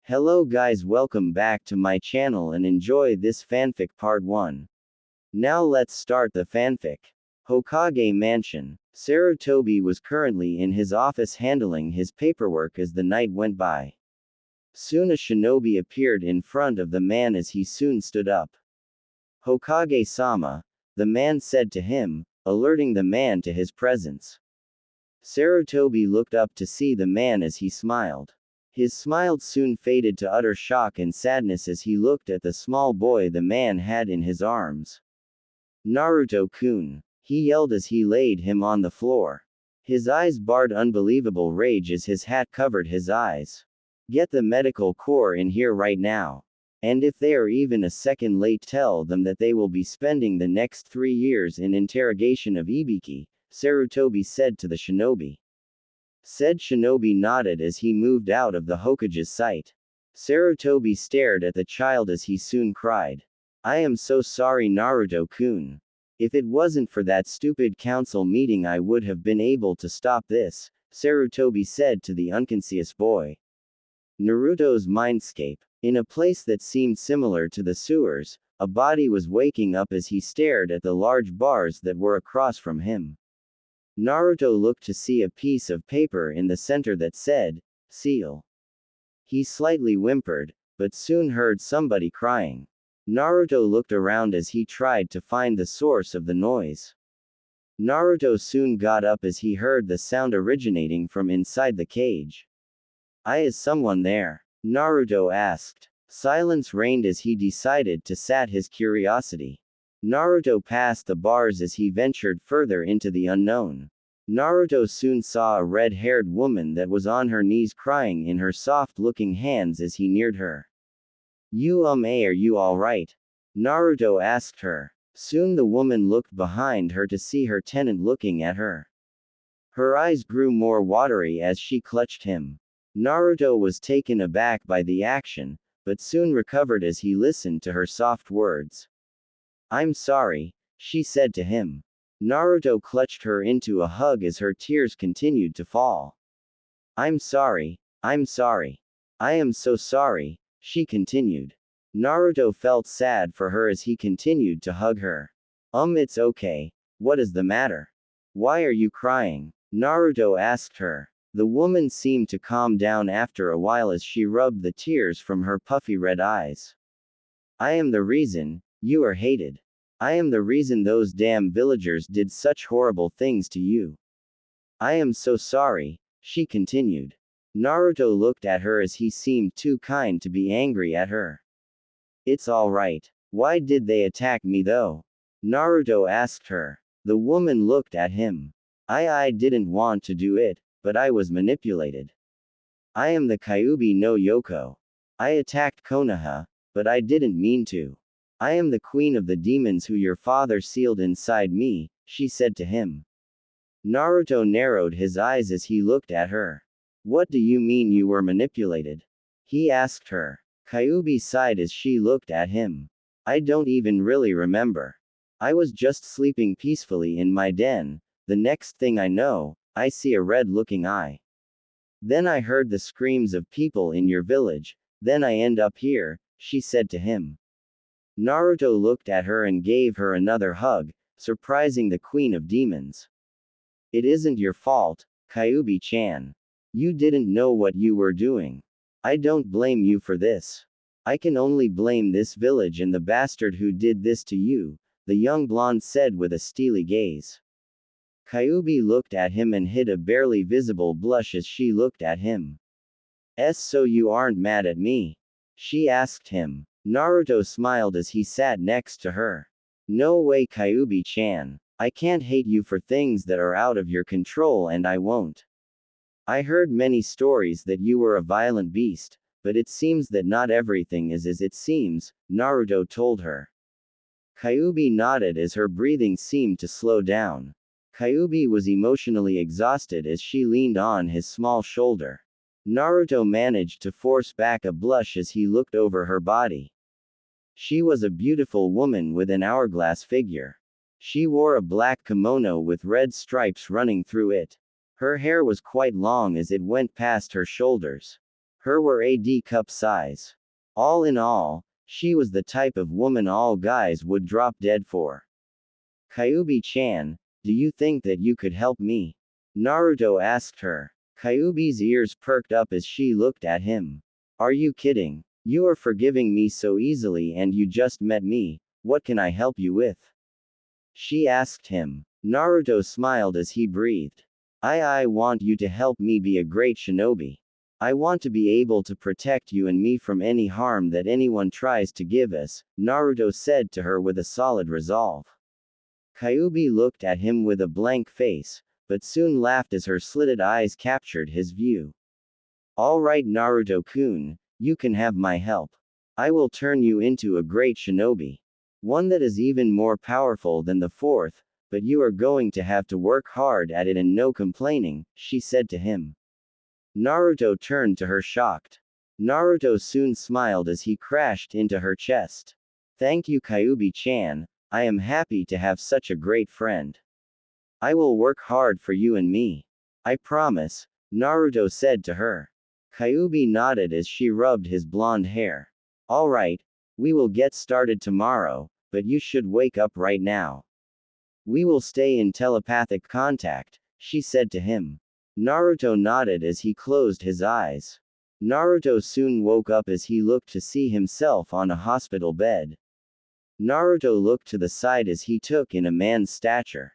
Hello guys, welcome back to my channel and enjoy this fanfic part 1. Now let's start the fanfic. Hokage Mansion. Sarutobi was currently in his office handling his paperwork as the night went by. Soon a shinobi appeared in front of the man as he soon stood up. Hokage-sama, the man said to him, alerting the man to his presence. Sarutobi looked up to see the man as he smiled. His smile soon faded to utter shock and sadness as he looked at the small boy the man had in his arms. Naruto-kun, he yelled as he laid him on the floor. His eyes barred unbelievable rage as his hat covered his eyes. Get the medical corps in here right now. And if they are even a second late, tell them that they will be spending the next 3 years in interrogation of Ibiki, Sarutobi said to the shinobi. Said shinobi nodded as he moved out of the Hokage's sight. Sarutobi stared at the child as he soon cried. I am so sorry Naruto-kun. If it wasn't for that stupid council meeting I would have been able to stop this, Sarutobi said to the unconscious boy. Naruto's mindscape. In a place that seemed similar to the sewers, a body was waking up as he stared at the large bars that were across from him. Naruto looked to see a piece of paper in the center that said, seal. He slightly whimpered, but soon heard somebody crying. Naruto looked around as he tried to find the source of the noise. Naruto soon got up as he heard the sound originating from inside the cage. Is someone there? Naruto asked. Silence reigned as he decided to sat his curiosity. Naruto passed the bars as he ventured further into the unknown. Naruto soon saw a red-haired woman that was on her knees crying in her soft-looking hands as he neared her. Are you alright? Naruto asked her. Soon the woman looked behind her to see her tenant looking at her. Her eyes grew more watery as she clutched him. Naruto was taken aback by the action, but soon recovered as he listened to her soft words. I'm sorry, she said to him. Naruto clutched her into a hug as her tears continued to fall. I'm sorry, I'm sorry. I am so sorry, she continued. Naruto felt sad for her as he continued to hug her. It's okay. What is the matter? Why are you crying? Naruto asked her. The woman seemed to calm down after a while as she rubbed the tears from her puffy red eyes. I am the reason you are hated. I am the reason those damn villagers did such horrible things to you. I am so sorry, she continued. Naruto looked at her as he seemed too kind to be angry at her. It's alright. Why did they attack me though? Naruto asked her. The woman looked at him. I didn't want to do it, but I was manipulated. I am the Kyuubi no Yoko. I attacked Konoha, but I didn't mean to. I am the queen of the demons who your father sealed inside me, she said to him. Naruto narrowed his eyes as he looked at her. What do you mean you were manipulated? He asked her. Kyuubi sighed as she looked at him. I don't even really remember. I was just sleeping peacefully in my den. The next thing I know, I see a red-looking eye. Then I heard the screams of people in your village, then I end up here, she said to him. Naruto looked at her and gave her another hug, surprising the queen of demons. It isn't your fault, Kyuubi-chan. You didn't know what you were doing. I don't blame you for this. I can only blame this village and the bastard who did this to you, the young blonde said with a steely gaze. Kyuubi looked at him and hid a barely visible blush as she looked at him. So you aren't mad at me? She asked him. Naruto smiled as he sat next to her. No way Kyuubi-chan. I can't hate you for things that are out of your control and I won't. I heard many stories that you were a violent beast, but it seems that not everything is as it seems, Naruto told her. Kyuubi nodded as her breathing seemed to slow down. Kyuubi was emotionally exhausted as she leaned on his small shoulder. Naruto managed to force back a blush as he looked over her body. She was a beautiful woman with an hourglass figure. She wore a black kimono with red stripes running through it. Her hair was quite long as it went past her shoulders. Her were a D-cup size. All in all, she was the type of woman all guys would drop dead for. Kyuubi-chan, do you think that you could help me? Naruto asked her. Kyuubi's ears perked up as she looked at him. Are you kidding? You are forgiving me so easily and you just met me, what can I help you with? She asked him. Naruto smiled as he breathed. I want you to help me be a great shinobi. I want to be able to protect you and me from any harm that anyone tries to give us, Naruto said to her with a solid resolve. Kyuubi looked at him with a blank face, but soon laughed as her slitted eyes captured his view. Alright Naruto-kun, you can have my help. I will turn you into a great shinobi. One that is even more powerful than the fourth, but you are going to have to work hard at it and no complaining, she said to him. Naruto turned to her shocked. Naruto soon smiled as he crashed into her chest. Thank you Kyuubi-chan, I am happy to have such a great friend. I will work hard for you and me. I promise, Naruto said to her. Kyuubi nodded as she rubbed his blonde hair. Alright, we will get started tomorrow, but you should wake up right now. We will stay in telepathic contact, she said to him. Naruto nodded as he closed his eyes. Naruto soon woke up as he looked to see himself on a hospital bed. Naruto looked to the side as he took in a man's stature.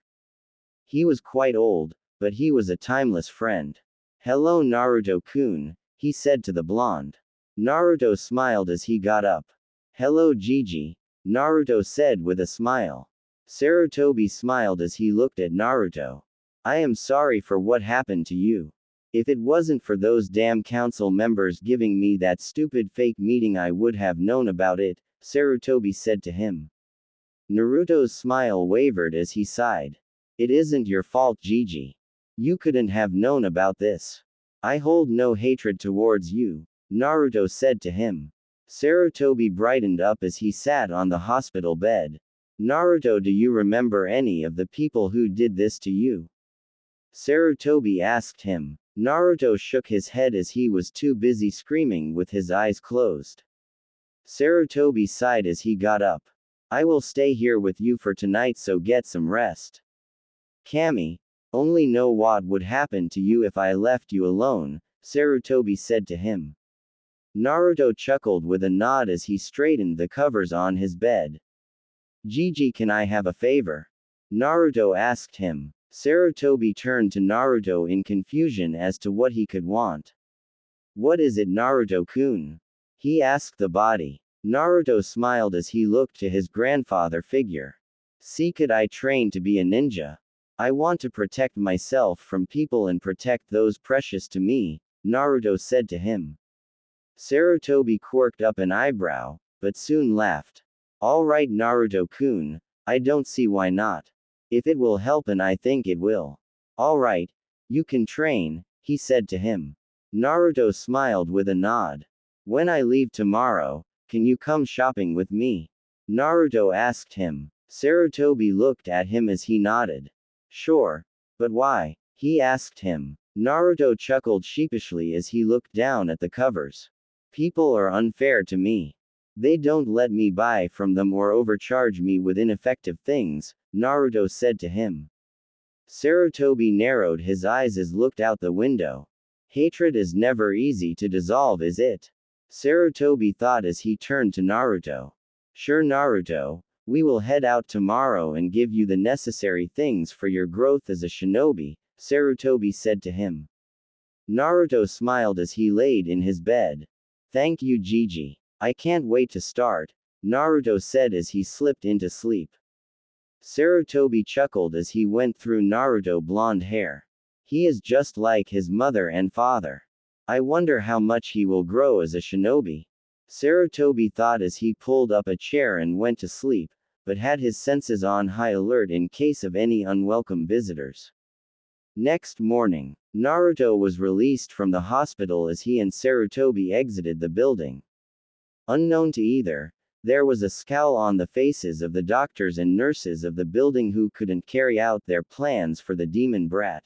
He was quite old, but he was a timeless friend. Hello Naruto-kun, he said to the blonde. Naruto smiled as he got up. Hello Gigi, Naruto said with a smile. Sarutobi smiled as he looked at Naruto. I am sorry for what happened to you. If it wasn't for those damn council members giving me that stupid fake meeting I would have known about it, Sarutobi said to him. Naruto's smile wavered as he sighed. It isn't your fault Gigi. You couldn't have known about this. I hold no hatred towards you, Naruto said to him. Sarutobi brightened up as he sat on the hospital bed. Naruto, do you remember any of the people who did this to you? Sarutobi asked him. Naruto shook his head as he was too busy screaming with his eyes closed. Sarutobi sighed as he got up. I will stay here with you for tonight, so get some rest. Kami, only know what would happen to you if I left you alone, Sarutobi said to him. Naruto chuckled with a nod as he straightened the covers on his bed. Gigi, can I have a favor? Naruto asked him. Sarutobi turned to Naruto in confusion as to what he could want. What is it Naruto-kun? He asked the body. Naruto smiled as he looked to his grandfather figure. See, could I train to be a ninja? I want to protect myself from people and protect those precious to me, Naruto said to him. Sarutobi quirked up an eyebrow, but soon laughed. Alright Naruto-kun, I don't see why not. If it will help, and I think it will. Alright, you can train, he said to him. Naruto smiled with a nod. When I leave tomorrow, can you come shopping with me? Naruto asked him. Sarutobi looked at him as he nodded. Sure. But why? He asked him. Naruto chuckled sheepishly as he looked down at the covers. People are unfair to me. They don't let me buy from them or overcharge me with ineffective things, Naruto said to him. Sarutobi narrowed his eyes as looked out the window. Hatred is never easy to dissolve, is it? Sarutobi thought as he turned to Naruto. Sure Naruto, we will head out tomorrow and give you the necessary things for your growth as a shinobi, Sarutobi said to him. Naruto smiled as he laid in his bed. Thank you Gigi. I can't wait to start, Naruto said as he slipped into sleep. Sarutobi chuckled as he went through Naruto's blonde hair. He is just like his mother and father. I wonder how much he will grow as a shinobi. Sarutobi thought as he pulled up a chair and went to sleep, but had his senses on high alert in case of any unwelcome visitors. Next morning, Naruto was released from the hospital as he and Sarutobi exited the building. Unknown to either, there was a scowl on the faces of the doctors and nurses of the building who couldn't carry out their plans for the demon brat.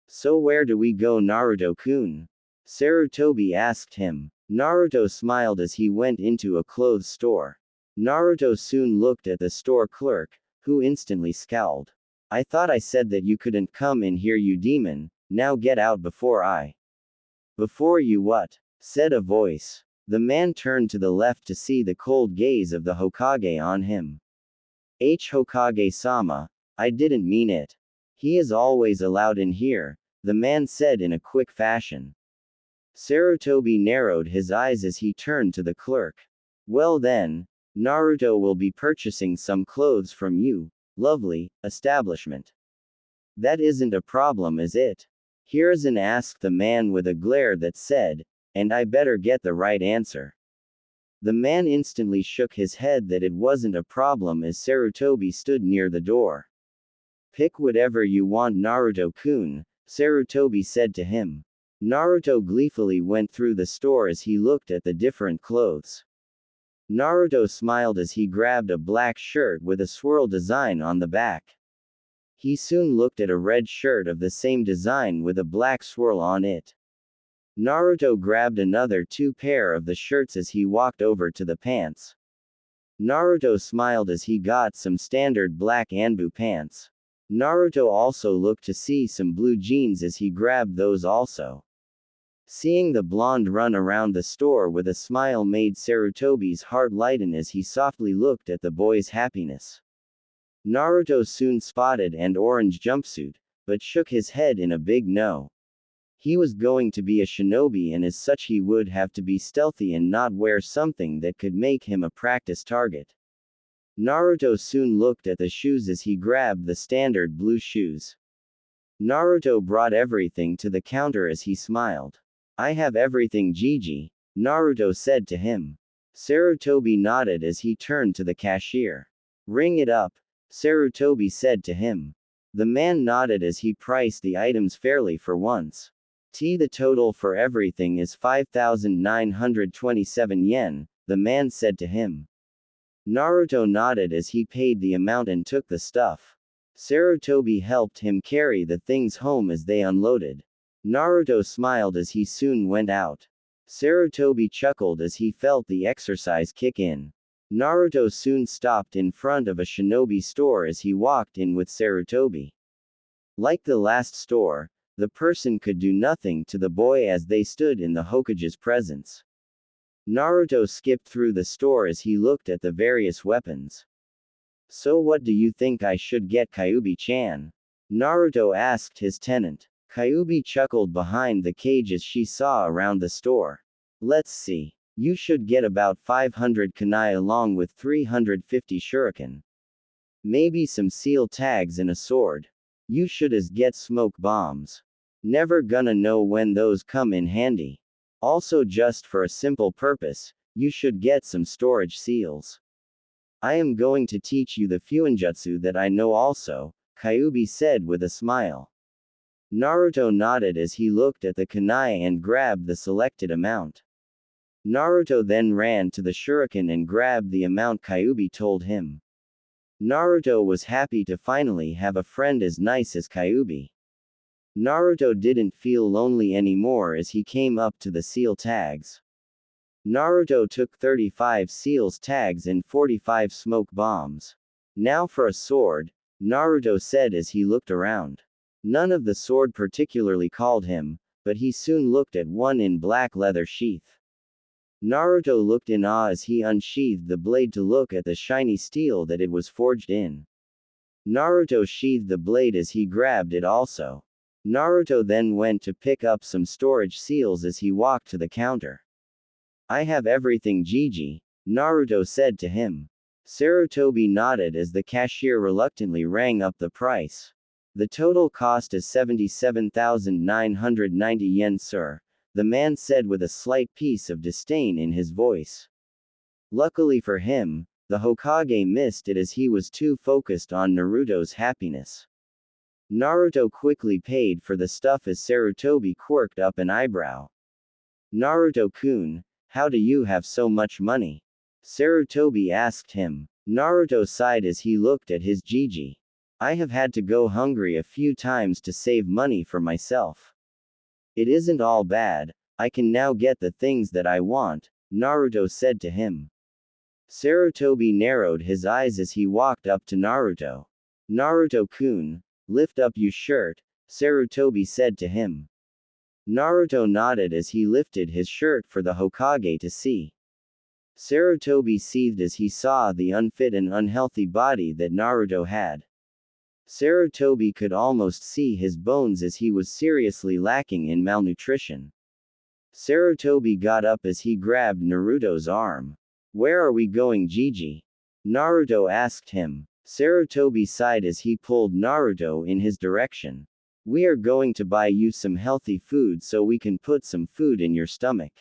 So where do we go Naruto-kun? Sarutobi asked him. Naruto smiled as he went into a clothes store. Naruto soon looked at the store clerk, who instantly scowled. I thought I said that you couldn't come in here, you demon, now get out before I. Before you what? Said a voice. The man turned to the left to see the cold gaze of the Hokage on him. Hokage-sama, I didn't mean it. He is always allowed in here, the man said in a quick fashion. Sarutobi narrowed his eyes as he turned to the clerk. Well then, Naruto will be purchasing some clothes from you, lovely establishment. That isn't a problem, is it? Hiruzen asked the man with a glare that said, and I better get the right answer. The man instantly shook his head that it wasn't a problem as Sarutobi stood near the door. Pick whatever you want, Naruto-kun, Sarutobi said to him. Naruto gleefully went through the store as he looked at the different clothes. Naruto smiled as he grabbed a black shirt with a swirl design on the back. He soon looked at a red shirt of the same design with a black swirl on it. Naruto grabbed another 2 pair of the shirts as he walked over to the pants. Naruto smiled as he got some standard black Anbu pants. Naruto also looked to see some blue jeans as he grabbed those also. Seeing the blonde run around the store with a smile made Sarutobi's heart lighten as he softly looked at the boy's happiness. Naruto soon spotted an orange jumpsuit, but shook his head in a big no. He was going to be a shinobi and as such he would have to be stealthy and not wear something that could make him a practice target. Naruto soon looked at the shoes as he grabbed the standard blue shoes. Naruto brought everything to the counter as he smiled. I have everything, Gigi, Naruto said to him. Sarutobi nodded as he turned to the cashier. Ring it up, Sarutobi said to him. The man nodded as he priced the items fairly for once. The total for everything is 5,927 yen, the man said to him. Naruto nodded as he paid the amount and took the stuff. Sarutobi helped him carry the things home as they unloaded. Naruto smiled as he soon went out. Sarutobi chuckled as he felt the exercise kick in. Naruto soon stopped in front of a shinobi store as he walked in with Sarutobi. Like the last store, the person could do nothing to the boy as they stood in the Hokage's presence. Naruto skipped through the store as he looked at the various weapons. So what do you think I should get, Kyuubi-chan? Naruto asked his tenant. Kyuubi chuckled behind the cage as she saw around the store. Let's see. You should get about 500 kunai along with 350 shuriken. Maybe some seal tags and a sword. You should as get smoke bombs. Never gonna know when those come in handy. Also just for a simple purpose, you should get some storage seals. I am going to teach you the fuinjutsu that I know also, Kyuubi said with a smile. Naruto nodded as he looked at the kunai and grabbed the selected amount. Naruto then ran to the shuriken and grabbed the amount Kyuubi told him. Naruto was happy to finally have a friend as nice as Kyuubi. Naruto didn't feel lonely anymore as he came up to the seal tags. Naruto took 35 seals tags and 45 smoke bombs. Now for a sword, Naruto said as he looked around. None of the sword particularly called him, but he soon looked at one in black leather sheath. Naruto looked in awe as he unsheathed the blade to look at the shiny steel that it was forged in. Naruto sheathed the blade as he grabbed it also. Naruto then went to pick up some storage seals as he walked to the counter. I have everything, Gigi, Naruto said to him. Sarutobi nodded as the cashier reluctantly rang up the price. The total cost is 77,990 yen, sir, the man said with a slight piece of disdain in his voice. Luckily for him, the Hokage missed it as he was too focused on Naruto's happiness. Naruto quickly paid for the stuff as Sarutobi quirked up an eyebrow. Naruto-kun, how do you have so much money? Sarutobi asked him. Naruto sighed as he looked at his Gigi. I have had to go hungry a few times to save money for myself. It isn't all bad, I can now get the things that I want, Naruto said to him. Sarutobi narrowed his eyes as he walked up to Naruto. Naruto-kun, lift up your shirt, Sarutobi said to him. Naruto nodded as he lifted his shirt for the Hokage to see. Sarutobi seethed as he saw the unfit and unhealthy body that Naruto had. Sarutobi could almost see his bones as he was seriously lacking in malnutrition. Sarutobi got up as he grabbed Naruto's arm. Where are we going, Gigi? Naruto asked him. Sarutobi sighed as he pulled Naruto in his direction. We are going to buy you some healthy food so we can put some food in your stomach.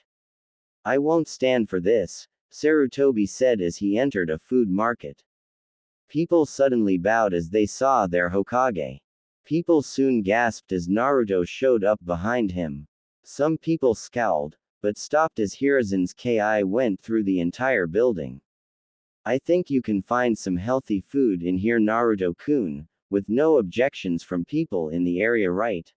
I won't stand for this, Sarutobi said as he entered a food market. People suddenly bowed as they saw their Hokage. People soon gasped as Naruto showed up behind him. Some people scowled, but stopped as Hiruzen's Ki went through the entire building. I think you can find some healthy food in here, Naruto-kun, with no objections from people in the area, right?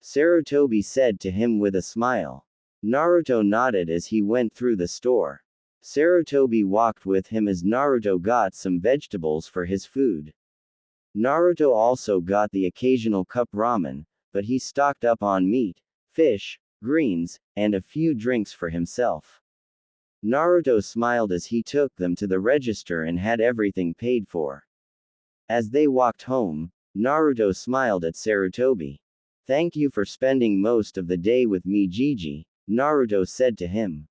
Sarutobi said to him with a smile. Naruto nodded as he went through the store. Sarutobi walked with him as Naruto got some vegetables for his food. Naruto also got the occasional cup ramen, but he stocked up on meat, fish, greens, and a few drinks for himself. Naruto smiled as he took them to the register and had everything paid for. As they walked home, Naruto smiled at Sarutobi. Thank you for spending most of the day with me, Gigi, Naruto said to him.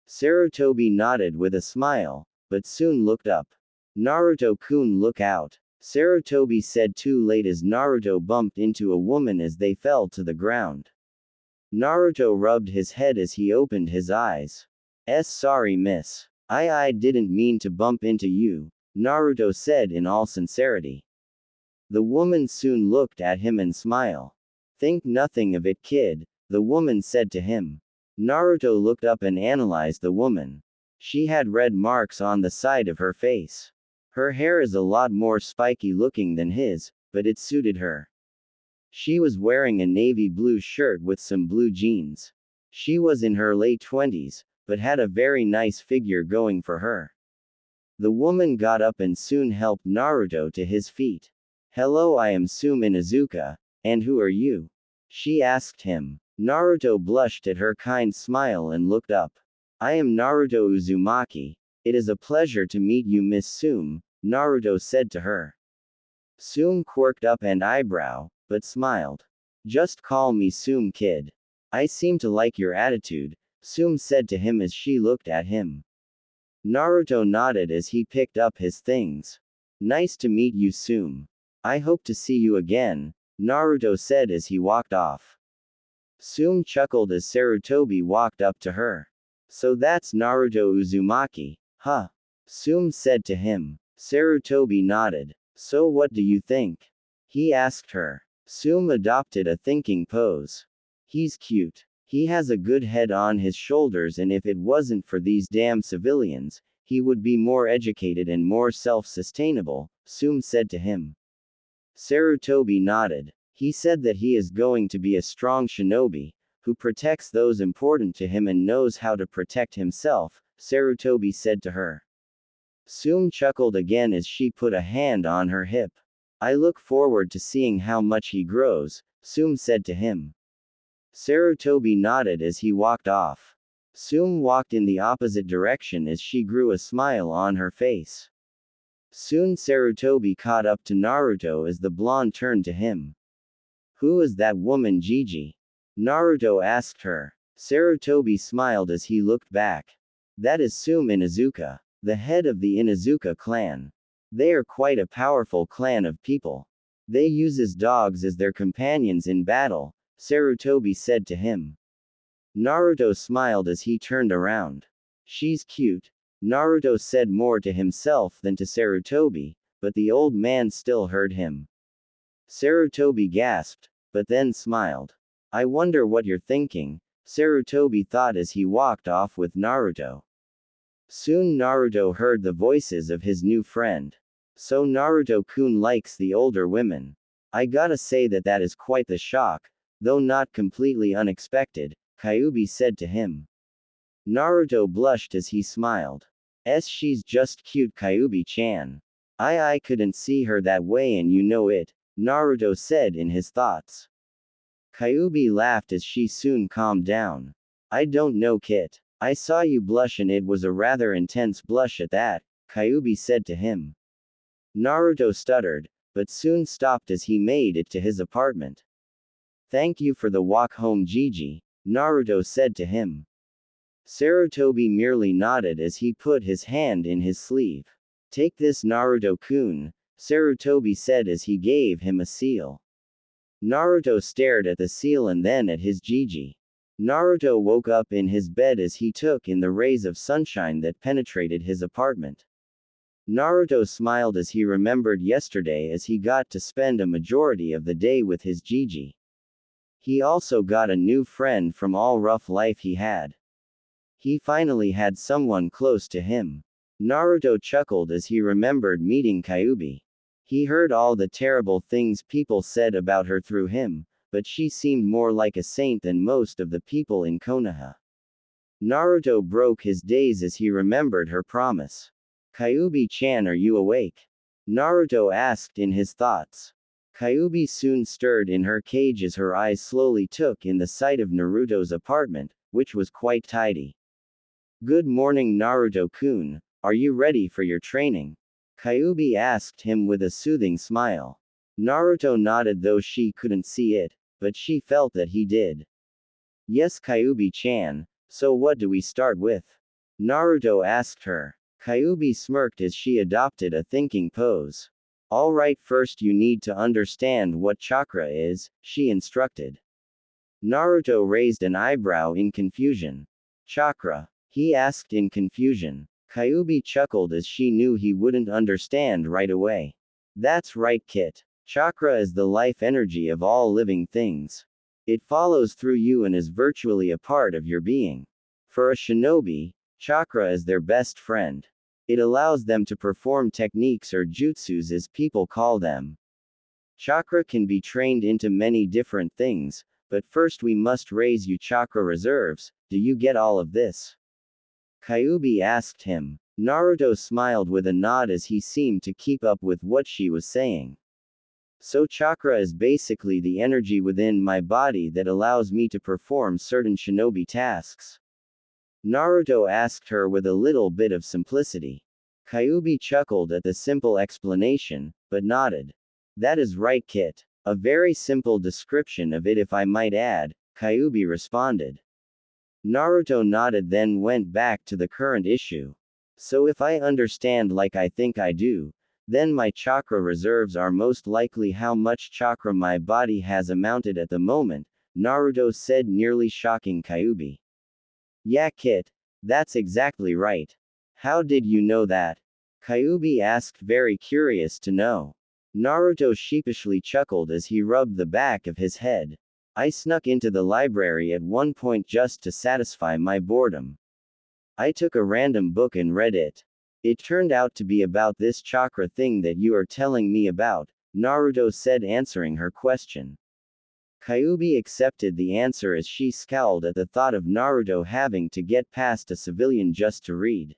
Sarutobi nodded with a smile, but soon looked up. Naruto-kun, look out, Sarutobi said too late as Naruto bumped into a woman as they fell to the ground. Naruto rubbed his head as he opened his eyes. Sorry miss. I didn't mean to bump into you, Naruto said in all sincerity. The woman soon looked at him and smiled. Think nothing of it, kid, the woman said to him. Naruto looked up and analyzed the woman. She had red marks on the side of her face. Her hair is a lot more spiky looking than his, but it suited her. She was wearing a navy blue shirt with some blue jeans. She was in her late 20s, but had a very nice figure going for her. The woman got up and soon helped Naruto to his feet. Hello, I am Tsume Inuzuka, and who are you? She asked him. Naruto blushed at her kind smile and looked up. I am Naruto Uzumaki. It is a pleasure to meet you, Miss Tsume, Naruto said to her. Tsume quirked up an eyebrow, but smiled. Just call me Tsume, kid. I seem to like your attitude, Tsume said to him as she looked at him. Naruto nodded as he picked up his things. Nice to meet you, Tsume. I hope to see you again, Naruto said as he walked off. Tsume chuckled as Sarutobi walked up to her. So that's Naruto Uzumaki, huh? Tsume said to him. Sarutobi nodded. So what do you think? He asked her. Tsume adopted a thinking pose. He's cute. He has a good head on his shoulders, and if it wasn't for these damn civilians, he would be more educated and more self-sustainable, Tsume said to him. Sarutobi nodded. He said that he is going to be a strong shinobi, who protects those important to him and knows how to protect himself, Sarutobi said to her. Tsume chuckled again as she put a hand on her hip. I look forward to seeing how much he grows, Tsume said to him. Sarutobi nodded as he walked off. Tsume walked in the opposite direction as she grew a smile on her face. Soon Sarutobi caught up to Naruto as the blonde turned to him. Who is that woman, Gigi? Naruto asked her. Sarutobi smiled as he looked back. That is Tsume Inuzuka, the head of the Inuzuka clan. They are quite a powerful clan of people. They use dogs as their companions in battle, Sarutobi said to him. Naruto smiled as he turned around. She's cute. Naruto said more to himself than to Sarutobi, but the old man still heard him. Sarutobi gasped, but then smiled. I wonder what you're thinking, Sarutobi thought as he walked off with Naruto. Soon Naruto heard the voices of his new friend. So Naruto-kun likes the older women. I gotta say that is quite the shock, though not completely unexpected, Kyuubi said to him. Naruto blushed as he smiled. She's just cute, Kyuubi-chan. I couldn't see her that way and you know it, Naruto said in his thoughts. Kyuubi laughed as she soon calmed down. I don't know, Kit. I saw you blush and it was a rather intense blush at that, Kyuubi said to him. Naruto stuttered, but soon stopped as he made it to his apartment. Thank you for the walk home, Gigi, Naruto said to him. Sarutobi merely nodded as he put his hand in his sleeve. Take this, Naruto-kun, Sarutobi said as he gave him a seal. Naruto stared at the seal and then at his Gigi. Naruto woke up in his bed as he took in the rays of sunshine that penetrated his apartment. Naruto smiled as he remembered yesterday as he got to spend a majority of the day with his Gigi. He also got a new friend from all rough life he had. He finally had someone close to him. Naruto chuckled as he remembered meeting Kyuubi. He heard all the terrible things people said about her through him, but she seemed more like a saint than most of the people in Konoha. Naruto broke his daze as he remembered her promise. Kyuubi-chan, are you awake? Naruto asked in his thoughts. Kyuubi soon stirred in her cage as her eyes slowly took in the sight of Naruto's apartment, which was quite tidy. Good morning, Naruto-kun, are you ready for your training? Kyuubi asked him with a soothing smile. Naruto nodded though she couldn't see it, but she felt that he did. Yes, Kyuubi-chan, so what do we start with? Naruto asked her. Kyuubi smirked as she adopted a thinking pose. Alright, first you need to understand what chakra is, she instructed. Naruto raised an eyebrow in confusion. Chakra? He asked in confusion. Kyuubi chuckled as she knew he wouldn't understand right away. That's right, Kit. Chakra is the life energy of all living things. It follows through you and is virtually a part of your being. For a shinobi, chakra is their best friend. It allows them to perform techniques or jutsus as people call them. Chakra can be trained into many different things, but first we must raise your chakra reserves. Do you get all of this? Kyuubi asked him. Naruto smiled with a nod as he seemed to keep up with what she was saying. So chakra is basically the energy within my body that allows me to perform certain shinobi tasks. Naruto asked her with a little bit of simplicity. Kyuubi chuckled at the simple explanation, but nodded. That is right, Kit. A very simple description of it if I might add, Kyuubi responded. Naruto nodded then went back to the current issue. So if I understand like I think I do, then my chakra reserves are most likely how much chakra my body has amounted at the moment, Naruto said, nearly shocking Kyuubi. Yeah, Kit, that's exactly right. How did you know that? Kyuubi asked, very curious to know. Naruto sheepishly chuckled as he rubbed the back of his head. I snuck into the library at one point just to satisfy my boredom. I took a random book and read it. It turned out to be about this chakra thing that you are telling me about, Naruto said, answering her question. Kyuubi accepted the answer as she scowled at the thought of Naruto having to get past a civilian just to read.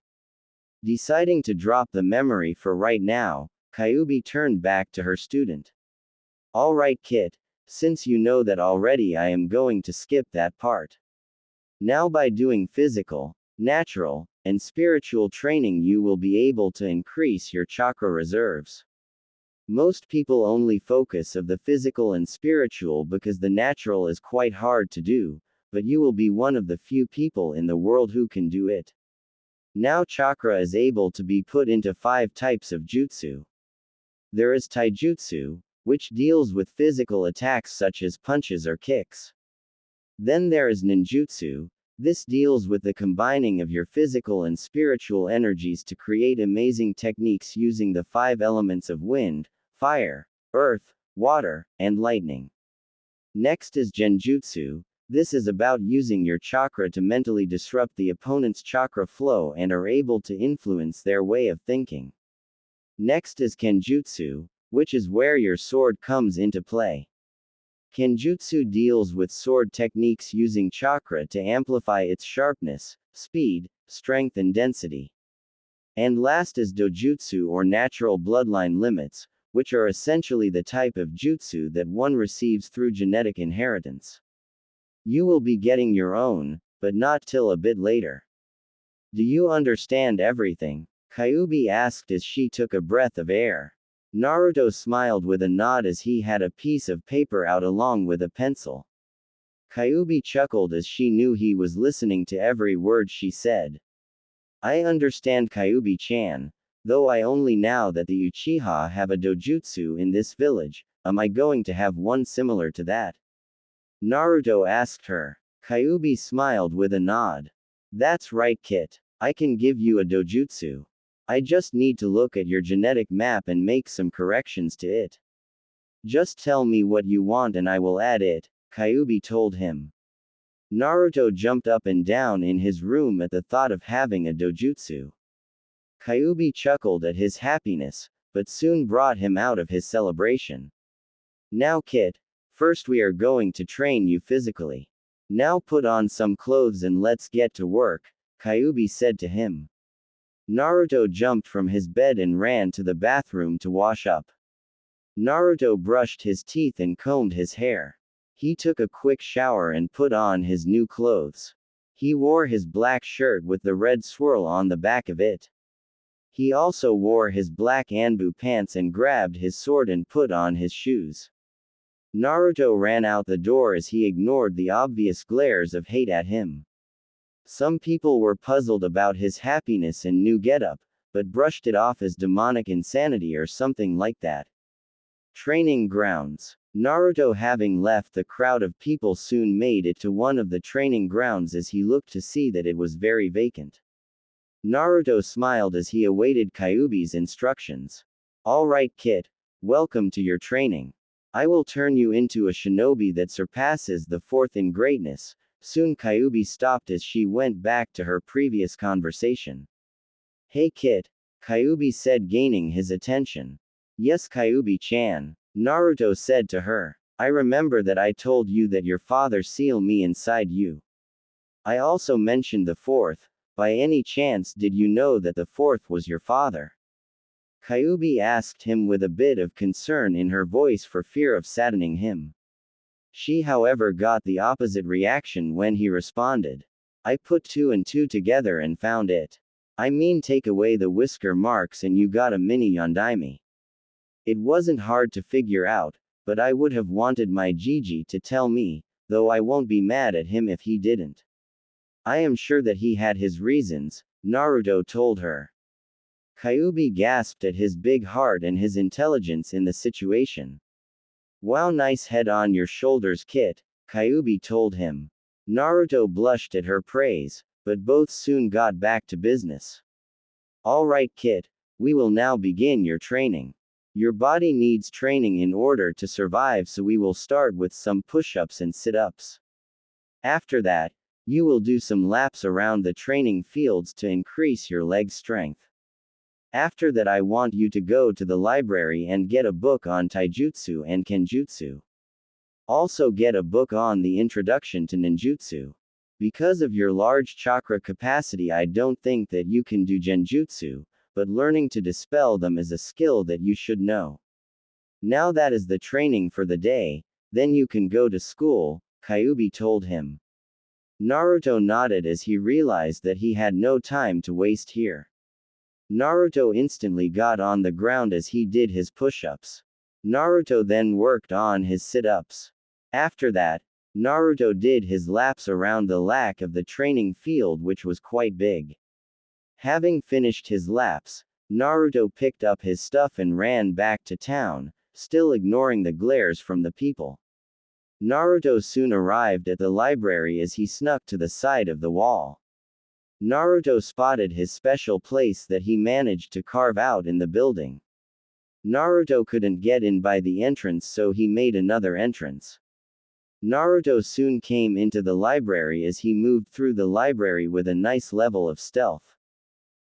Deciding to drop the memory for right now, Kyuubi turned back to her student. Alright, Kit, since you know that already, I am going to skip that part. Now by doing physical, natural, and spiritual training you will be able to increase your chakra reserves. Most people only focus of the physical and spiritual because the natural is quite hard to do, but you will be one of the few people in the world who can do it. Now chakra is able to be put into 5 types of jutsu. There is taijutsu, which deals with physical attacks such as punches or kicks. Then there is ninjutsu. This deals with the combining of your physical and spiritual energies to create amazing techniques using the 5 elements of wind, fire, earth, water, and lightning. Next is genjutsu. This is about using your chakra to mentally disrupt the opponent's chakra flow and are able to influence their way of thinking. Next is kenjutsu, which is where your sword comes into play. Kenjutsu deals with sword techniques using chakra to amplify its sharpness, speed, strength and density. And last is dojutsu or natural bloodline limits, which are essentially the type of jutsu that one receives through genetic inheritance. You will be getting your own, but not till a bit later. Do you understand everything? Kyuubi asked as she took a breath of air. Naruto smiled with a nod as he had a piece of paper out along with a pencil. Kyuubi chuckled as she knew he was listening to every word she said. I understand Kyuubi-chan, though I only now that the Uchiha have a dojutsu in this village, am I going to have one similar to that? Naruto asked her. Kyuubi smiled with a nod. That's right, Kit. I can give you a dojutsu. I just need to look at your genetic map and make some corrections to it. Just tell me what you want and I will add it, Kyuubi told him. Naruto jumped up and down in his room at the thought of having a dojutsu. Kyuubi chuckled at his happiness, but soon brought him out of his celebration. Now Kit, first we are going to train you physically. Now put on some clothes and let's get to work, Kyuubi said to him. Naruto jumped from his bed and ran to the bathroom to wash up. Naruto brushed his teeth and combed his hair. He took a quick shower and put on his new clothes. He wore his black shirt with the red swirl on the back of it. He also wore his black anbu pants and grabbed his sword and put on his shoes. Naruto ran out the door as he ignored the obvious glares of hate at him. Some people were puzzled about his happiness and new getup, but brushed it off as demonic insanity or something like that. Training grounds. Naruto, having left the crowd of people, soon made it to one of the training grounds as he looked to see that it was very vacant. Naruto smiled as he awaited Kyuubi's instructions. All right, Kit. Welcome to your training. I will turn you into a shinobi that surpasses the fourth in greatness. Soon Kyuubi stopped as she went back to her previous conversation. Hey Kit, Kyuubi said, gaining his attention. Yes, Kyuubi-chan, Naruto said to her. I remember that I told you that your father sealed me inside you. I also mentioned the fourth. By any chance did you know that the fourth was your father? Kyuubi asked him with a bit of concern in her voice for fear of saddening him. She, however, got the opposite reaction when he responded. I put two and two together and found it. I mean, take away the whisker marks and you got a mini yondaime. It wasn't hard to figure out, but I would have wanted my Gigi to tell me, though I won't be mad at him if he didn't. I am sure that he had his reasons, Naruto told her. Kyuubi gasped at his big heart and his intelligence in the situation. Wow, nice head on your shoulders, Kit, Kyuubi told him. Naruto blushed at her praise, but both soon got back to business. All right, Kit, we will now begin your training. Your body needs training in order to survive, so we will start with some push-ups and sit-ups. After that, you will do some laps around the training fields to increase your leg strength. After that, I want you to go to the library and get a book on taijutsu and kenjutsu. Also get a book on the introduction to ninjutsu. Because of your large chakra capacity, I don't think that you can do genjutsu, but learning to dispel them is a skill that you should know. Now that is the training for the day, then you can go to school, Kyuubi told him. Naruto nodded as he realized that he had no time to waste here. Naruto instantly got on the ground as he did his push-ups. Naruto then worked on his sit-ups. After that, Naruto did his laps around the lack of the training field, which was quite big. Having finished his laps, Naruto picked up his stuff and ran back to town, still ignoring the glares from the people. Naruto soon arrived at the library as he snuck to the side of the wall. Naruto spotted his special place that he managed to carve out in the building. Naruto couldn't get in by the entrance, so he made another entrance. Naruto soon came into the library as he moved through the library with a nice level of stealth.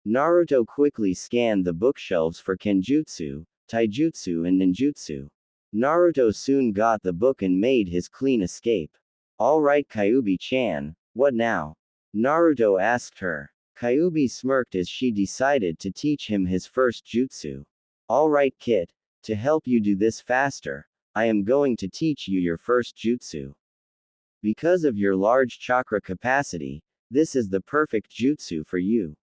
Naruto quickly scanned the bookshelves for kenjutsu, taijutsu and ninjutsu. Naruto soon got the book and made his clean escape. Alright Kyuubi-chan, what now? Naruto asked her. Kyuubi smirked as she decided to teach him his first jutsu. Alright kid, to help you do this faster, I am going to teach you your first jutsu. Because of your large chakra capacity, this is the perfect jutsu for you.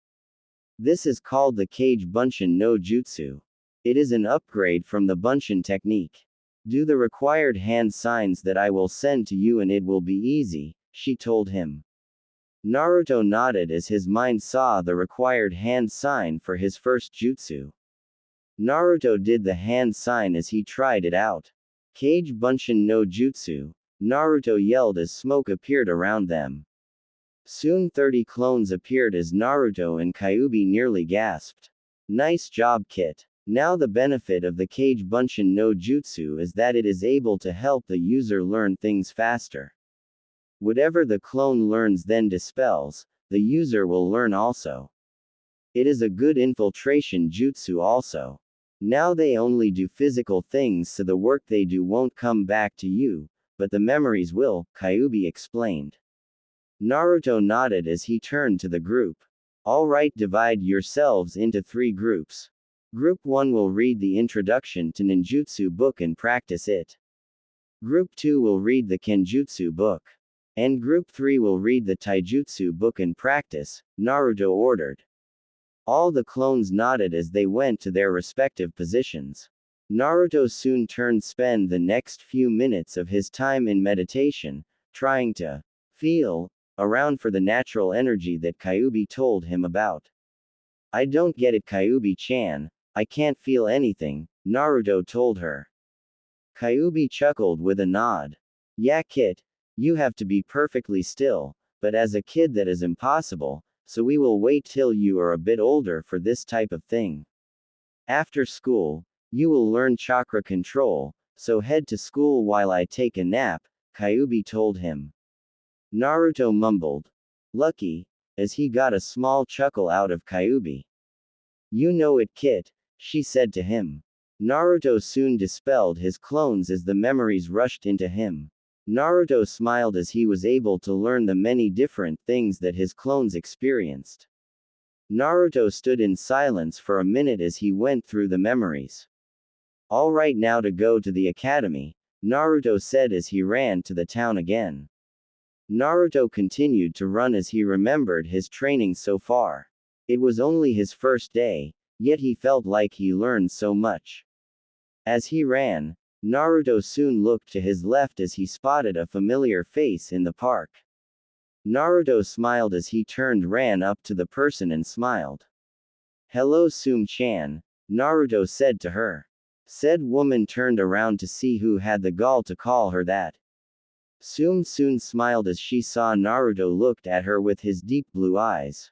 This is called the Kage Bunshin no Jutsu. It is an upgrade from the Bunshin technique. Do the required hand signs that I will send to you and it will be easy, she told him. Naruto nodded as his mind saw the required hand sign for his first jutsu. Naruto did the hand sign as he tried it out. Kage Bunshin no Jutsu, Naruto yelled as smoke appeared around them. Soon 30 clones appeared as Naruto and Kyuubi nearly gasped. Nice job kid. Now the benefit of the Kage Bunshin no Jutsu is that it is able to help the user learn things faster. Whatever the clone learns then dispels, the user will learn also. It is a good infiltration jutsu also. Now they only do physical things so the work they do won't come back to you, but the memories will, Kyuubi explained. Naruto nodded as he turned to the group. Alright, divide yourselves into 3 groups. Group 1 will read the introduction to ninjutsu book and practice it. Group 2 will read the kenjutsu book. And Group 3 will read the taijutsu book and practice, Naruto ordered. All the clones nodded as they went to their respective positions. Naruto soon turned spend the next few minutes of his time in meditation, trying to feel around for the natural energy that Kyuubi told him about. I don't get it Kyuubi-chan, I can't feel anything, Naruto told her. Kyuubi chuckled with a nod. Yeah kid, you have to be perfectly still, but as a kid that is impossible, so we will wait till you are a bit older for this type of thing. After school, you will learn chakra control, so head to school while I take a nap, Kyuubi told him. Naruto mumbled. Lucky, as he got a small chuckle out of Kyuubi. You know it kid, she said to him. Naruto soon dispelled his clones as the memories rushed into him. Naruto smiled as he was able to learn the many different things that his clones experienced. Naruto stood in silence for a minute as he went through the memories. Alright now to go to the academy, Naruto said as he ran to the town again. Naruto continued to run as he remembered his training so far. It was only his first day, yet he felt like he learned so much. As he ran, Naruto soon looked to his left as he spotted a familiar face in the park. Naruto smiled as he ran up to the person and smiled. Hello Tsume-chan, Naruto said to her. Said woman turned around to see who had the gall to call her that. Tsume soon smiled as she saw Naruto looked at her with his deep blue eyes.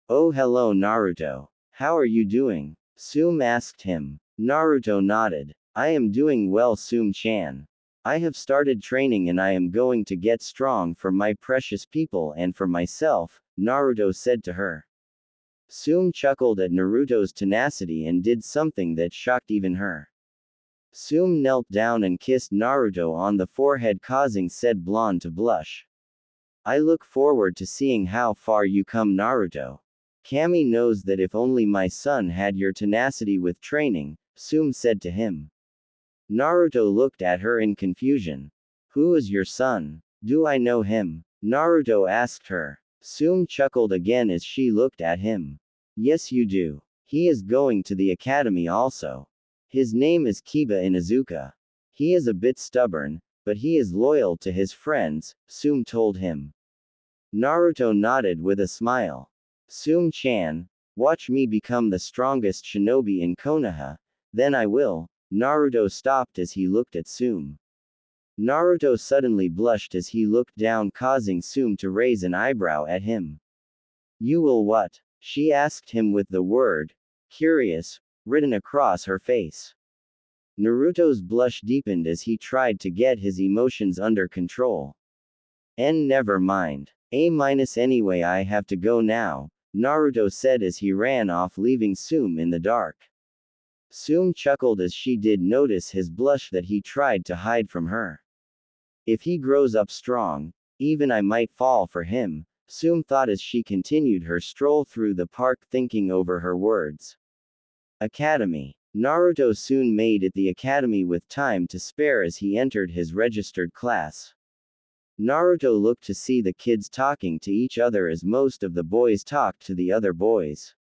Oh hello Naruto. How are you doing? Tsume asked him. Naruto nodded. I am doing well Tsume-chan. I have started training and I am going to get strong for my precious people and for myself, Naruto said to her. Tsume chuckled at Naruto's tenacity and did something that shocked even her. Tsume knelt down and kissed Naruto on the forehead causing said blonde to blush. I look forward to seeing how far you come Naruto. Kami knows that if only my son had your tenacity with training, Tsume said to him. Naruto looked at her in confusion. Who is your son? Do I know him? Naruto asked her. Tsume chuckled again as she looked at him. Yes you do. He is going to the academy also. His name is Kiba Inuzuka. He is a bit stubborn, but he is loyal to his friends, Tsume told him. Naruto nodded with a smile. Tsume-chan, watch me become the strongest shinobi in Konoha, then I will. Naruto stopped as he looked at Tsume. Naruto suddenly blushed as he looked down causing Tsume to raise an eyebrow at him. You will what? She asked him with the word, curious, written across her face. Naruto's blush deepened as he tried to get his emotions under control. Never mind. Anyway I have to go now, Naruto said as he ran off leaving Tsume in the dark. Tsume chuckled as she did notice his blush that he tried to hide from her. If he grows up strong, even I might fall for him, Tsume thought as she continued her stroll through the park thinking over her words. Academy. Naruto soon made it the academy with time to spare as he entered his registered class. Naruto looked to see the kids talking to each other as most of the boys talked to the other boys.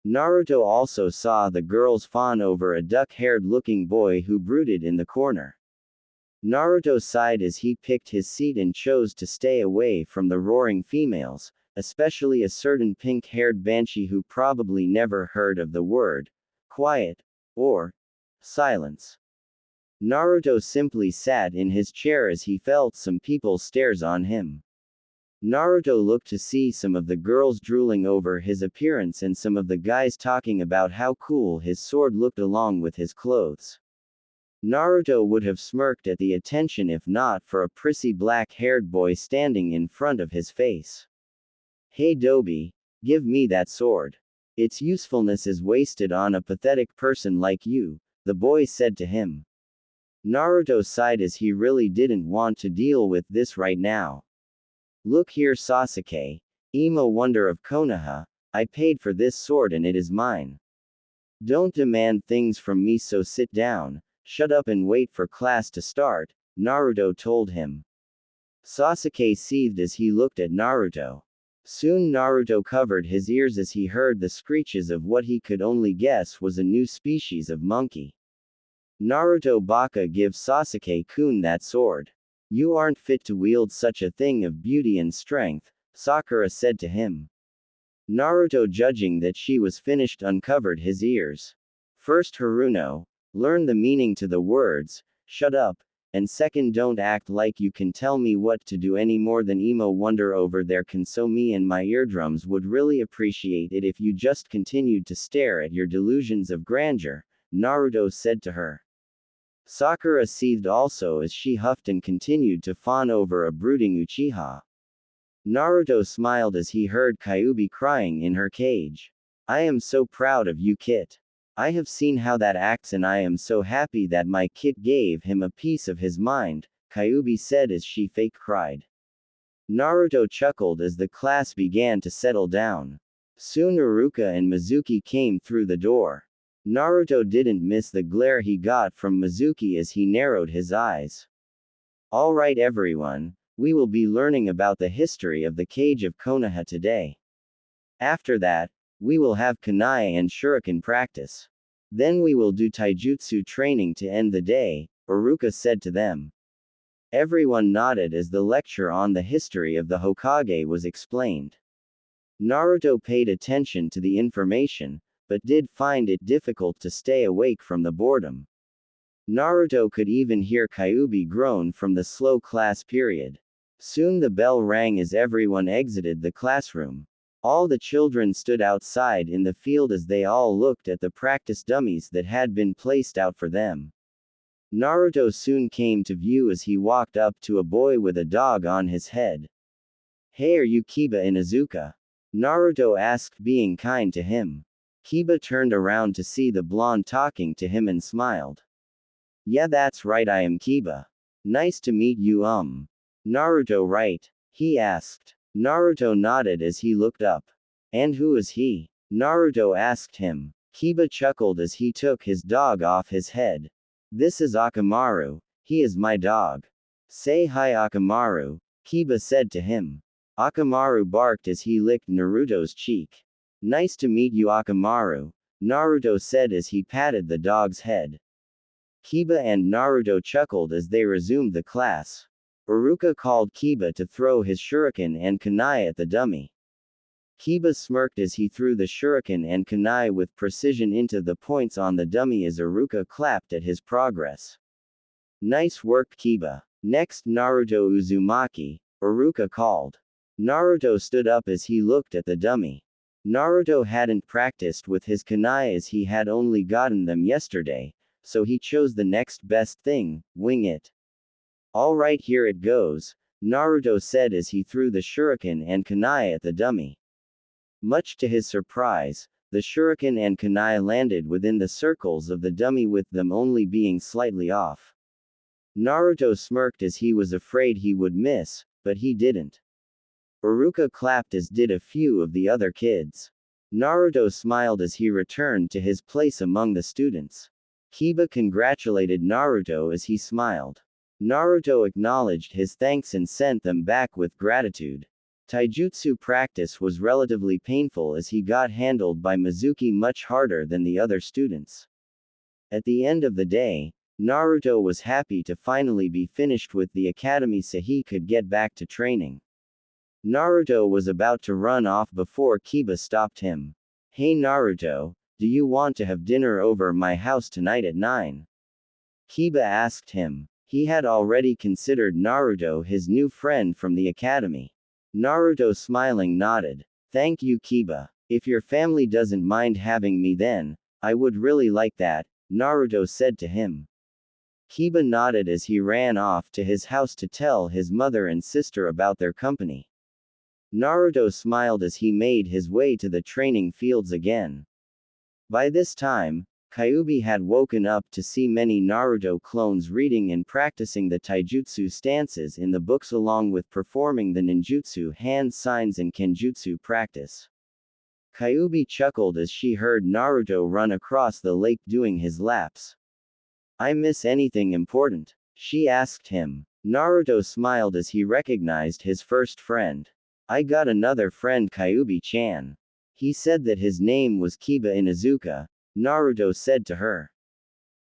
Naruto also saw the girls fawn over a duck-haired looking boy who brooded in the corner. Naruto sighed as he picked his seat and chose to stay away from the roaring females, especially a certain pink-haired banshee who probably never heard of the word quiet or silence. Naruto simply sat in his chair as he felt some people's stares on him. Naruto looked to see some of the girls drooling over his appearance and some of the guys talking about how cool his sword looked along with his clothes. Naruto would have smirked at the attention if not for a prissy black-haired boy standing in front of his face. "Hey Dobi, give me that sword. Its usefulness is wasted on a pathetic person like you," the boy said to him. Naruto sighed as he really didn't want to deal with this right now. "Look here Sasuke, emo wonder of Konoha, I paid for this sword and it is mine. Don't demand things from me, so sit down, shut up and wait for class to start," Naruto told him. Sasuke seethed as he looked at Naruto. Soon Naruto covered his ears as he heard the screeches of what he could only guess was a new species of monkey. "Naruto Baka, give Sasuke-kun that sword. You aren't fit to wield such a thing of beauty and strength," Sakura said to him. Naruto, judging that she was finished, uncovered his ears. "First Haruno, learn the meaning to the words, shut up, and second don't act like you can tell me what to do any more than emo wonder over there can, so me and my eardrums would really appreciate it if you just continued to stare at your delusions of grandeur," Naruto said to her. Sakura seethed also as she huffed and continued to fawn over a brooding Uchiha. Naruto smiled as he heard Kyuubi crying in her cage. "I am so proud of you, Kit. I have seen how that acts and I am so happy that my Kit gave him a piece of his mind," Kyuubi said as she fake cried. Naruto chuckled as the class began to settle down. Soon Iruka and Mizuki came through the door. Naruto didn't miss the glare he got from Mizuki as he narrowed his eyes. "Alright everyone, we will be learning about the history of the Cage of Konoha today. After that, we will have kunai and shuriken practice. Then we will do taijutsu training to end the day," Iruka said to them. Everyone nodded as the lecture on the history of the Hokage was explained. Naruto paid attention to the information, but did find it difficult to stay awake from the boredom. Naruto could even hear Kyuubi groan from the slow class period. Soon the bell rang as everyone exited the classroom. All the children stood outside in the field as they all looked at the practice dummies that had been placed out for them. Naruto soon came to view as he walked up to a boy with a dog on his head. "Hey, are you Kiba Inuzuka?" Naruto asked, being kind to him. Kiba turned around to see the blonde talking to him and smiled. "Yeah, that's right, I am Kiba. Nice to meet you, Naruto, right?" he asked. Naruto nodded as he looked up. "And who is he?" Naruto asked him. Kiba chuckled as he took his dog off his head. "This is Akamaru, he is my dog. Say hi Akamaru," Kiba said to him. Akamaru barked as he licked Naruto's cheek. "Nice to meet you Akamaru," Naruto said as he patted the dog's head. Kiba and Naruto chuckled as they resumed the class. Iruka called Kiba to throw his shuriken and kunai at the dummy. Kiba smirked as he threw the shuriken and kunai with precision into the points on the dummy as Iruka clapped at his progress. "Nice work Kiba. Next Naruto Uzumaki," Iruka called. Naruto stood up as he looked at the dummy. Naruto hadn't practiced with his kunai as he had only gotten them yesterday, so he chose the next best thing, wing it. "Alright, here it goes," Naruto said as he threw the shuriken and kunai at the dummy. Much to his surprise, The shuriken and kunai landed within the circles of the dummy, with them only being slightly off. Naruto smirked as he was afraid he would miss, but he didn't. Iruka clapped, as did a few of the other kids. Naruto smiled as he returned to his place among the students. Kiba congratulated Naruto as he smiled. Naruto acknowledged his thanks and sent them back with gratitude. Taijutsu practice was relatively painful as he got handled by Mizuki much harder than the other students. At the end of the day, Naruto was happy to finally be finished with the academy so he could get back to training. Naruto was about to run off before Kiba stopped him. "Hey Naruto, do you want to have dinner over my house tonight at 9? Kiba asked him. He had already considered Naruto his new friend from the academy. Naruto smiling nodded. "Thank you Kiba. If your family doesn't mind having me then, I would really like that," Naruto said to him. Kiba nodded as he ran off to his house to tell his mother and sister about their company. Naruto smiled as he made his way to the training fields again. By this time, Kyuubi had woken up to see many Naruto clones reading and practicing the taijutsu stances in the books along with performing the ninjutsu hand signs and kenjutsu practice. Kyuubi chuckled as she heard Naruto run across the lake doing his laps. "I miss anything important?" she asked him. Naruto smiled as he recognized his first friend. "I got another friend, Kyuubi-chan. He said that his name was Kiba Inuzuka," Naruto said to her.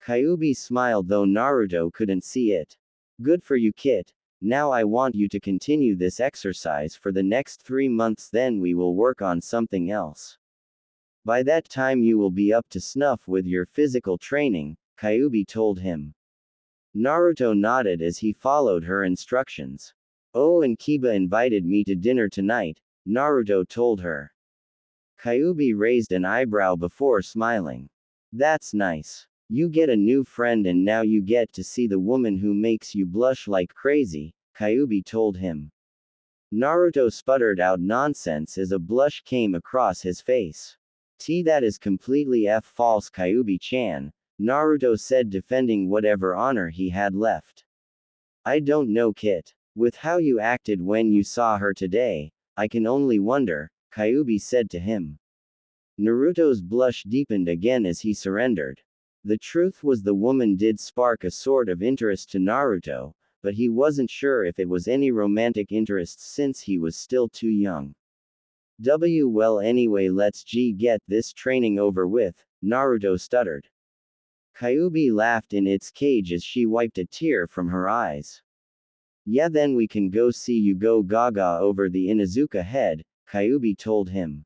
Kyuubi smiled though Naruto couldn't see it. "Good for you kid. Now I want you to continue this exercise for the next 3 months, then we will work on something else. By that time you will be up to snuff with your physical training," Kyuubi told him. Naruto nodded as he followed her instructions. "Oh, and Kiba invited me to dinner tonight," Naruto told her. Kyuubi raised an eyebrow before smiling. "That's nice. You get a new friend and now you get to see the woman who makes you blush like crazy," Kyuubi told him. Naruto sputtered out nonsense as a blush came across his face. "That is completely false Kyuubi-chan," Naruto said, defending whatever honor he had left. "I don't know Kit. With how you acted when you saw her today, I can only wonder," Kyuubi said to him. Naruto's blush deepened again as he surrendered. The truth was the woman did spark a sort of interest to Naruto, but he wasn't sure if it was any romantic interest since he was still too young. Well anyway, let's get this training over with," Naruto stuttered. Kyuubi laughed in its cage as she wiped a tear from her eyes. "Yeah, then we can go see you go gaga over the Inuzuka head," Kyuubi told him.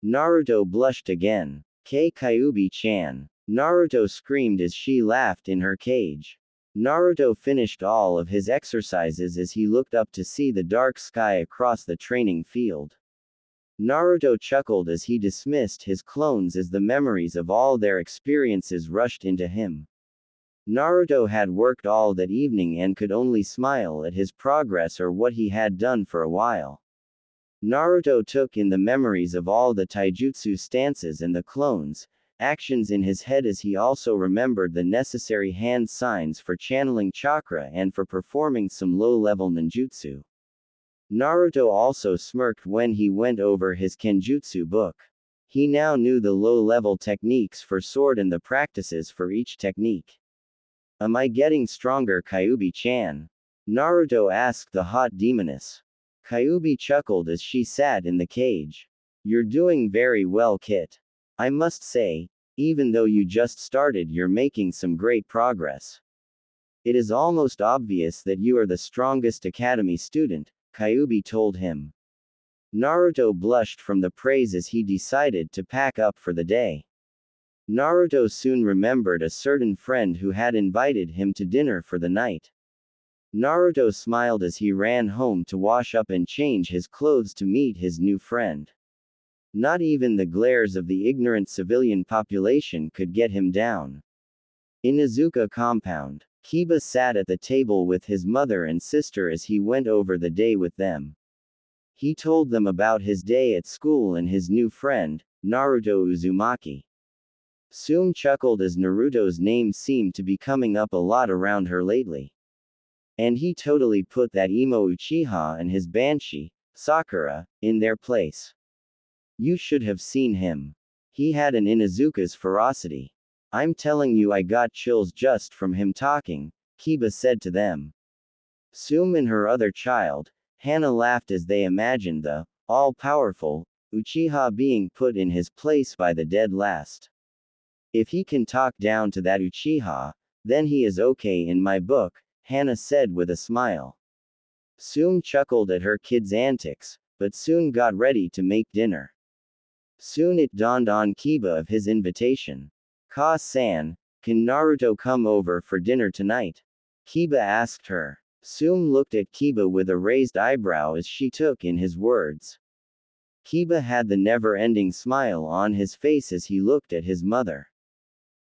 Naruto blushed again. Kyuubi-chan." Naruto screamed as she laughed in her cage. Naruto finished all of his exercises as he looked up to see the dark sky across the training field. Naruto chuckled as he dismissed his clones as the memories of all their experiences rushed into him. Naruto had worked all that evening and could only smile at his progress or what he had done for a while. Naruto took in the memories of all the taijutsu stances and the clones' actions in his head as he also remembered the necessary hand signs for channeling chakra and for performing some low-level ninjutsu. Naruto also smirked when he went over his kenjutsu book. He now knew the low-level techniques for sword and the practices for each technique. "Am I getting stronger, Kyuubi-chan?" Naruto asked the hot demoness. Kyuubi chuckled as she sat in the cage. "You're doing very well, Kit. I must say, even though you just started, you're making some great progress. It is almost obvious that you are the strongest academy student," Kyuubi told him. Naruto blushed from the praise as he decided to pack up for the day. Naruto soon remembered a certain friend who had invited him to dinner for the night. Naruto smiled as he ran home to wash up and change his clothes to meet his new friend. Not even the glares of the ignorant civilian population could get him down. Inuzuka compound. Kiba sat at the table with his mother and sister as he went over the day with them. He told them about his day at school and his new friend, Naruto Uzumaki. Tsume chuckled as Naruto's name seemed to be coming up a lot around her lately. And he totally put that emo Uchiha and his Banshee, Sakura, in their place. You should have seen him. He had an Inuzuka's ferocity. I'm telling you, I got chills just from him talking, Kiba said to them. Tsume and her other child, Hana, laughed as they imagined the all-powerful Uchiha being put in his place by the dead last. If he can talk down to that Uchiha, then he is okay in my book, Hana said with a smile. Tsume chuckled at her kids' antics, but soon got ready to make dinner. Soon it dawned on Kiba of his invitation. Ka-san, can Naruto come over for dinner tonight? Kiba asked her. Tsume looked at Kiba with a raised eyebrow as she took in his words. Kiba had the never-ending smile on his face as he looked at his mother.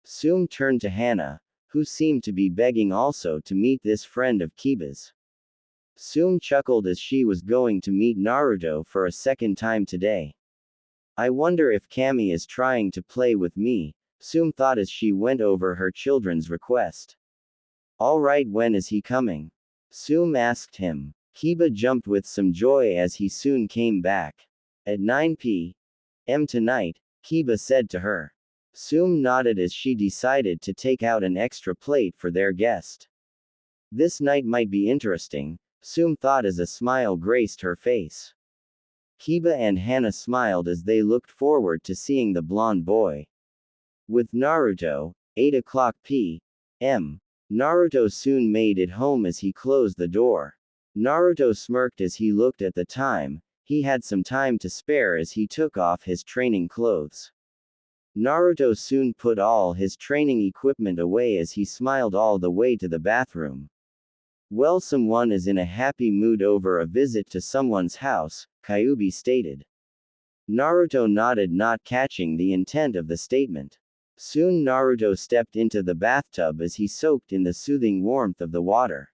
Tsume turned to Hana, who seemed to be begging also to meet this friend of Kiba's. Tsume chuckled as she was going to meet Naruto for a second time today. I wonder if Kami is trying to play with me, Tsume thought as she went over her children's request. Alright, when is he coming? Tsume asked him. Kiba jumped with some joy as he soon came back. At 9 p.m. tonight, Kiba said to her. Tsume nodded as she decided to take out an extra plate for their guest. This night might be interesting, Tsume thought as a smile graced her face. Kiba and Hana smiled as they looked forward to seeing the blonde boy. With Naruto, 8 o'clock p.m. Naruto soon made it home as he closed the door. Naruto smirked as he looked at the time. He had some time to spare as he took off his training clothes. Naruto soon put all his training equipment away as he smiled all the way to the bathroom. Well, someone is in a happy mood over a visit to someone's house, Kyuubi stated. Naruto nodded, not catching the intent of the statement. Soon Naruto stepped into the bathtub as he soaked in the soothing warmth of the water.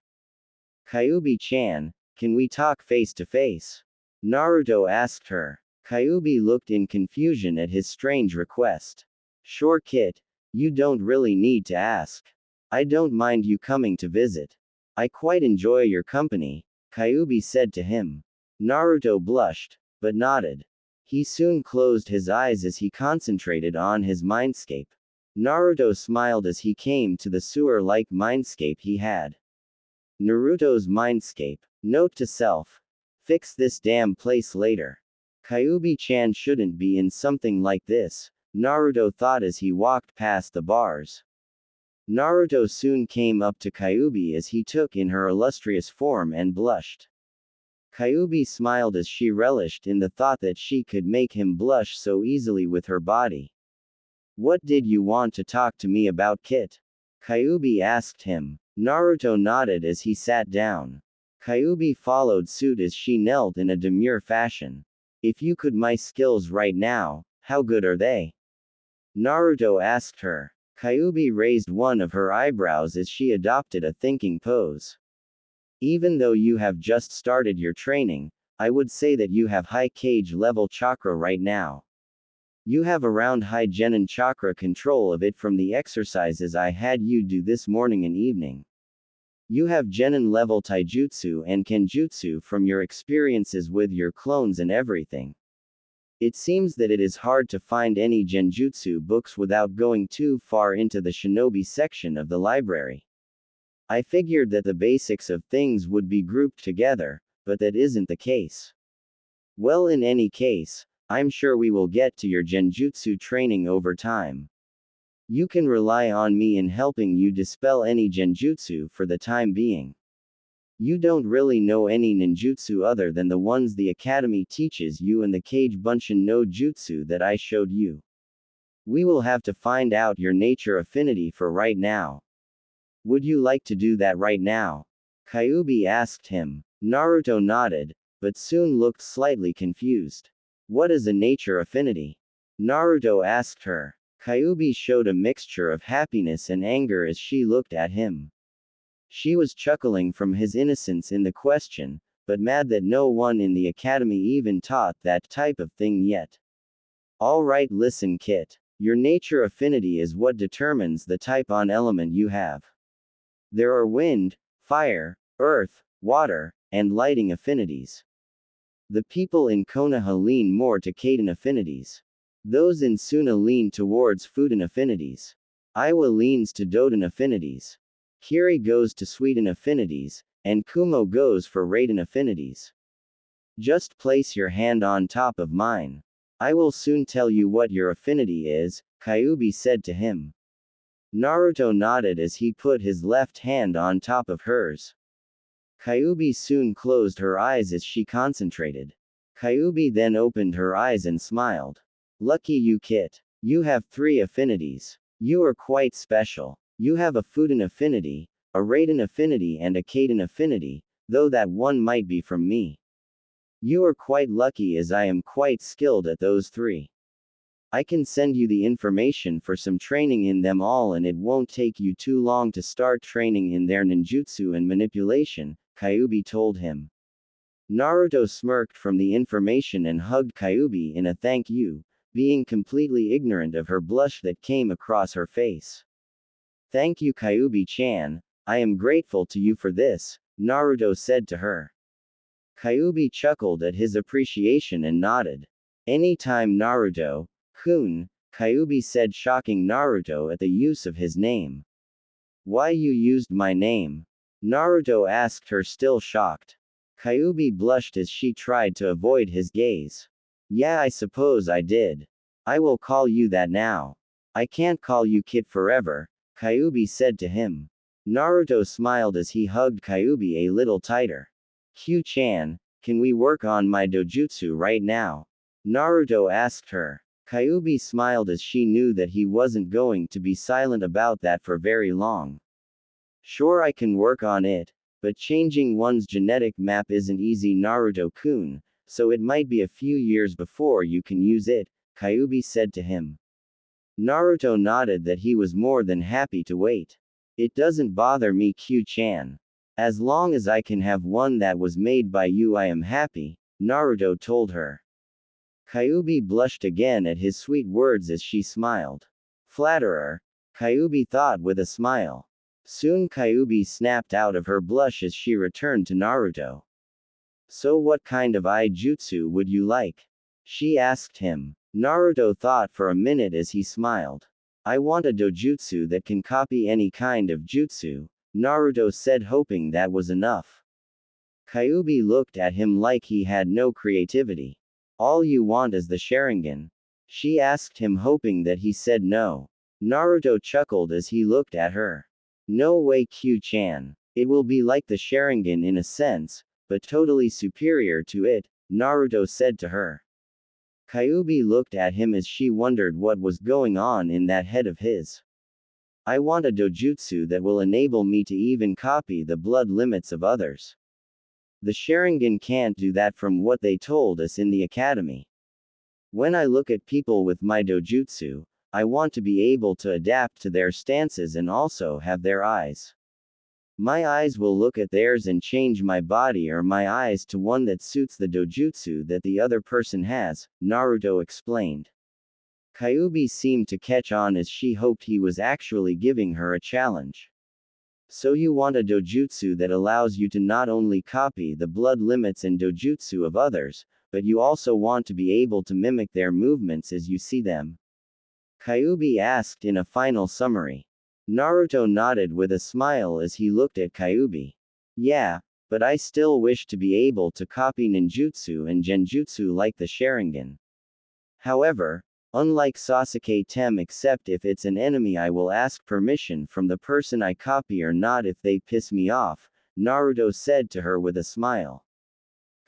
Kyuubi-chan, can we talk face to face? Naruto asked her. Kyuubi looked in confusion at his strange request. Sure, kid. You don't really need to ask. I don't mind you coming to visit. I quite enjoy your company, Kyuubi said to him. Naruto blushed, but nodded. He soon closed his eyes as he concentrated on his mindscape. Naruto smiled as he came to the sewer-like mindscape he had. Naruto's mindscape. Note to self. Fix this damn place later. Kyuubi-chan shouldn't be in something like this, Naruto thought as he walked past the bars. Naruto soon came up to Kyuubi as he took in her illustrious form and blushed. Kyuubi smiled as she relished in the thought that she could make him blush so easily with her body. What did you want to talk to me about, Kit? Kyuubi asked him. Naruto nodded as he sat down. Kyuubi followed suit as she knelt in a demure fashion. If you could my skills right now, how good are they? Naruto asked her. Kyuubi raised one of her eyebrows as she adopted a thinking pose. Even though you have just started your training, I would say that you have high cage level chakra right now. You have around high genin chakra control of it from the exercises I had you do this morning and evening. You have genin level taijutsu and kenjutsu from your experiences with your clones and everything. It seems that it is hard to find any genjutsu books without going too far into the shinobi section of the library. I figured that the basics of things would be grouped together, but that isn't the case. Well, in any case, I'm sure we will get to your genjutsu training over time. You can rely on me in helping you dispel any genjutsu for the time being. You don't really know any ninjutsu other than the ones the academy teaches you and the Kage Bunshin no Jutsu that I showed you. We will have to find out your nature affinity for right now. Would you like to do that right now? Kyuubi asked him. Naruto nodded, but soon looked slightly confused. What is a nature affinity? Naruto asked her. Kyuubi showed a mixture of happiness and anger as she looked at him. She was chuckling from his innocence in the question, but mad that no one in the academy even taught that type of thing yet. Alright, listen, Kit. Your nature affinity is what determines the type on element you have. There are wind, fire, earth, water, and lighting affinities. The people in Konoha lean more to Kaiden affinities. Those in Suna lean towards Fuden affinities. Iwa leans to Doden affinities. Kiri goes to Suiden affinities, and Kumo goes for Raiden affinities. Just place your hand on top of mine. I will soon tell you what your affinity is, Kyuubi said to him. Naruto nodded as he put his left hand on top of hers. Kyuubi soon closed her eyes as she concentrated. Kyuubi then opened her eyes and smiled. Lucky you, Kit. You have 3 affinities. You are quite special. You have a Fuden affinity, a Raiden affinity and a Kaiden affinity, though that one might be from me. You are quite lucky as I am quite skilled at those 3. I can send you the information for some training in them all and it won't take you too long to start training in their ninjutsu and manipulation, Kyuubi told him. Naruto smirked from the information and hugged Kyuubi in a thank you, being completely ignorant of her blush that came across her face. Thank you, Kyuubi-chan, I am grateful to you for this, Naruto said to her. Kyuubi chuckled at his appreciation and nodded. Anytime, Naruto-kun, Kyuubi said, shocking Naruto at the use of his name. Why you used my name? Naruto asked her, still shocked. Kyuubi blushed as she tried to avoid his gaze. Yeah, I suppose I did. I will call you that now. I can't call you Kit forever, Kyuubi said to him. Naruto smiled as he hugged Kyuubi a little tighter. Q-chan, can we work on my dojutsu right now? Naruto asked her. Kyuubi smiled as she knew that he wasn't going to be silent about that for very long. Sure, I can work on it, but changing one's genetic map isn't easy, Naruto-kun, so it might be a few years before you can use it, Kyuubi said to him. Naruto nodded that he was more than happy to wait. It doesn't bother me, Q-chan. As long as I can have one that was made by you, I am happy, Naruto told her. Kyuubi blushed again at his sweet words as she smiled. Flatterer, Kyuubi thought with a smile. Soon Kyuubi snapped out of her blush as she returned to Naruto. So what kind of jutsu would you like? She asked him. Naruto thought for a minute as he smiled. I want a dojutsu that can copy any kind of jutsu, Naruto said, hoping that was enough. Kyuubi looked at him like he had no creativity. All you want is the Sharingan? She asked him, hoping that he said no. Naruto chuckled as he looked at her. No way, Q-chan. It will be like the Sharingan in a sense, but totally superior to it, Naruto said to her. Kyuubi looked at him as she wondered what was going on in that head of his. I want a dojutsu that will enable me to even copy the blood limits of others. The Sharingan can't do that from what they told us in the academy. When I look at people with my dojutsu, I want to be able to adapt to their stances and also have their eyes. My eyes will look at theirs and change my body or my eyes to one that suits the dojutsu that the other person has, Naruto explained. Kyuubi seemed to catch on as she hoped he was actually giving her a challenge. So you want a dojutsu that allows you to not only copy the blood limits and dojutsu of others, but you also want to be able to mimic their movements as you see them? Kyuubi asked in a final summary. Naruto nodded with a smile as he looked at Kyuubi. Yeah, but I still wish to be able to copy ninjutsu and genjutsu like the Sharingan. However, unlike Sasuke Tem, except if it's an enemy, I will ask permission from the person I copy or not if they piss me off, Naruto said to her with a smile.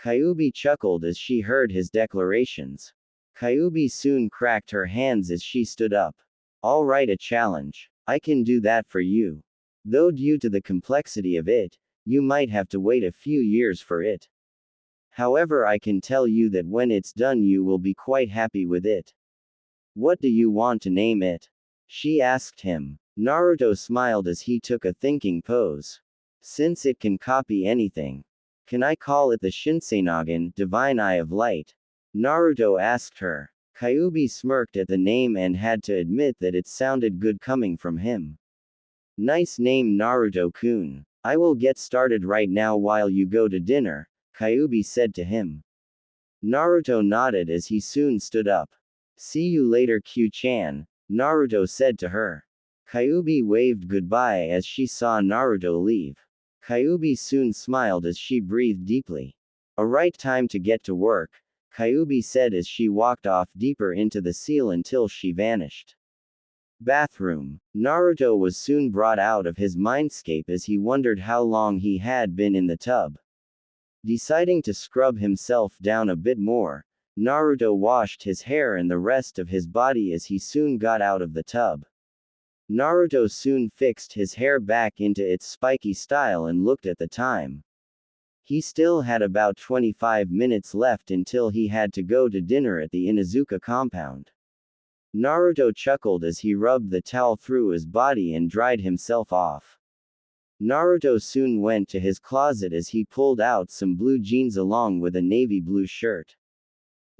Kyuubi chuckled as she heard his declarations. Kyuubi soon cracked her hands as she stood up. All right, a challenge. I can do that for you. Though due to the complexity of it, you might have to wait a few years for it. However, I can tell you that when it's done you will be quite happy with it. What do you want to name it? She asked him. Naruto smiled as he took a thinking pose. Since it can copy anything, can I call it the Shinsenagan, Divine Eye of Light? Naruto asked her. Kyuubi smirked at the name and had to admit that it sounded good coming from him. Nice name Naruto-kun. I will get started right now while you go to dinner, Kyuubi said to him. Naruto nodded as he soon stood up. See you later Q-chan, Naruto said to her. Kyuubi waved goodbye as she saw Naruto leave. Kyuubi soon smiled as she breathed deeply. A right time to get to work, Kyuubi said as she walked off deeper into the seal until she vanished. Bathroom. Naruto was soon brought out of his mindscape as he wondered how long he had been in the tub. Deciding to scrub himself down a bit more, Naruto washed his hair and the rest of his body as he soon got out of the tub. Naruto soon fixed his hair back into its spiky style and looked at the time. He still had about 25 minutes left until he had to go to dinner at the Inuzuka compound. Naruto chuckled as he rubbed the towel through his body and dried himself off. Naruto soon went to his closet as he pulled out some blue jeans along with a navy blue shirt.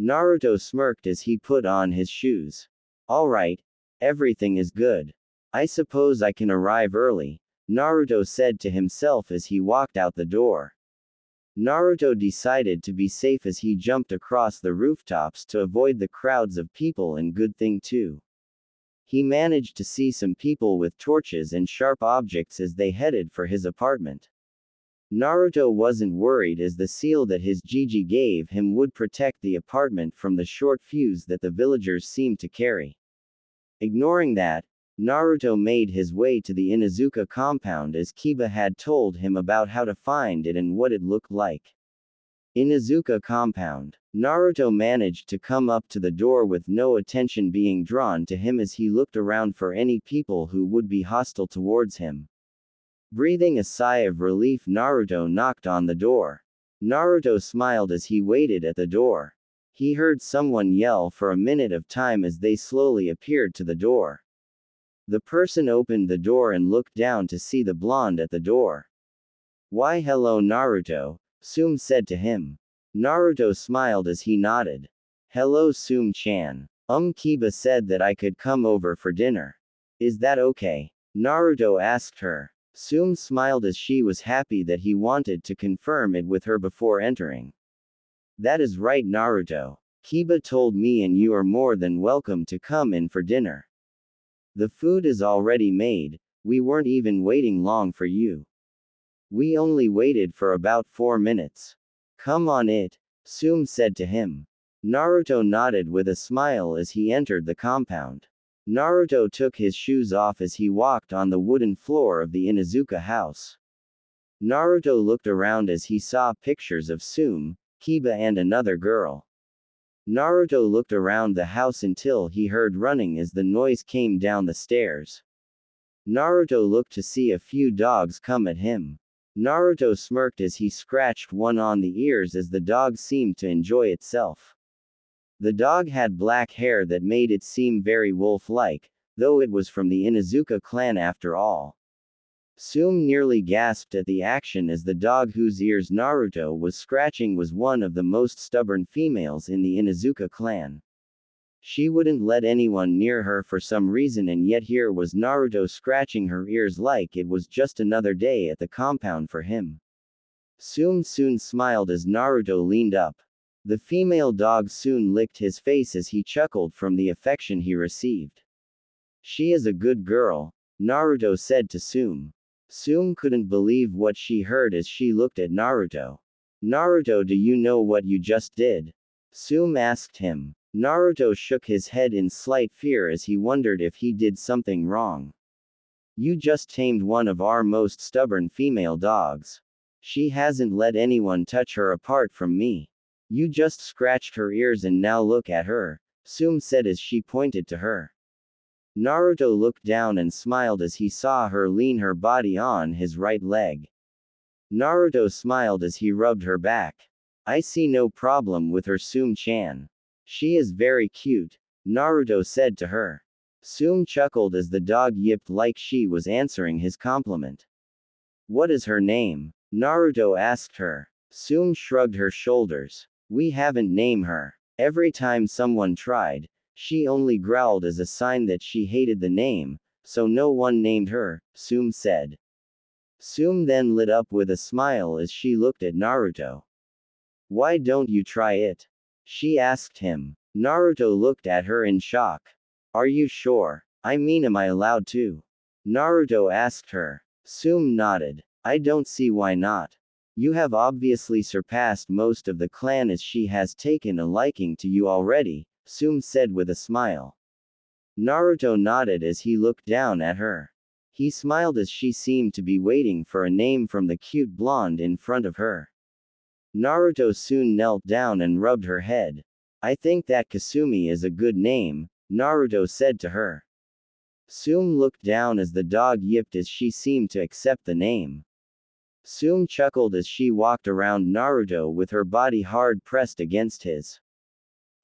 Naruto smirked as he put on his shoes. Alright, everything is good. I suppose I can arrive early, Naruto said to himself as he walked out the door. Naruto decided to be safe as he jumped across the rooftops to avoid the crowds of people, and good thing too. He managed to see some people with torches and sharp objects as they headed for his apartment. Naruto wasn't worried as the seal that his Jiji gave him would protect the apartment from the short fuse that the villagers seemed to carry. Ignoring that, Naruto made his way to the Inuzuka compound as Kiba had told him about how to find it and what it looked like. Inuzuka compound. Naruto managed to come up to the door with no attention being drawn to him as he looked around for any people who would be hostile towards him. Breathing a sigh of relief, Naruto knocked on the door. Naruto smiled as he waited at the door. He heard someone yell for a minute of time as they slowly appeared to the door. The person opened the door and looked down to see the blonde at the door. Why hello Naruto, Tsume said to him. Naruto smiled as he nodded. Hello Tsume-chan. Kiba said that I could come over for dinner. Is that okay? Naruto asked her. Tsume smiled as she was happy that he wanted to confirm it with her before entering. That is right Naruto. Kiba told me and you are more than welcome to come in for dinner. The food is already made, we weren't even waiting long for you. We only waited for about 4 minutes. Come on it, Tsume said to him. Naruto nodded with a smile as he entered the compound. Naruto took his shoes off as he walked on the wooden floor of the Inuzuka house. Naruto looked around as he saw pictures of Tsume, Kiba and another girl. Naruto looked around the house until he heard running as the noise came down the stairs. Naruto looked to see a few dogs come at him. Naruto smirked as he scratched one on the ears as the dog seemed to enjoy itself. The dog had black hair that made it seem very wolf-like, though it was from the Inuzuka clan after all. Tsume nearly gasped at the action as the dog whose ears Naruto was scratching was one of the most stubborn females in the Inuzuka clan. She wouldn't let anyone near her for some reason, and yet here was Naruto scratching her ears like it was just another day at the compound for him. Tsume soon smiled as Naruto leaned up. The female dog soon licked his face as he chuckled from the affection he received. She is a good girl, Naruto said to Tsume. Tsume couldn't believe what she heard as she looked at Naruto. Naruto, do you know what you just did? Tsume asked him. Naruto shook his head in slight fear as he wondered if he did something wrong. You just tamed one of our most stubborn female dogs. She hasn't let anyone touch her apart from me. You just scratched her ears and now look at her, Tsume said as she pointed to her. Naruto looked down and smiled as he saw her lean her body on his right leg. Naruto smiled as he rubbed her back. I see no problem with her Tsume-chan. She is very cute, Naruto said to her. Tsume chuckled as the dog yipped like she was answering his compliment. What is her name? Naruto asked her. Tsume shrugged her shoulders. We haven't named her. Every time someone tried, she only growled as a sign that she hated the name, so no one named her, Tsume said. Tsume then lit up with a smile as she looked at Naruto. Why don't you try it? She asked him. Naruto looked at her in shock. Are you sure? I mean, am I allowed to? Naruto asked her. Tsume nodded. I don't see why not. You have obviously surpassed most of the clan as she has taken a liking to you already, Tsume said with a smile. Naruto nodded as he looked down at her. He smiled as she seemed to be waiting for a name from the cute blonde in front of her. Naruto soon knelt down and rubbed her head. I think that Kasumi is a good name, Naruto said to her. Tsume looked down as the dog yipped as she seemed to accept the name. Tsume chuckled as she walked around Naruto with her body hard pressed against his.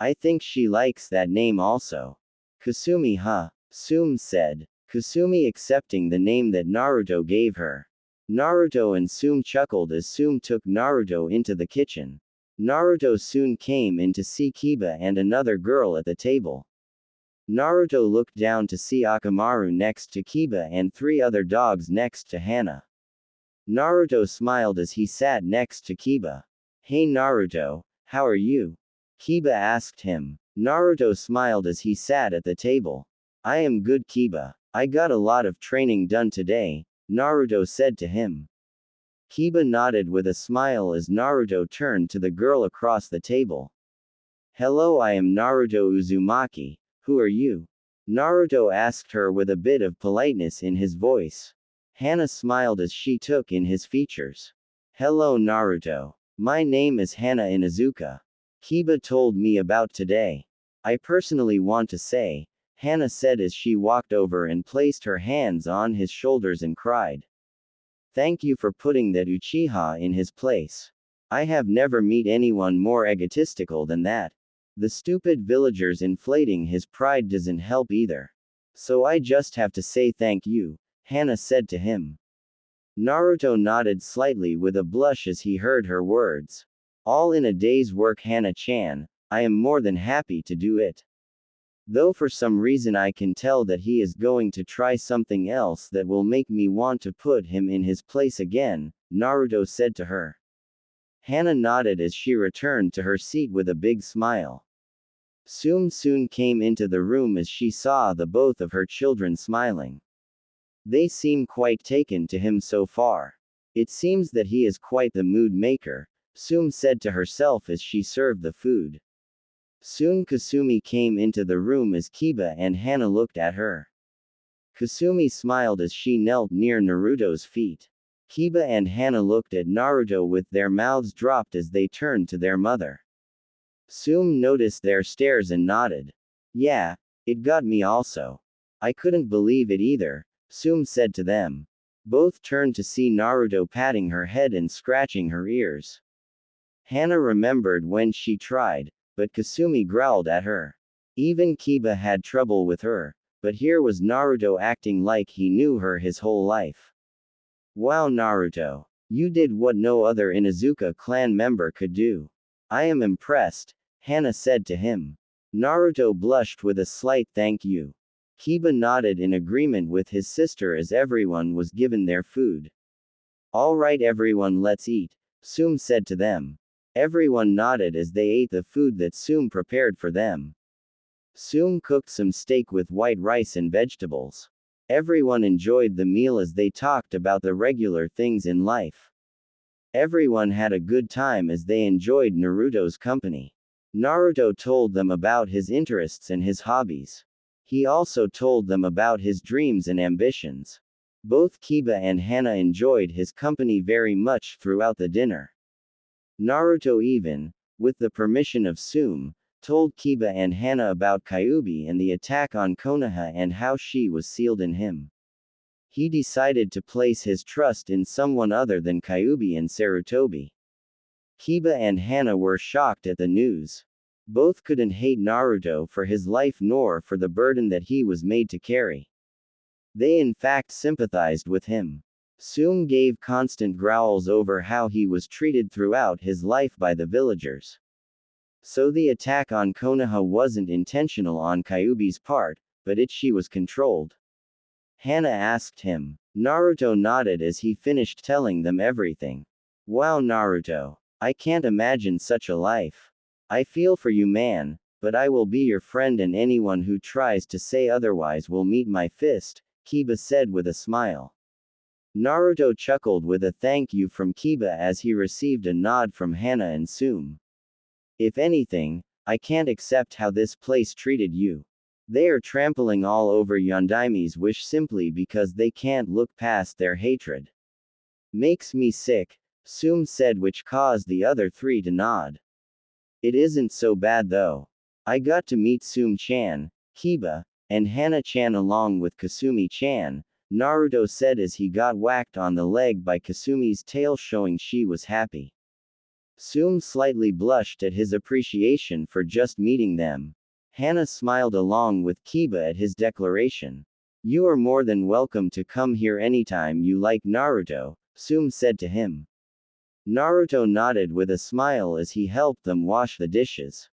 I think she likes that name also. Kasumi, huh? Tsume said. Kasumi accepting the name that Naruto gave her. Naruto and Tsume chuckled as Tsume took Naruto into the kitchen. Naruto soon came in to see Kiba and another girl at the table. Naruto looked down to see Akamaru next to Kiba and 3 other dogs next to Hana. Naruto smiled as he sat next to Kiba. Hey Naruto, how are you? Kiba asked him. Naruto smiled as he sat at the table. I am good Kiba. I got a lot of training done today, Naruto said to him. Kiba nodded with a smile as Naruto turned to the girl across the table. Hello, I am Naruto Uzumaki. Who are you? Naruto asked her with a bit of politeness in his voice. Hana smiled as she took in his features. Hello Naruto. My name is Hana Inuzuka. Kiba told me about today. I personally want to say, Hana said as she walked over and placed her hands on his shoulders and cried. Thank you for putting that Uchiha in his place. I have never met anyone more egotistical than that. The stupid villagers inflating his pride doesn't help either. So I just have to say thank you, Hana said to him. Naruto nodded slightly with a blush as he heard her words. All in a day's work Hana-chan, I am more than happy to do it. Though for some reason I can tell that he is going to try something else that will make me want to put him in his place again, Naruto said to her. Hana nodded as she returned to her seat with a big smile. Tsume soon came into the room as she saw the both of her children smiling. They seem quite taken to him so far. It seems that he is quite the mood maker, Tsume said to herself as she served the food. Soon Kasumi came into the room as Kiba and Hana looked at her. Kasumi smiled as she knelt near Naruto's feet. Kiba and Hana looked at Naruto with their mouths dropped as they turned to their mother. Tsume noticed their stares and nodded. Yeah, it got me also. I couldn't believe it either, Tsume said to them. Both turned to see Naruto patting her head and scratching her ears. Hana remembered when she tried, but Kasumi growled at her. Even Kiba had trouble with her, but here was Naruto acting like he knew her his whole life. Wow Naruto. You did what no other Inuzuka clan member could do. I am impressed, Hana said to him. Naruto blushed with a slight thank you. Kiba nodded in agreement with his sister as everyone was given their food. Alright everyone, let's eat, Tsume said to them. Everyone nodded as they ate the food that Tsume prepared for them. Tsume cooked some steak with white rice and vegetables. Everyone enjoyed the meal as they talked about the regular things in life. Everyone had a good time as they enjoyed Naruto's company. Naruto told them about his interests and his hobbies. He also told them about his dreams and ambitions. Both Kiba and Hana enjoyed his company very much throughout the dinner. Naruto even, with the permission of Tsume, told Kiba and Hana about Kyuubi and the attack on Konoha and how she was sealed in him. He decided to place his trust in someone other than Kyuubi and Sarutobi. Kiba and Hana were shocked at the news. Both couldn't hate Naruto for his life nor for the burden that he was made to carry. They in fact sympathized with him. Tsume gave constant growls over how he was treated throughout his life by the villagers. So the attack on Konoha wasn't intentional on Kyuubi's part, but she was controlled. Hana asked him. Naruto nodded as he finished telling them everything. Wow, Naruto. I can't imagine such a life. I feel for you, man, but I will be your friend, and anyone who tries to say otherwise will meet my fist, Kiba said with a smile. Naruto chuckled with a thank you from Kiba as he received a nod from Hana and Tsume. If anything, I can't accept how this place treated you. They are trampling all over Yondaime's wish simply because they can't look past their hatred. Makes me sick, Tsume said, which caused the other three to nod. It isn't so bad though. I got to meet Tsume-chan, Kiba, and Hana-chan along with Kasumi-chan, Naruto said as he got whacked on the leg by Kasumi's tail, showing she was happy. Tsume slightly blushed at his appreciation for just meeting them. Hana smiled along with Kiba at his declaration. You are more than welcome to come here anytime you like, Naruto, Tsume said to him. Naruto nodded with a smile as he helped them wash the dishes.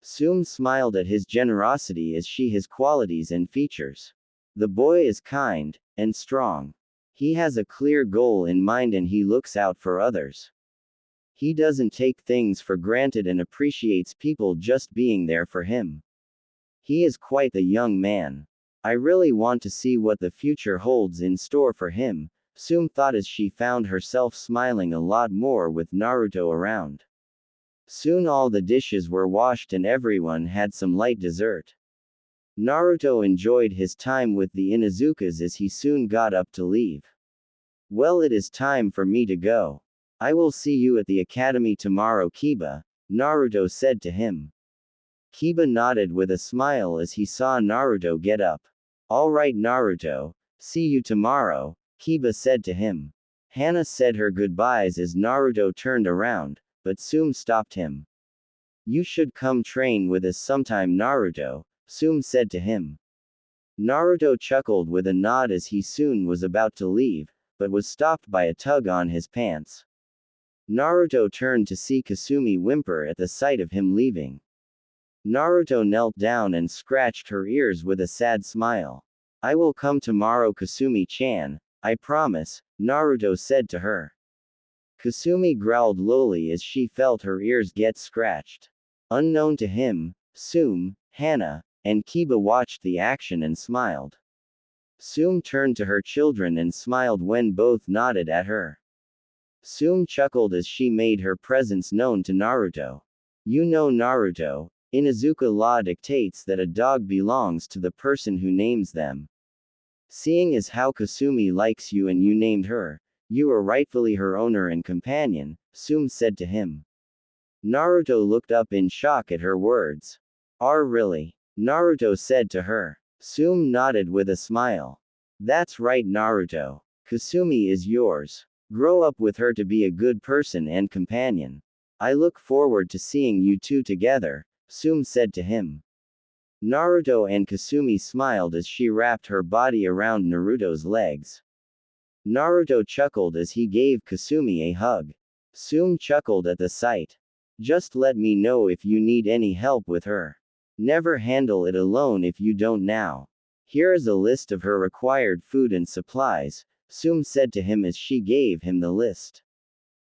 Tsume smiled at his generosity as she his qualities and features. The boy is kind and strong. He has a clear goal in mind and he looks out for others. He doesn't take things for granted and appreciates people just being there for him. He is quite the young man. I really want to see what the future holds in store for him, Tsume thought as she found herself smiling a lot more with Naruto around. Soon all the dishes were washed and everyone had some light dessert. Naruto enjoyed his time with the Inuzukas as he soon got up to leave. Well, it is time for me to go. I will see you at the academy tomorrow, Kiba, Naruto said to him. Kiba nodded with a smile as he saw Naruto get up. All right, Naruto, see you tomorrow, Kiba said to him. Hana said her goodbyes as Naruto turned around, but Tsume stopped him. You should come train with us sometime, Naruto, Tsume said to him. Naruto chuckled with a nod as he soon was about to leave, but was stopped by a tug on his pants. Naruto turned to see Kasumi whimper at the sight of him leaving. Naruto knelt down and scratched her ears with a sad smile. I will come tomorrow, Kasumi-chan, I promise, Naruto said to her. Kasumi growled lowly as she felt her ears get scratched. Unknown to him, Tsume, Hana, and Kiba watched the action and smiled. Tsume turned to her children and smiled when both nodded at her. Tsume chuckled as she made her presence known to Naruto. You know, Naruto, Inuzuka law dictates that a dog belongs to the person who names them. Seeing as how Kasumi likes you and you named her, you are rightfully her owner and companion, Tsume said to him. Naruto looked up in shock at her words. Really? Naruto said to her. Tsume nodded with a smile. That's right, Naruto. Kasumi is yours. Grow up with her to be a good person and companion. I look forward to seeing you two together, Tsume said to him. Naruto and Kasumi smiled as she wrapped her body around Naruto's legs. Naruto chuckled as he gave Kasumi a hug. Tsume chuckled at the sight. Just let me know if you need any help with her. Never handle it alone if you don't now. Here is a list of her required food and supplies, Tsume said to him as she gave him the list.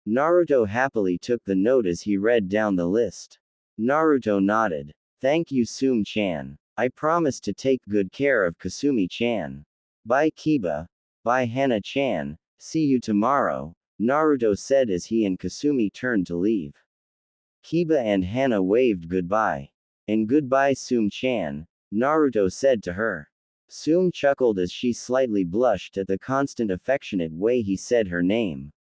Naruto happily took the note as he read down the list. Naruto nodded. Thank you, Tsume-chan. I promise to take good care of Kasumi-chan. Bye, Kiba. Bye, Hana-chan. See you tomorrow, Naruto said as he and Kasumi turned to leave. Kiba and Hana waved goodbye. And goodbye, Tsume-chan, Naruto said to her. Tsume chuckled as she slightly blushed at the constant affectionate way he said her name.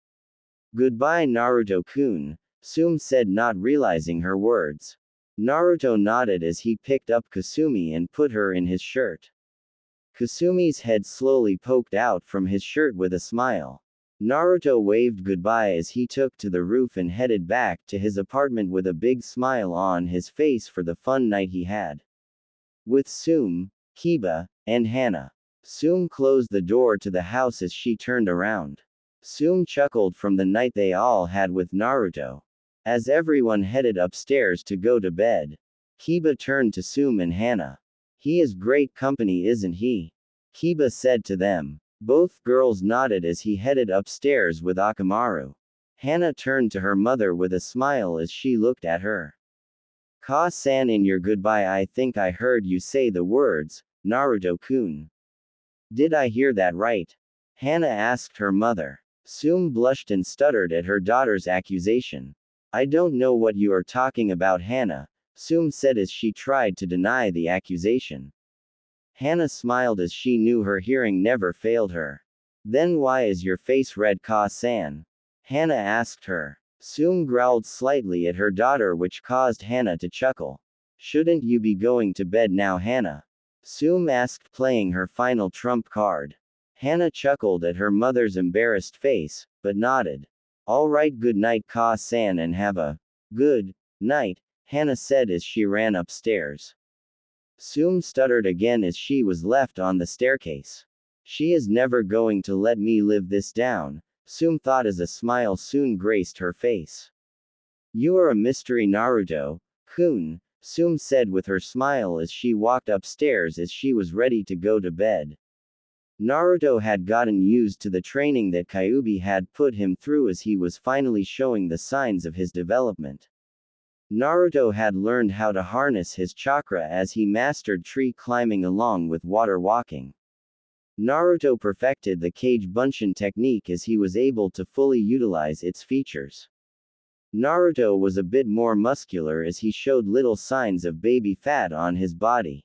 Goodbye, Naruto-kun, Tsume said, not realizing her words. Naruto nodded as he picked up Kasumi and put her in his shirt. Kasumi's head slowly poked out from his shirt with a smile. Naruto waved goodbye as he took to the roof and headed back to his apartment with a big smile on his face for the fun night he had with Tsume, Kiba, and Hana. Tsume closed the door to the house as she turned around. Tsume chuckled from the night they all had with Naruto. As everyone headed upstairs to go to bed, Kiba turned to Tsume and Hana. He is great company, isn't he? Kiba said to them. Both girls nodded as he headed upstairs with Akamaru. Hana turned to her mother with a smile as she looked at her. Ka-san, in your goodbye I think I heard you say the words, Naruto-kun. Did I hear that right? Hana asked her mother. Tsume blushed and stuttered at her daughter's accusation. I don't know what you are talking about, Hana, Tsume said as she tried to deny the accusation. Hana smiled as she knew her hearing never failed her. Then why is your face red, Ka-san? Hana asked her. Tsume growled slightly at her daughter, which caused Hana to chuckle. Shouldn't you be going to bed now, Hana? Tsume asked, playing her final trump card. Hana chuckled at her mother's embarrassed face, but nodded. All right, good night, Ka-san, and have a good night, Hana said as she ran upstairs. Tsume stuttered again as she was left on the staircase. She is never going to let me live this down, Tsume thought as a smile soon graced her face. You are a mystery, Naruto-kun, Tsume said with her smile as she walked upstairs as she was ready to go to bed. Naruto had gotten used to the training that Kyuubi had put him through as he was finally showing the signs of his development. Naruto had learned how to harness his chakra as he mastered tree climbing along with water walking. Naruto perfected the Kage Bunshin technique as he was able to fully utilize its features. Naruto was a bit more muscular as he showed little signs of baby fat on his body.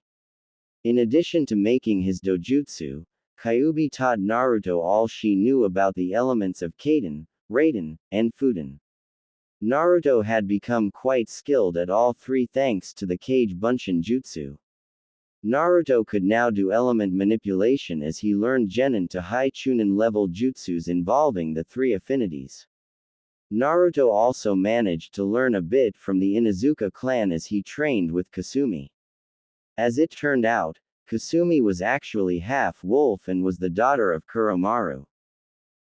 In addition to making his dojutsu, Kyuubi taught Naruto all she knew about the elements of Kaden, Raiden, and Fuden. Naruto had become quite skilled at all three thanks to the Kage Bunshin jutsu. Naruto could now do element manipulation as he learned Genin to high Chunin level jutsus involving the three affinities. Naruto also managed to learn a bit from the Inuzuka clan as he trained with Kasumi. As it turned out, Kasumi was actually half wolf and was the daughter of Kuromaru.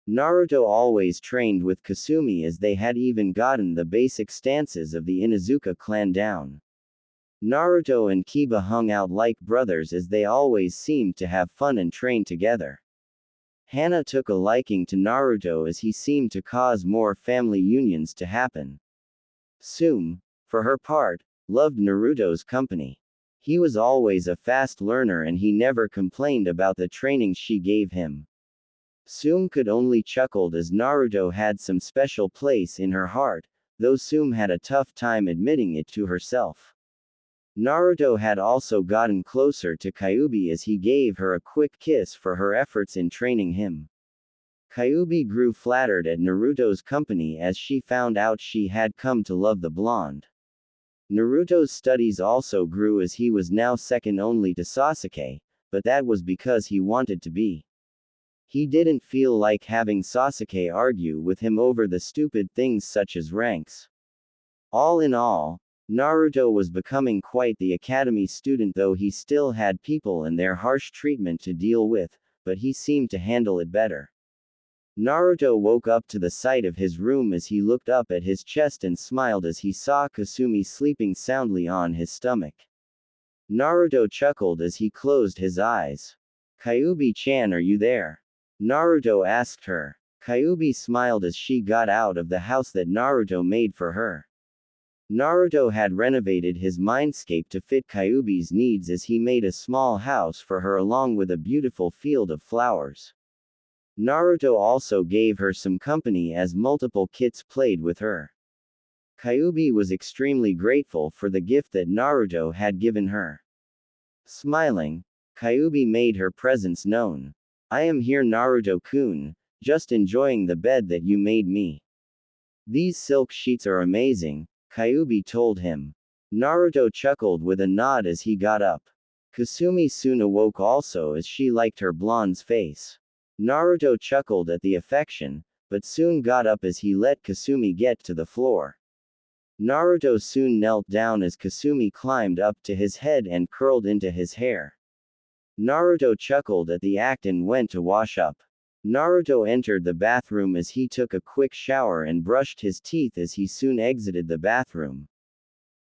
Naruto always trained with Kasumi as they had even gotten the basic stances of the Inuzuka clan down. Naruto and Kiba hung out like brothers as they always seemed to have fun and train together. Hana took a liking to Naruto as he seemed to cause more family unions to happen. Tsume, for her part, loved Naruto's company. He was always a fast learner and he never complained about the training she gave him. Tsume could only chuckle as Naruto had some special place in her heart, though Tsume had a tough time admitting it to herself. Naruto had also gotten closer to Kyuubi as he gave her a quick kiss for her efforts in training him. Kyuubi grew flattered at Naruto's company as she found out she had come to love the blonde. Naruto's studies also grew as he was now second only to Sasuke, but that was because he wanted to be. He didn't feel like having Sasuke argue with him over the stupid things such as ranks. All in all, Naruto was becoming quite the academy student, though he still had people and their harsh treatment to deal with, but he seemed to handle it better. Naruto woke up to the sight of his room as he looked up at his chest and smiled as he saw Kasumi sleeping soundly on his stomach. Naruto chuckled as he closed his eyes. Kyuubi-chan, are you there? Naruto asked her. Kyuubi smiled as she got out of the house that Naruto made for her. Naruto had renovated his mindscape to fit Kyuubi's needs as he made a small house for her along with a beautiful field of flowers. Naruto also gave her some company as multiple kits played with her. Kyuubi was extremely grateful for the gift that Naruto had given her. Smiling, Kyuubi made her presence known. I am here, Naruto-kun, just enjoying the bed that you made me. These silk sheets are amazing, Kyuubi told him. Naruto chuckled with a nod as he got up. Kasumi soon awoke also as she liked her blonde's face. Naruto chuckled at the affection, but soon got up as he let Kasumi get to the floor. Naruto soon knelt down as Kasumi climbed up to his head and curled into his hair. Naruto chuckled at the act and went to wash up. Naruto entered the bathroom as he took a quick shower and brushed his teeth as he soon exited the bathroom.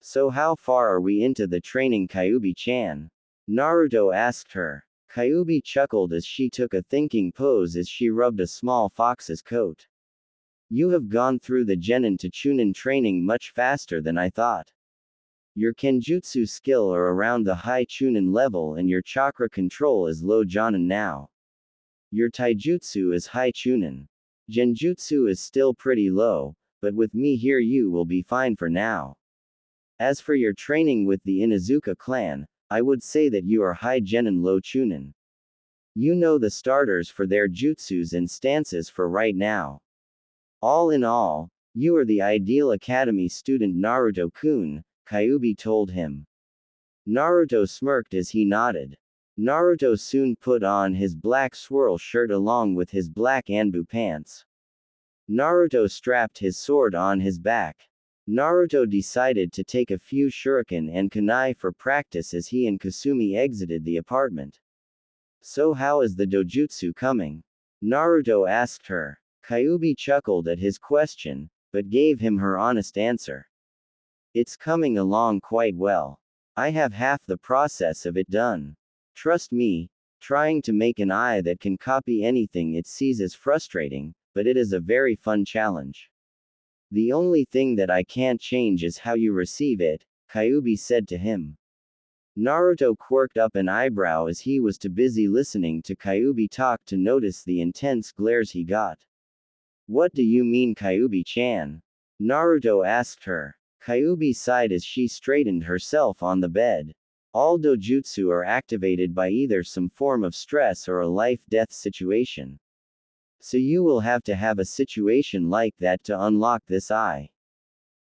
So how far are we into the training, Kyuubi-chan? Naruto asked her. Kyuubi chuckled as she took a thinking pose as she rubbed a small fox's coat. You have gone through the Genin to Chunin training much faster than I thought. Your Kenjutsu skill are around the high Chunin level and your chakra control is low Jonin now. Your Taijutsu is high Chunin. Genjutsu is still pretty low, but with me here you will be fine for now. As for your training with the Inuzuka clan, I would say that you are high Genin low Chunin. You know the starters for their jutsus and stances for right now. All in all, you are the ideal academy student Naruto-kun, Kyuubi told him. Naruto smirked as he nodded. Naruto soon put on his black swirl shirt along with his black Anbu pants. Naruto strapped his sword on his back. Naruto decided to take a few shuriken and kunai for practice as he and Kasumi exited the apartment. So how is the dojutsu coming? Naruto asked her. Kyuubi chuckled at his question, but gave him her honest answer. It's coming along quite well. I have half the process of it done. Trust me, trying to make an eye that can copy anything it sees is frustrating, but it is a very fun challenge. The only thing that I can't change is how you receive it, Kyuubi said to him. Naruto quirked up an eyebrow as he was too busy listening to Kyuubi talk to notice the intense glares he got. What do you mean, Kyuubi-chan? Naruto asked her. Kyuubi sighed as she straightened herself on the bed. All dojutsu are activated by either some form of stress or a life-death situation. So you will have to have a situation like that to unlock this eye.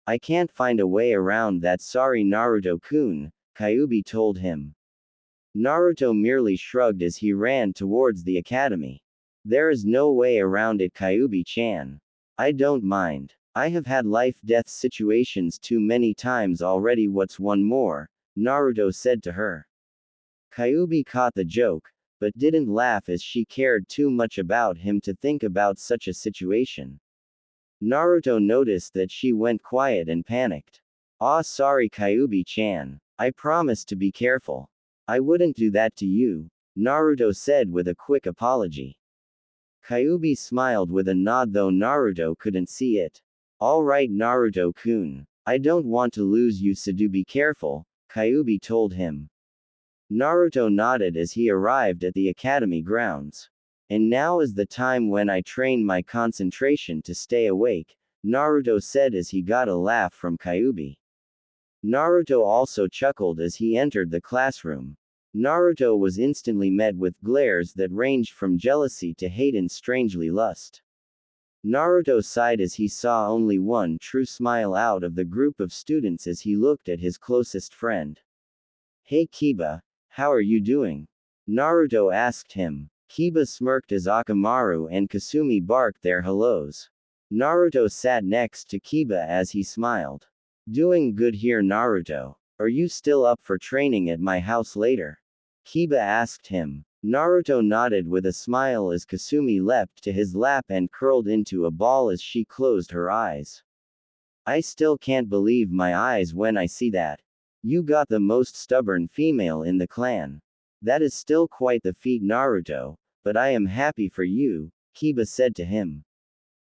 I can't find a way around that, sorry Naruto-kun, Kyuubi told him. Naruto merely shrugged as he ran towards the academy. There is no way around it, Kyuubi-chan. I don't mind. I have had life-death situations too many times already. What's one more? Naruto said to her. Kyuubi caught the joke, but didn't laugh as she cared too much about him to think about such a situation. Naruto noticed that she went quiet and panicked. Sorry Kyuubi-chan. I promise to be careful. I wouldn't do that to you, Naruto said with a quick apology. Kyuubi smiled with a nod though Naruto couldn't see it. Alright Naruto-kun. I don't want to lose you, so do be careful, Kyuubi told him. Naruto nodded as he arrived at the academy grounds. And now is the time when I train my concentration to stay awake, Naruto said as he got a laugh from Kyuubi. Naruto also chuckled as he entered the classroom. Naruto was instantly met with glares that ranged from jealousy to hate and strangely lust. Naruto sighed as he saw only one true smile out of the group of students as he looked at his closest friend. Hey Kiba, how are you doing? Naruto asked him. Kiba smirked as Akamaru and Kasumi barked their hellos. Naruto sat next to Kiba as he smiled. Doing good here Naruto. Are you still up for training at my house later? Kiba asked him. Naruto nodded with a smile as Kasumi leapt to his lap and curled into a ball as she closed her eyes. I still can't believe my eyes when I see that. You got the most stubborn female in the clan. That is still quite the feat Naruto, but I am happy for you, Kiba said to him.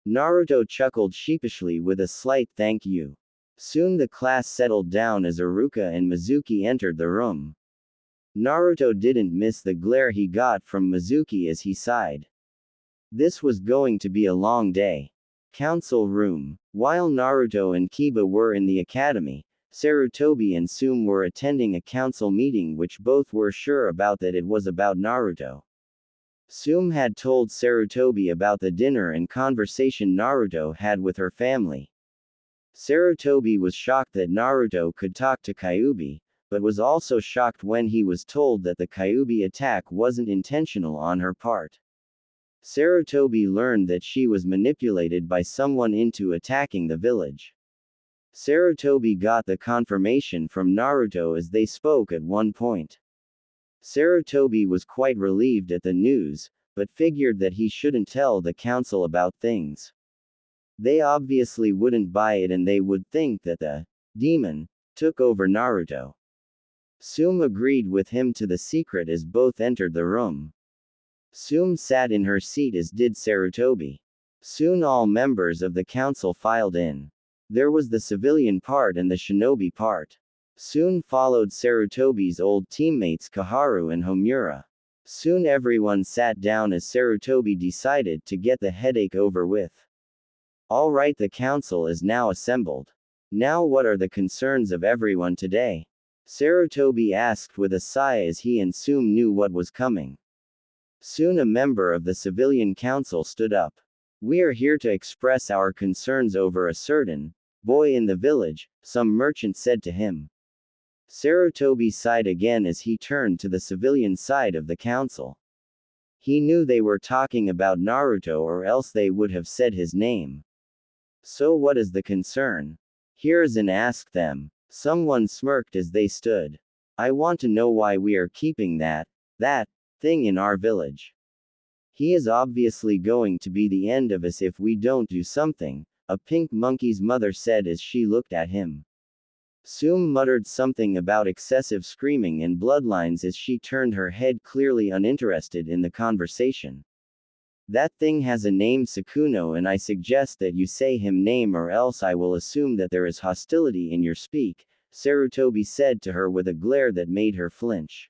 Naruto chuckled sheepishly with a slight thank you. Soon the class settled down as Iruka and Mizuki entered the room. Naruto didn't miss the glare he got from Mizuki as he sighed. This was going to be a long day. Council room. While Naruto and Kiba were in the academy, Sarutobi and Tsume were attending a council meeting which both were sure about that it was about Naruto. Tsume had told Sarutobi about the dinner and conversation Naruto had with her family. Sarutobi was shocked that Naruto could talk to Kyuubi, but was also shocked when he was told that the Kyuubi attack wasn't intentional on her part. Sarutobi learned that she was manipulated by someone into attacking the village. Sarutobi got the confirmation from Naruto as they spoke at one point. Sarutobi was quite relieved at the news, but figured that he shouldn't tell the council about things. They obviously wouldn't buy it and they would think that the demon took over Naruto. Tsume agreed with him to the secret as both entered the room. Tsume sat in her seat as did Sarutobi. Soon all members of the council filed in. There was the civilian part and the shinobi part. Soon followed Sarutobi's old teammates Kaharu and Homura. Soon everyone sat down as Sarutobi decided to get the headache over with. Alright, the council is now assembled. Now what are the concerns of everyone today? Sarutobi asked with a sigh as he and Tsume knew what was coming. Soon a member of the civilian council stood up. We are here to express our concerns over a certain boy in the village, some merchant said to him. Sarutobi sighed again as he turned to the civilian side of the council. He knew they were talking about Naruto or else they would have said his name. So what is the concern? Hiruzen asked them. Someone smirked as they stood. I want to know why we are keeping that thing in our village. He is obviously going to be the end of us if we don't do something, a pink monkey's mother said as she looked at him. Tsume muttered something about excessive screaming and bloodlines as she turned her head, clearly uninterested in the conversation. That thing has a name, Sukuna, and I suggest that you say him name or else I will assume that there is hostility in your speak, Sarutobi said to her with a glare that made her flinch.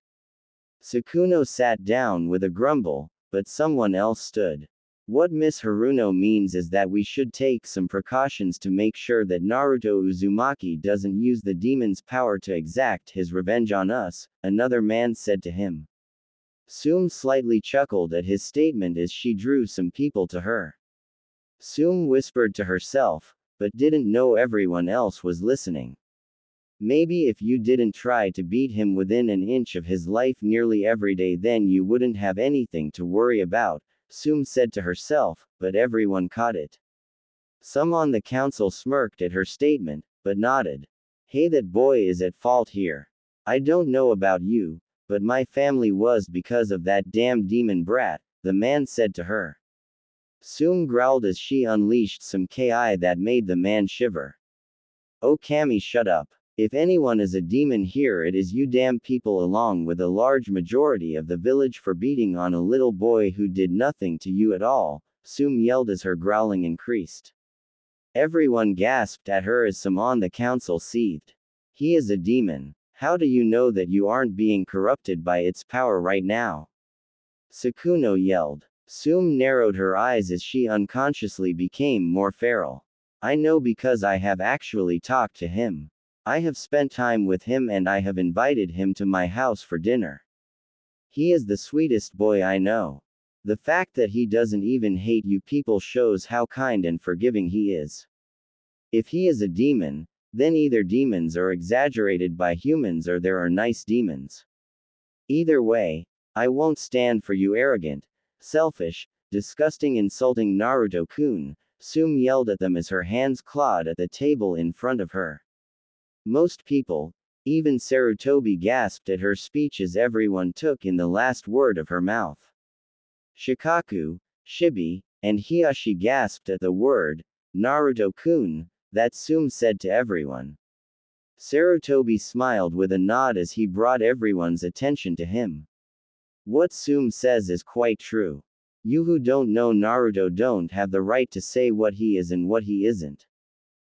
Sukuna sat down with a grumble, but someone else stood. What Miss Haruno means is that we should take some precautions to make sure that Naruto Uzumaki doesn't use the demon's power to exact his revenge on us, another man said to him. Tsume slightly chuckled at his statement as she drew some people to her. Tsume whispered to herself, but didn't know everyone else was listening. Maybe if you didn't try to beat him within an inch of his life nearly every day then you wouldn't have anything to worry about, Tsume said to herself, but everyone caught it. Some on the council smirked at her statement, but nodded. Hey, that boy is at fault here. I don't know about you, but my family was because of that damn demon brat, the man said to her. Tsume growled as she unleashed some ki that made the man shiver. Oh Kami, shut up. If anyone is a demon here it is you damn people, along with a large majority of the village, for beating on a little boy who did nothing to you at all, Tsume yelled as her growling increased. Everyone gasped at her as some on the council seethed. He is a demon. How do you know that you aren't being corrupted by its power right now? Sukuna yelled. Tsume narrowed her eyes as she unconsciously became more feral. I know because I have actually talked to him. I have spent time with him and I have invited him to my house for dinner. He is the sweetest boy I know. The fact that he doesn't even hate you people shows how kind and forgiving he is. If he is a demon, then either demons are exaggerated by humans or there are nice demons. Either way, I won't stand for you arrogant, selfish, disgusting, insulting Naruto-kun, Tsume yelled at them as her hands clawed at the table in front of her. Most people, even Sarutobi, gasped at her speech as everyone took in the last word of her mouth. Shikaku, Shibi, and Hiashi gasped at the word, Naruto-kun, that Tsume said to everyone. Sarutobi smiled with a nod as he brought everyone's attention to him. What Tsume says is quite true. You who don't know Naruto don't have the right to say what he is and what he isn't.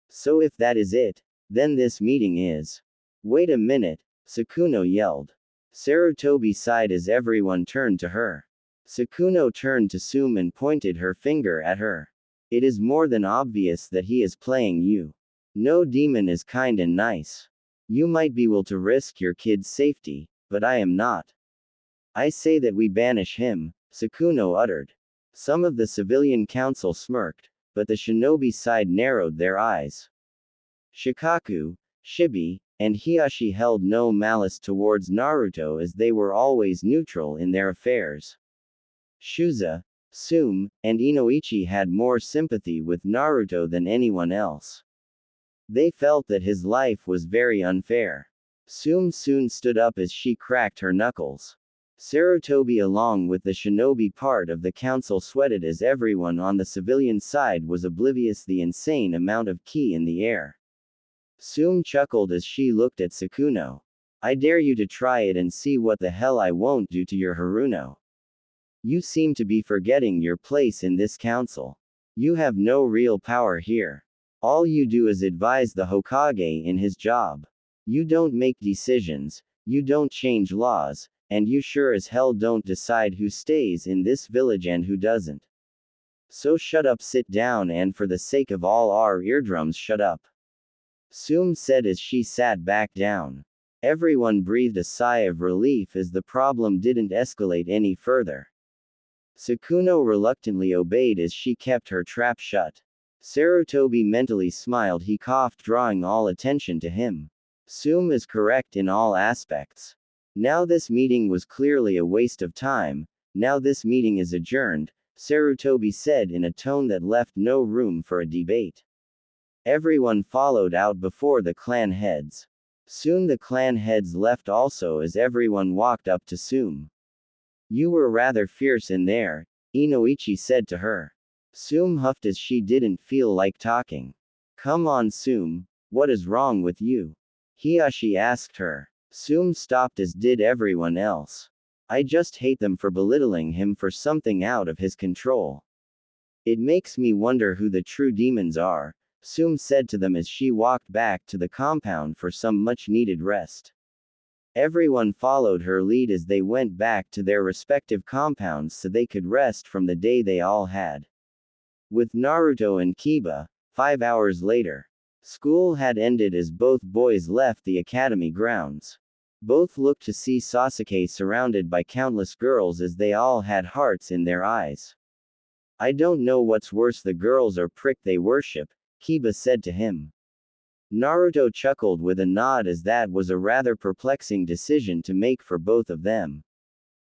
So if that is it, then this meeting is. Wait a minute, Sukuna yelled. Sarutobi sighed as everyone turned to her. Sukuna turned to Tsume and pointed her finger at her. It is more than obvious that he is playing you. No demon is kind and nice. You might be willing to risk your kid's safety, but I am not. I say that we banish him, Sukuna uttered. Some of the civilian council smirked, but the shinobi side narrowed their eyes. Shikaku, Shibi, and Hiashi held no malice towards Naruto as they were always neutral in their affairs. Shuza, Tsume, and Inoichi had more sympathy with Naruto than anyone else. They felt that his life was very unfair. Tsume soon stood up as she cracked her knuckles. Sarutobi along with the shinobi part of the council sweated as everyone on the civilian side was oblivious the insane amount of ki in the air. Tsume chuckled as she looked at Sukuna. I dare you to try it and see what the hell I won't do to your Haruno. You seem to be forgetting your place in this council. You have no real power here. All you do is advise the Hokage in his job. You don't make decisions, you don't change laws, and you sure as hell don't decide who stays in this village and who doesn't. So shut up, sit down, and for the sake of all our eardrums, shut up. Tsume said as she sat back down. Everyone breathed a sigh of relief as the problem didn't escalate any further. Sukuna reluctantly obeyed as she kept her trap shut. Sarutobi mentally smiled. He coughed, drawing all attention to him. Tsume is correct in all aspects. Now this meeting was clearly a waste of time. Now this meeting is adjourned, Sarutobi said in a tone that left no room for a debate. Everyone followed out before the clan heads. Soon the clan heads left also as everyone walked up to Tsume. You were rather fierce in there, Inoichi said to her. Tsume huffed as she didn't feel like talking. Come on, Tsume, what is wrong with you? Hiyashi asked her. Tsume stopped as did everyone else. I just hate them for belittling him for something out of his control. It makes me wonder who the true demons are, Tsume said to them as she walked back to the compound for some much-needed rest. Everyone followed her lead as they went back to their respective compounds so they could rest from the day they all had. With Naruto and Kiba, 5 hours later. School had ended as both boys left the academy grounds. Both looked to see Sasuke surrounded by countless girls as they all had hearts in their eyes. I don't know what's worse, the girls or prick they worship, Kiba said to him. Naruto chuckled with a nod as that was a rather perplexing decision to make for both of them.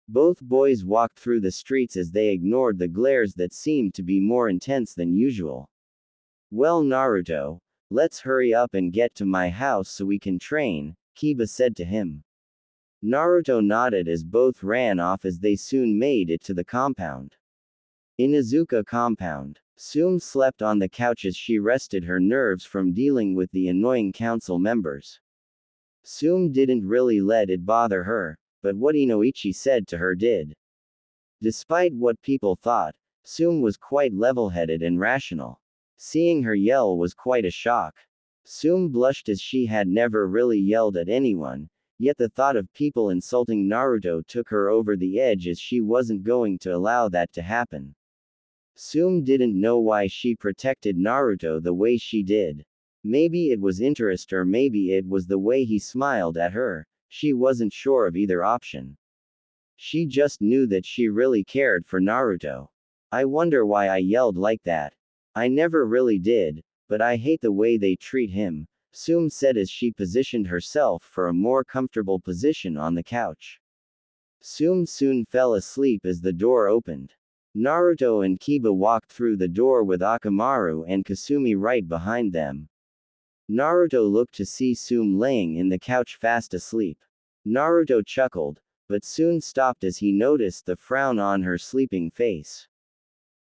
Both boys walked through the streets as they ignored the glares that seemed to be more intense than usual. Well, Naruto, let's hurry up and get to my house so we can train, Kiba said to him. Naruto nodded as both ran off as they soon made it to the compound. In Izuka compound, Tsume slept on the couch as she rested her nerves from dealing with the annoying council members. Tsume didn't really let it bother her, but what Inoichi said to her did. Despite what people thought, Tsume was quite level-headed and rational. Seeing her yell was quite a shock. Tsume blushed as she had never really yelled at anyone, yet the thought of people insulting Naruto took her over the edge as she wasn't going to allow that to happen. Tsume didn't know why she protected Naruto the way she did. Maybe it was interest or maybe it was the way he smiled at her, she wasn't sure of either option. She just knew that she really cared for Naruto. I wonder why I yelled like that. I never really did, but I hate the way they treat him, Tsume said as she positioned herself for a more comfortable position on the couch. Tsume soon fell asleep as the door opened. Naruto and Kiba walked through the door with Akamaru and Kasumi right behind them. Naruto looked to see Tsume laying in the couch fast asleep. Naruto chuckled, but soon stopped as he noticed the frown on her sleeping face.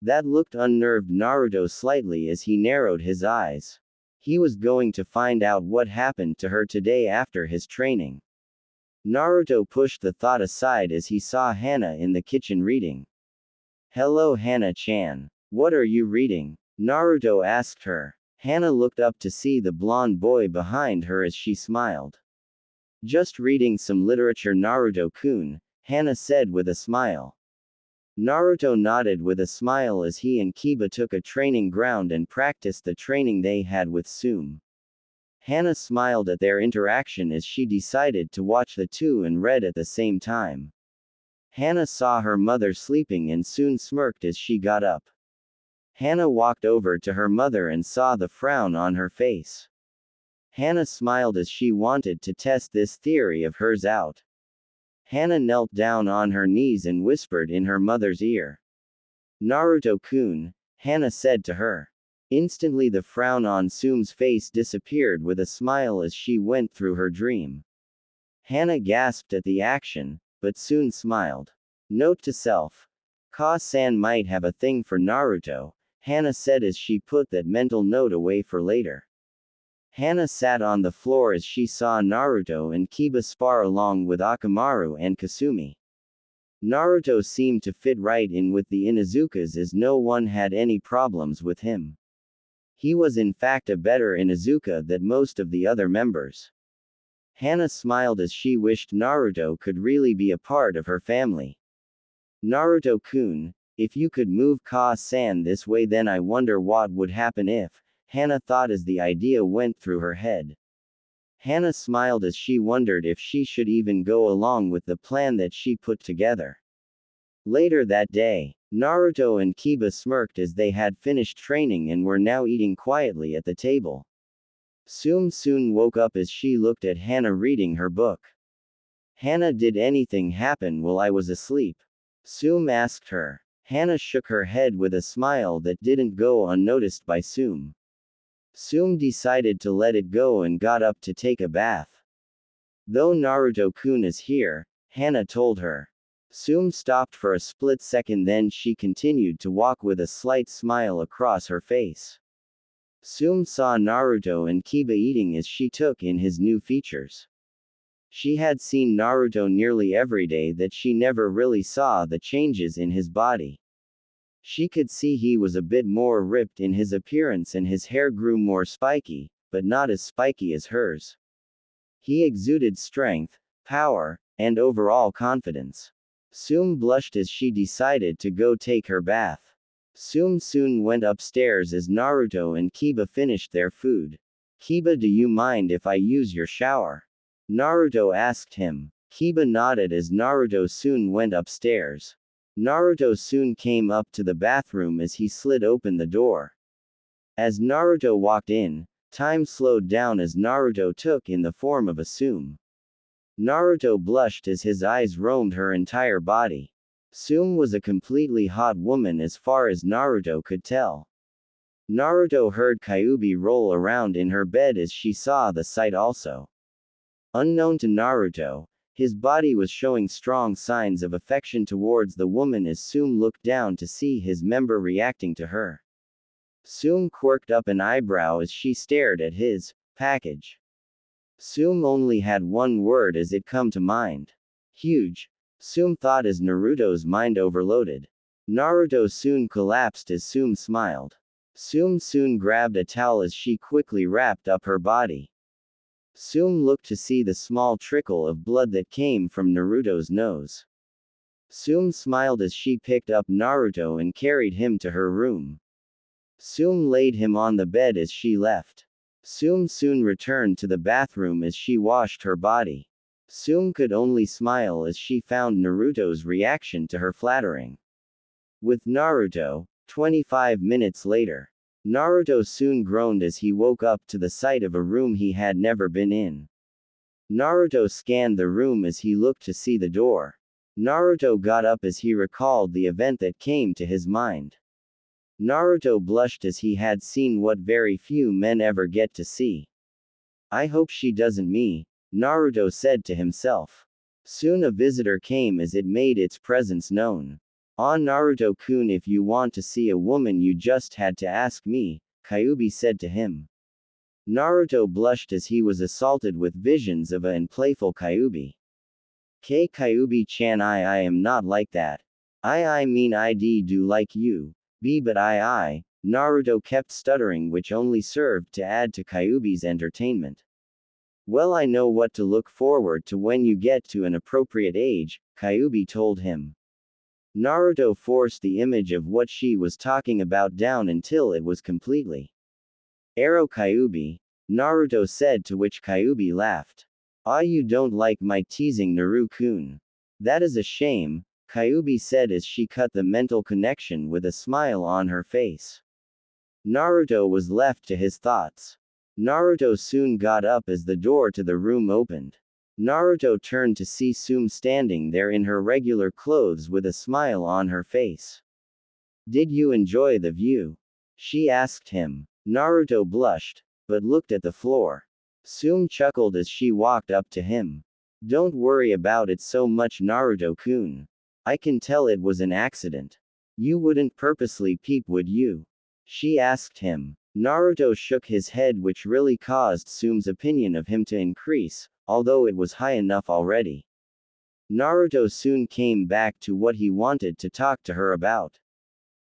That looked unnerved Naruto slightly as he narrowed his eyes. He was going to find out what happened to her today after his training. Naruto pushed the thought aside as he saw Hana in the kitchen reading. Hello Hana-chan. What are you reading? Naruto asked her. Hana looked up to see the blonde boy behind her as she smiled. Just reading some literature Naruto-kun, Hana said with a smile. Naruto nodded with a smile as he and Kiba took a training ground and practiced the training they had with Tsume. Hana smiled at their interaction as she decided to watch the two and read at the same time. Hana saw her mother sleeping and soon smirked as she got up. Hana walked over to her mother and saw the frown on her face. Hana smiled as she wanted to test this theory of hers out. Hana knelt down on her knees and whispered in her mother's ear. Naruto-kun, Hana said to her. Instantly the frown on Tsume's face disappeared with a smile as she went through her dream. Hana gasped at the action, but soon smiled. Note to self. Ka-san might have a thing for Naruto, Hana said as she put that mental note away for later. Hana sat on the floor as she saw Naruto and Kiba spar along with Akamaru and Kasumi. Naruto seemed to fit right in with the Inuzukas as no one had any problems with him. He was in fact a better Inuzuka than most of the other members. Hana smiled as she wished Naruto could really be a part of her family. Naruto-kun, if you could move Ka-san this way, then I wonder what would happen if, Hana thought as the idea went through her head. Hana smiled as she wondered if she should even go along with the plan that she put together. Later that day, Naruto and Kiba smirked as they had finished training and were now eating quietly at the table. Tsume soon woke up as she looked at Hana reading her book. Hana, did anything happen while I was asleep? Tsume asked her. Hana shook her head with a smile that didn't go unnoticed by Tsume. Tsume decided to let it go and got up to take a bath. Though Naruto-kun is here, Hana told her. Tsume stopped for a split second, then she continued to walk with a slight smile across her face. Tsume saw Naruto and Kiba eating as she took in his new features. She had seen Naruto nearly every day, that she never really saw the changes in his body. She could see he was a bit more ripped in his appearance and his hair grew more spiky, but not as spiky as hers. He exuded strength, power, and overall confidence. Tsume blushed as she decided to go take her bath. Tsume soon went upstairs as Naruto and Kiba finished their food. Kiba, do you mind if I use your shower? Naruto asked him. Kiba nodded as Naruto soon went upstairs. Naruto soon came up to the bathroom as he slid open the door. As Naruto walked in, time slowed down as Naruto took in the form of a Tsume. Naruto blushed as his eyes roamed her entire body. Tsume was a completely hot woman as far as Naruto could tell. Naruto heard Kyuubi roll around in her bed as she saw the sight also. Unknown to Naruto, his body was showing strong signs of affection towards the woman as Tsume looked down to see his member reacting to her. Tsume quirked up an eyebrow as she stared at his package. Tsume only had one word as it come to mind. Huge. Tsume thought as Naruto's mind overloaded. Naruto soon collapsed as Tsume smiled. Tsume soon grabbed a towel as she quickly wrapped up her body. Tsume looked to see the small trickle of blood that came from Naruto's nose. Tsume smiled as she picked up Naruto and carried him to her room. Tsume laid him on the bed as she left. Tsume soon returned to the bathroom as she washed her body. Tsume could only smile as she found Naruto's reaction to her flattering. With Naruto, 25 minutes later. Naruto soon groaned as he woke up to the sight of a room he had never been in. Naruto scanned the room as he looked to see the door. Naruto got up as he recalled the event that came to his mind. Naruto blushed as he had seen what very few men ever get to see. I hope she doesn't me, Naruto said to himself. Soon a visitor came as it made its presence known. Ah, Naruto-kun, if you want to see a woman you just had to ask me, Kyuubi said to him. Naruto blushed as he was assaulted with visions of a and playful Kyuubi. Kyuubi-chan, I am not like that. I mean I do like you. But I, Naruto kept stuttering, which only served to add to Kyuubi's entertainment. Well, I know what to look forward to when you get to an appropriate age, Kyuubi told him. Naruto forced the image of what she was talking about down until it was completely. Arrow Kyuubi, Naruto said, to which Kyuubi laughed. Ah, you don't like my teasing, Naru-kun. That is a shame, Kyuubi said as she cut the mental connection with a smile on her face. Naruto was left to his thoughts. Naruto soon got up as the door to the room opened. Naruto turned to see Tsume standing there in her regular clothes with a smile on her face. Did you enjoy the view? She asked him. Naruto blushed, but looked at the floor. Tsume chuckled as she walked up to him. Don't worry about it so much, Naruto-kun. I can tell it was an accident. You wouldn't purposely peep, would you? She asked him. Naruto shook his head, which really caused Tsume's opinion of him to increase, although it was high enough already. Naruto soon came back to what he wanted to talk to her about.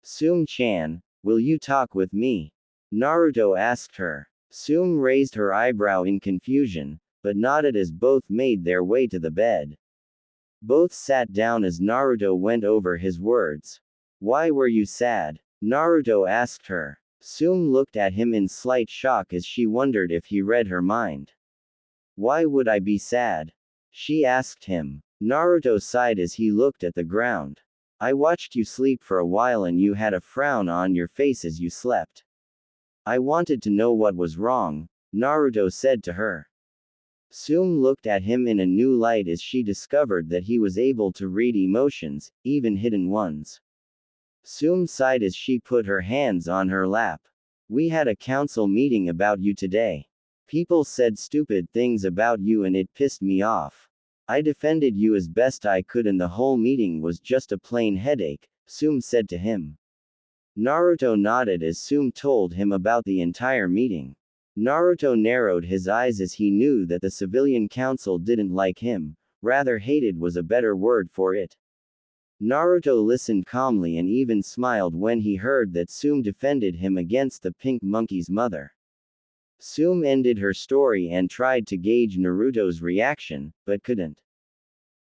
Tsume-chan, will you talk with me? Naruto asked her. Tsume raised her eyebrow in confusion, but nodded as both made their way to the bed. Both sat down as Naruto went over his words. Why were you sad? Naruto asked her. Tsume looked at him in slight shock as she wondered if he read her mind. Why would I be sad? She asked him. Naruto sighed as he looked at the ground. I watched you sleep for a while and you had a frown on your face as you slept. I wanted to know what was wrong, Naruto said to her. Tsume looked at him in a new light as she discovered that he was able to read emotions, even hidden ones. Tsume sighed as she put her hands on her lap. We had a council meeting about you today. People said stupid things about you and it pissed me off. I defended you as best I could and the whole meeting was just a plain headache, Tsume said to him. Naruto nodded as Tsume told him about the entire meeting. Naruto narrowed his eyes as he knew that the civilian council didn't like him, rather hated was a better word for it. Naruto listened calmly and even smiled when he heard that Tsume defended him against the pink monkey's mother. Tsume ended her story and tried to gauge Naruto's reaction, but couldn't.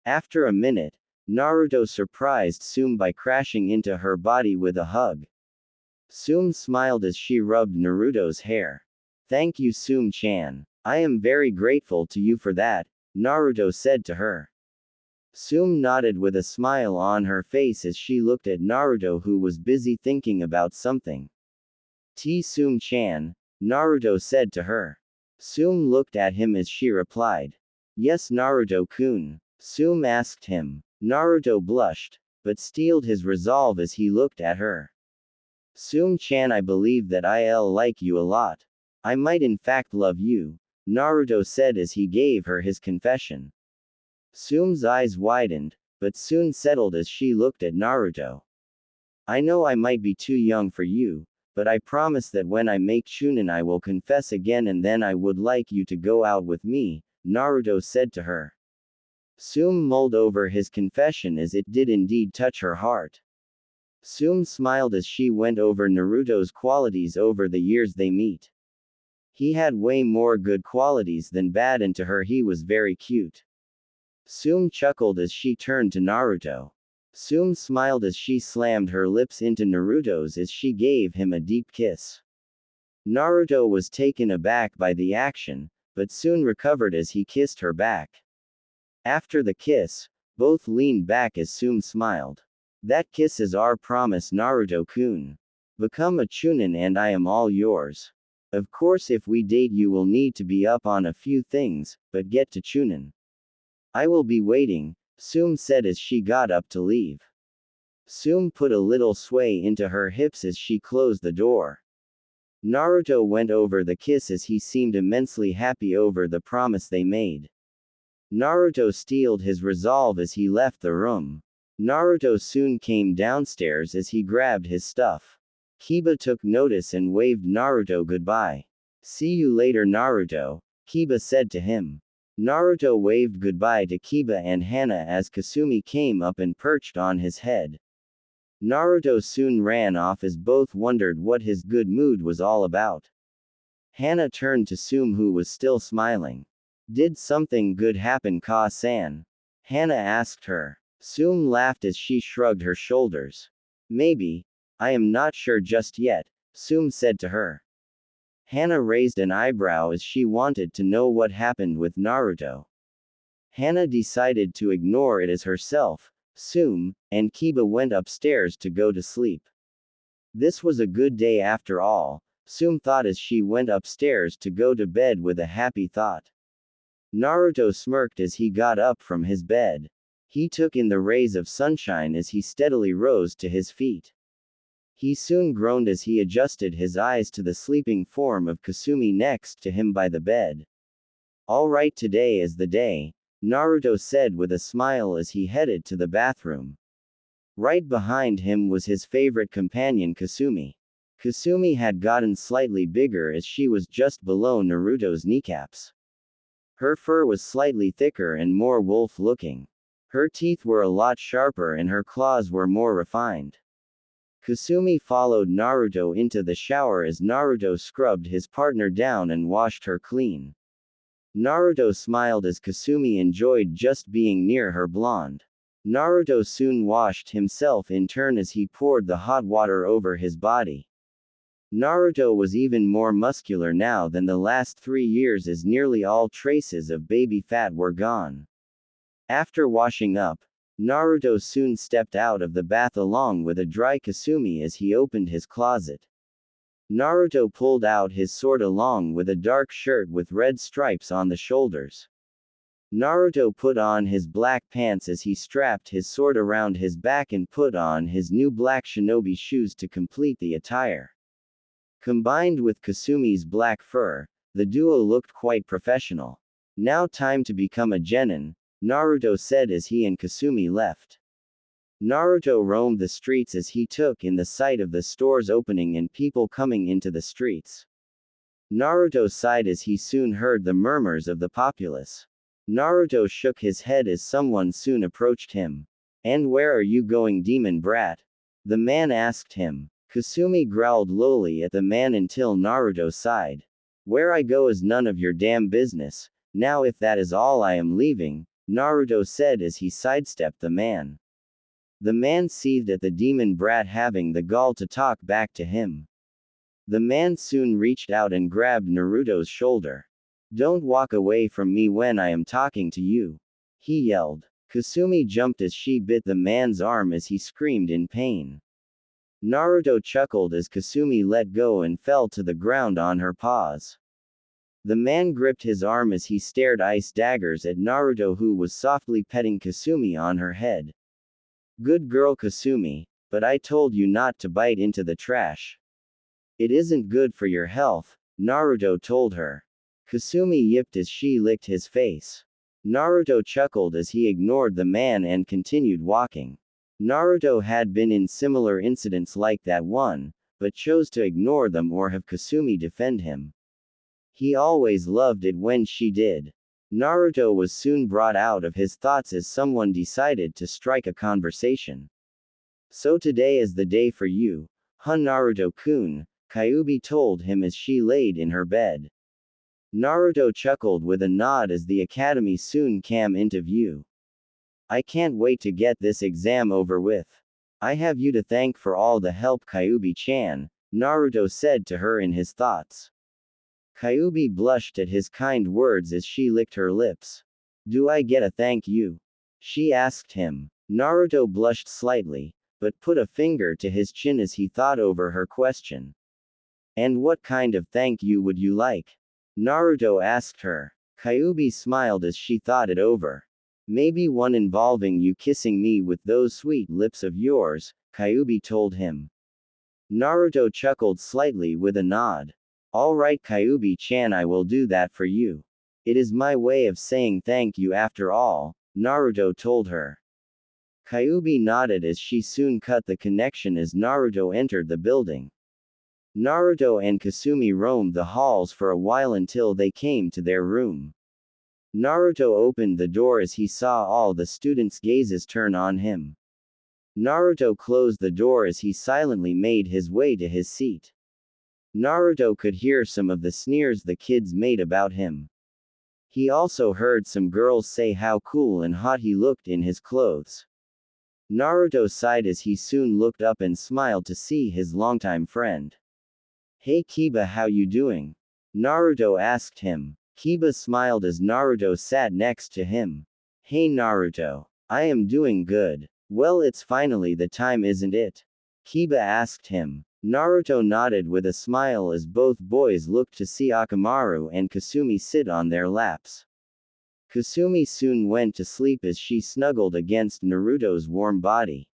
After a minute, Naruto surprised Tsume by crashing into her body with a hug. Tsume smiled as she rubbed Naruto's hair. Thank you, Tsume-chan. I am very grateful to you for that, Naruto said to her. Tsume nodded with a smile on her face as she looked at Naruto, who was busy thinking about something. Tsume-chan, Naruto said to her. Tsume looked at him as she replied. Yes, Naruto-kun. Tsume asked him. Naruto blushed, but steeled his resolve as he looked at her. Tsume-chan, I believe that I'll like you a lot. I might in fact love you, Naruto said as he gave her his confession. Tsume's eyes widened, but soon settled as she looked at Naruto. I know I might be too young for you, but I promise that when I make Chunin I will confess again and then I would like you to go out with me, Naruto said to her. Tsume mulled over his confession as it did indeed touch her heart. Tsume smiled as she went over Naruto's qualities over the years they meet. He had way more good qualities than bad and to her he was very cute. Tsume chuckled as she turned to Naruto. Tsume smiled as she slammed her lips into Naruto's as she gave him a deep kiss. Naruto was taken aback by the action, but soon recovered as he kissed her back. After the kiss, both leaned back as Tsume smiled. That kiss is our promise, Naruto-kun. Become a Chunin and I am all yours. Of course if we date you will need to be up on a few things, but get to Chunin. I will be waiting, Tsume said as she got up to leave. Tsume put a little sway into her hips as she closed the door. Naruto went over the kiss as he seemed immensely happy over the promise they made. Naruto steeled his resolve as he left the room. Naruto soon came downstairs as he grabbed his stuff. Kiba took notice and waved Naruto goodbye. See you later, Naruto, Kiba said to him. Naruto waved goodbye to Kiba and Hana as Kasumi came up and perched on his head. Naruto soon ran off as both wondered what his good mood was all about. Hana turned to Tsume, who was still smiling. Did something good happen, Ka-san? Hana asked her. Tsume laughed as she shrugged her shoulders. Maybe. I am not sure just yet, Tsume said to her. Hana raised an eyebrow as she wanted to know what happened with Naruto. Hana decided to ignore it as herself, Tsume, and Kiba went upstairs to go to sleep. This was a good day after all, Tsume thought as she went upstairs to go to bed with a happy thought. Naruto smirked as he got up from his bed. He took in the rays of sunshine as he steadily rose to his feet. He soon groaned as he adjusted his eyes to the sleeping form of Kasumi next to him by the bed. All right, today is the day, Naruto said with a smile as he headed to the bathroom. Right behind him was his favorite companion Kasumi. Kasumi had gotten slightly bigger as she was just below Naruto's kneecaps. Her fur was slightly thicker and more wolf-looking. Her teeth were a lot sharper and her claws were more refined. Kasumi followed Naruto into the shower as Naruto scrubbed his partner down and washed her clean. Naruto smiled as Kasumi enjoyed just being near her blonde. Naruto soon washed himself in turn as he poured the hot water over his body. Naruto was even more muscular now than the last 3 years as nearly all traces of baby fat were gone. After washing up, Naruto soon stepped out of the bath along with a dry Kasumi as he opened his closet. Naruto pulled out his sword along with a dark shirt with red stripes on the shoulders. Naruto put on his black pants as he strapped his sword around his back and put on his new black shinobi shoes to complete the attire. Combined with Kasumi's black fur, the duo looked quite professional. Now time to become a genin, Naruto said as he and Kasumi left. Naruto roamed the streets as he took in the sight of the stores opening and people coming into the streets. Naruto sighed as he soon heard the murmurs of the populace. Naruto shook his head as someone soon approached him. "And where are you going, demon brat?" the man asked him. Kasumi growled lowly at the man until Naruto sighed. "Where I go is none of your damn business. Now if that is all, I am leaving," Naruto said as he sidestepped the man. The man seethed at the demon brat having the gall to talk back to him. The man soon reached out and grabbed Naruto's shoulder. "Don't walk away from me when I am talking to you," he yelled. Kasumi jumped as she bit the man's arm as he screamed in pain. Naruto chuckled as Kasumi let go and fell to the ground on her paws. The man gripped his arm as he stared ice daggers at Naruto, who was softly petting Kasumi on her head. "Good girl Kasumi, but I told you not to bite into the trash. It isn't good for your health," Naruto told her. Kasumi yipped as she licked his face. Naruto chuckled as he ignored the man and continued walking. Naruto had been in similar incidents like that one, but chose to ignore them or have Kasumi defend him. He always loved it when she did. Naruto was soon brought out of his thoughts as someone decided to strike a conversation. "So today is the day for you, huh, Naruto-kun," Kyuubi told him as she laid in her bed. Naruto chuckled with a nod as the academy soon came into view. "I can't wait to get this exam over with. I have you to thank for all the help, Kyuubi-chan," Naruto said to her in his thoughts. Kyuubi blushed at his kind words as she licked her lips. "Do I get a thank you?" she asked him. Naruto blushed slightly, but put a finger to his chin as he thought over her question. "And what kind of thank you would you like?" Naruto asked her. Kyuubi smiled as she thought it over. "Maybe one involving you kissing me with those sweet lips of yours," Kyuubi told him. Naruto chuckled slightly with a nod. "Alright Kyuubi-chan, I will do that for you. It is my way of saying thank you after all," Naruto told her. Kyuubi nodded as she soon cut the connection as Naruto entered the building. Naruto and Kasumi roamed the halls for a while until they came to their room. Naruto opened the door as he saw all the students' gazes turn on him. Naruto closed the door as he silently made his way to his seat. Naruto could hear some of the sneers the kids made about him. He also heard some girls say how cool and hot he looked in his clothes. Naruto sighed as he soon looked up and smiled to see his longtime friend. "Hey Kiba, how you doing?" Naruto asked him. Kiba smiled as Naruto sat next to him. "Hey Naruto. I am doing good. Well, it's finally the time, isn't it?" Kiba asked him. Naruto nodded with a smile as both boys looked to see Akamaru and Kasumi sit on their laps. Kasumi soon went to sleep as she snuggled against Naruto's warm body.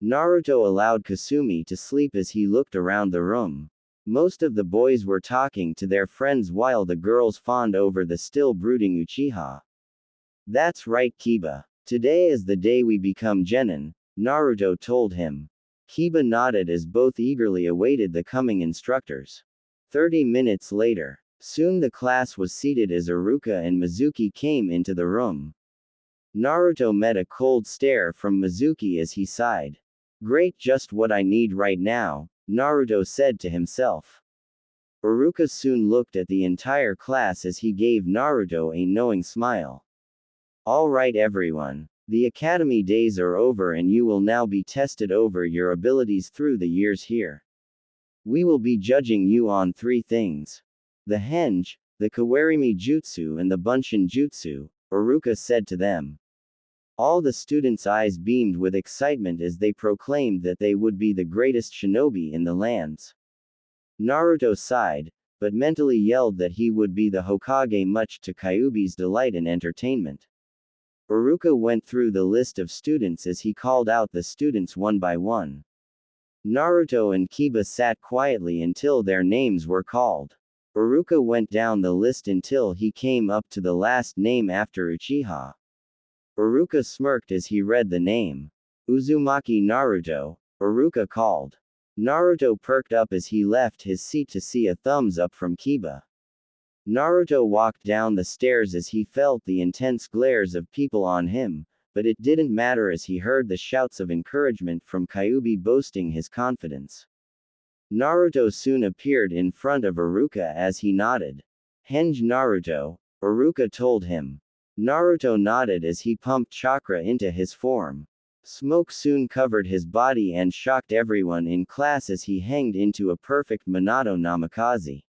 Naruto allowed Kasumi to sleep as he looked around the room. Most of the boys were talking to their friends while the girls fawned over the still brooding Uchiha. That's right, Kiba. Today is the day we become genin, Naruto told him. Kiba nodded as both eagerly awaited the coming instructors. 30 minutes later. Soon the class was seated as Iruka and Mizuki came into the room. Naruto met a cold stare from Mizuki as he sighed. Great, just what I need right now, Naruto said to himself. Iruka soon looked at the entire class as he gave Naruto a knowing smile. All right everyone. The academy days are over and you will now be tested over your abilities through the years here. We will be judging you on 3 things. The henge, the kawarimi jutsu and the bunshin jutsu, Iruka said to them. All the students' eyes beamed with excitement as they proclaimed that they would be the greatest shinobi in the lands. Naruto sighed, but mentally yelled that he would be the Hokage, much to Kyuubi's delight and entertainment. Iruka went through the list of students as he called out the students one by one. Naruto and Kiba sat quietly until their names were called. Iruka went down the list until he came up to the last name after Uchiha. Iruka smirked as he read the name. Uzumaki Naruto, Iruka called. Naruto perked up as he left his seat to see a thumbs up from Kiba. Naruto walked down the stairs as he felt the intense glares of people on him, but it didn't matter as he heard the shouts of encouragement from Kyuubi boasting his confidence. Naruto soon appeared in front of Iruka as he nodded. Henge Naruto, Iruka told him. Naruto nodded as he pumped chakra into his form. Smoke soon covered his body and shocked everyone in class as he hanged into a perfect Minato Namikaze.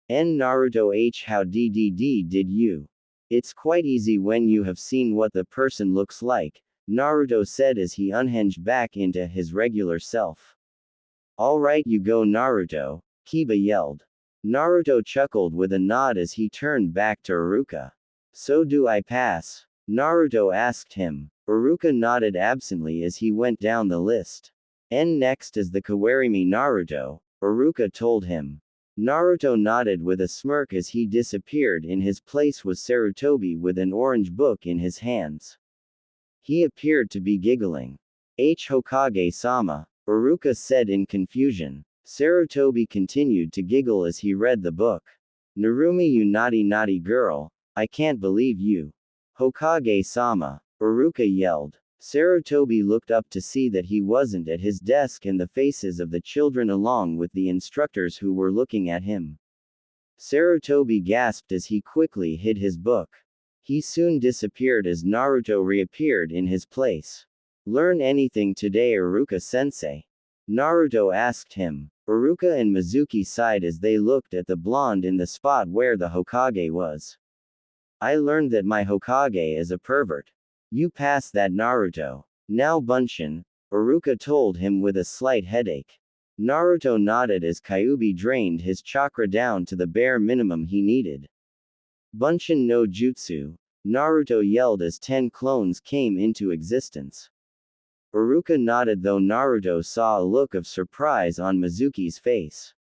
N Naruto H, how did you? It's quite easy when you have seen what the person looks like, Naruto said as he unhinged back into his regular self. Alright you go Naruto, Kiba yelled. Naruto chuckled with a nod as he turned back to Iruka. So do I pass? Naruto asked him. Iruka nodded absently as he went down the list. N next is the Kawarimi Naruto, Iruka told him. Naruto nodded with a smirk as he disappeared. In his place was Sarutobi with an orange book in his hands. He appeared to be giggling. H Hokage-sama, Iruka said in confusion. Sarutobi continued to giggle as he read the book. Narumi, you naughty girl, I can't believe you. Hokage-sama, Iruka yelled. Sarutobi looked up to see that he wasn't at his desk and the faces of the children along with the instructors who were looking at him. Sarutobi gasped as he quickly hid his book. He soon disappeared as Naruto reappeared in his place. Learn anything today, Iruka-sensei? Naruto asked him. Iruka and Mizuki sighed as they looked at the blonde in the spot where the Hokage was. I learned that my Hokage is a pervert. You pass that Naruto. Now Bunshin, Iruka told him with a slight headache. Naruto nodded as Kyuubi drained his chakra down to the bare minimum he needed. Bunshin no jutsu, Naruto yelled as 10 clones came into existence. Iruka nodded though Naruto saw a look of surprise on Mizuki's face.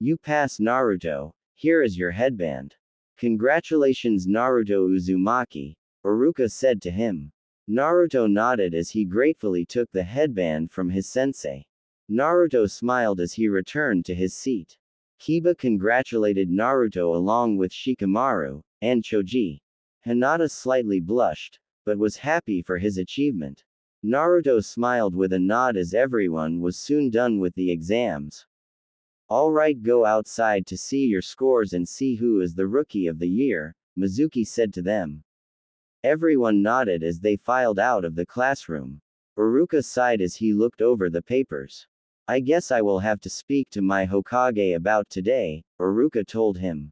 You pass Naruto, here is your headband. Congratulations Naruto Uzumaki, Iruka said to him. Naruto nodded as he gratefully took the headband from his sensei. Naruto smiled as he returned to his seat. Kiba congratulated Naruto along with Shikamaru and Choji. Hinata slightly blushed, but was happy for his achievement. Naruto smiled with a nod as everyone was soon done with the exams. Alright, go outside to see your scores and see who is the rookie of the year, Mizuki said to them. Everyone nodded as they filed out of the classroom. Iruka sighed as he looked over the papers. I guess I will have to speak to my Hokage about today, Iruka told him.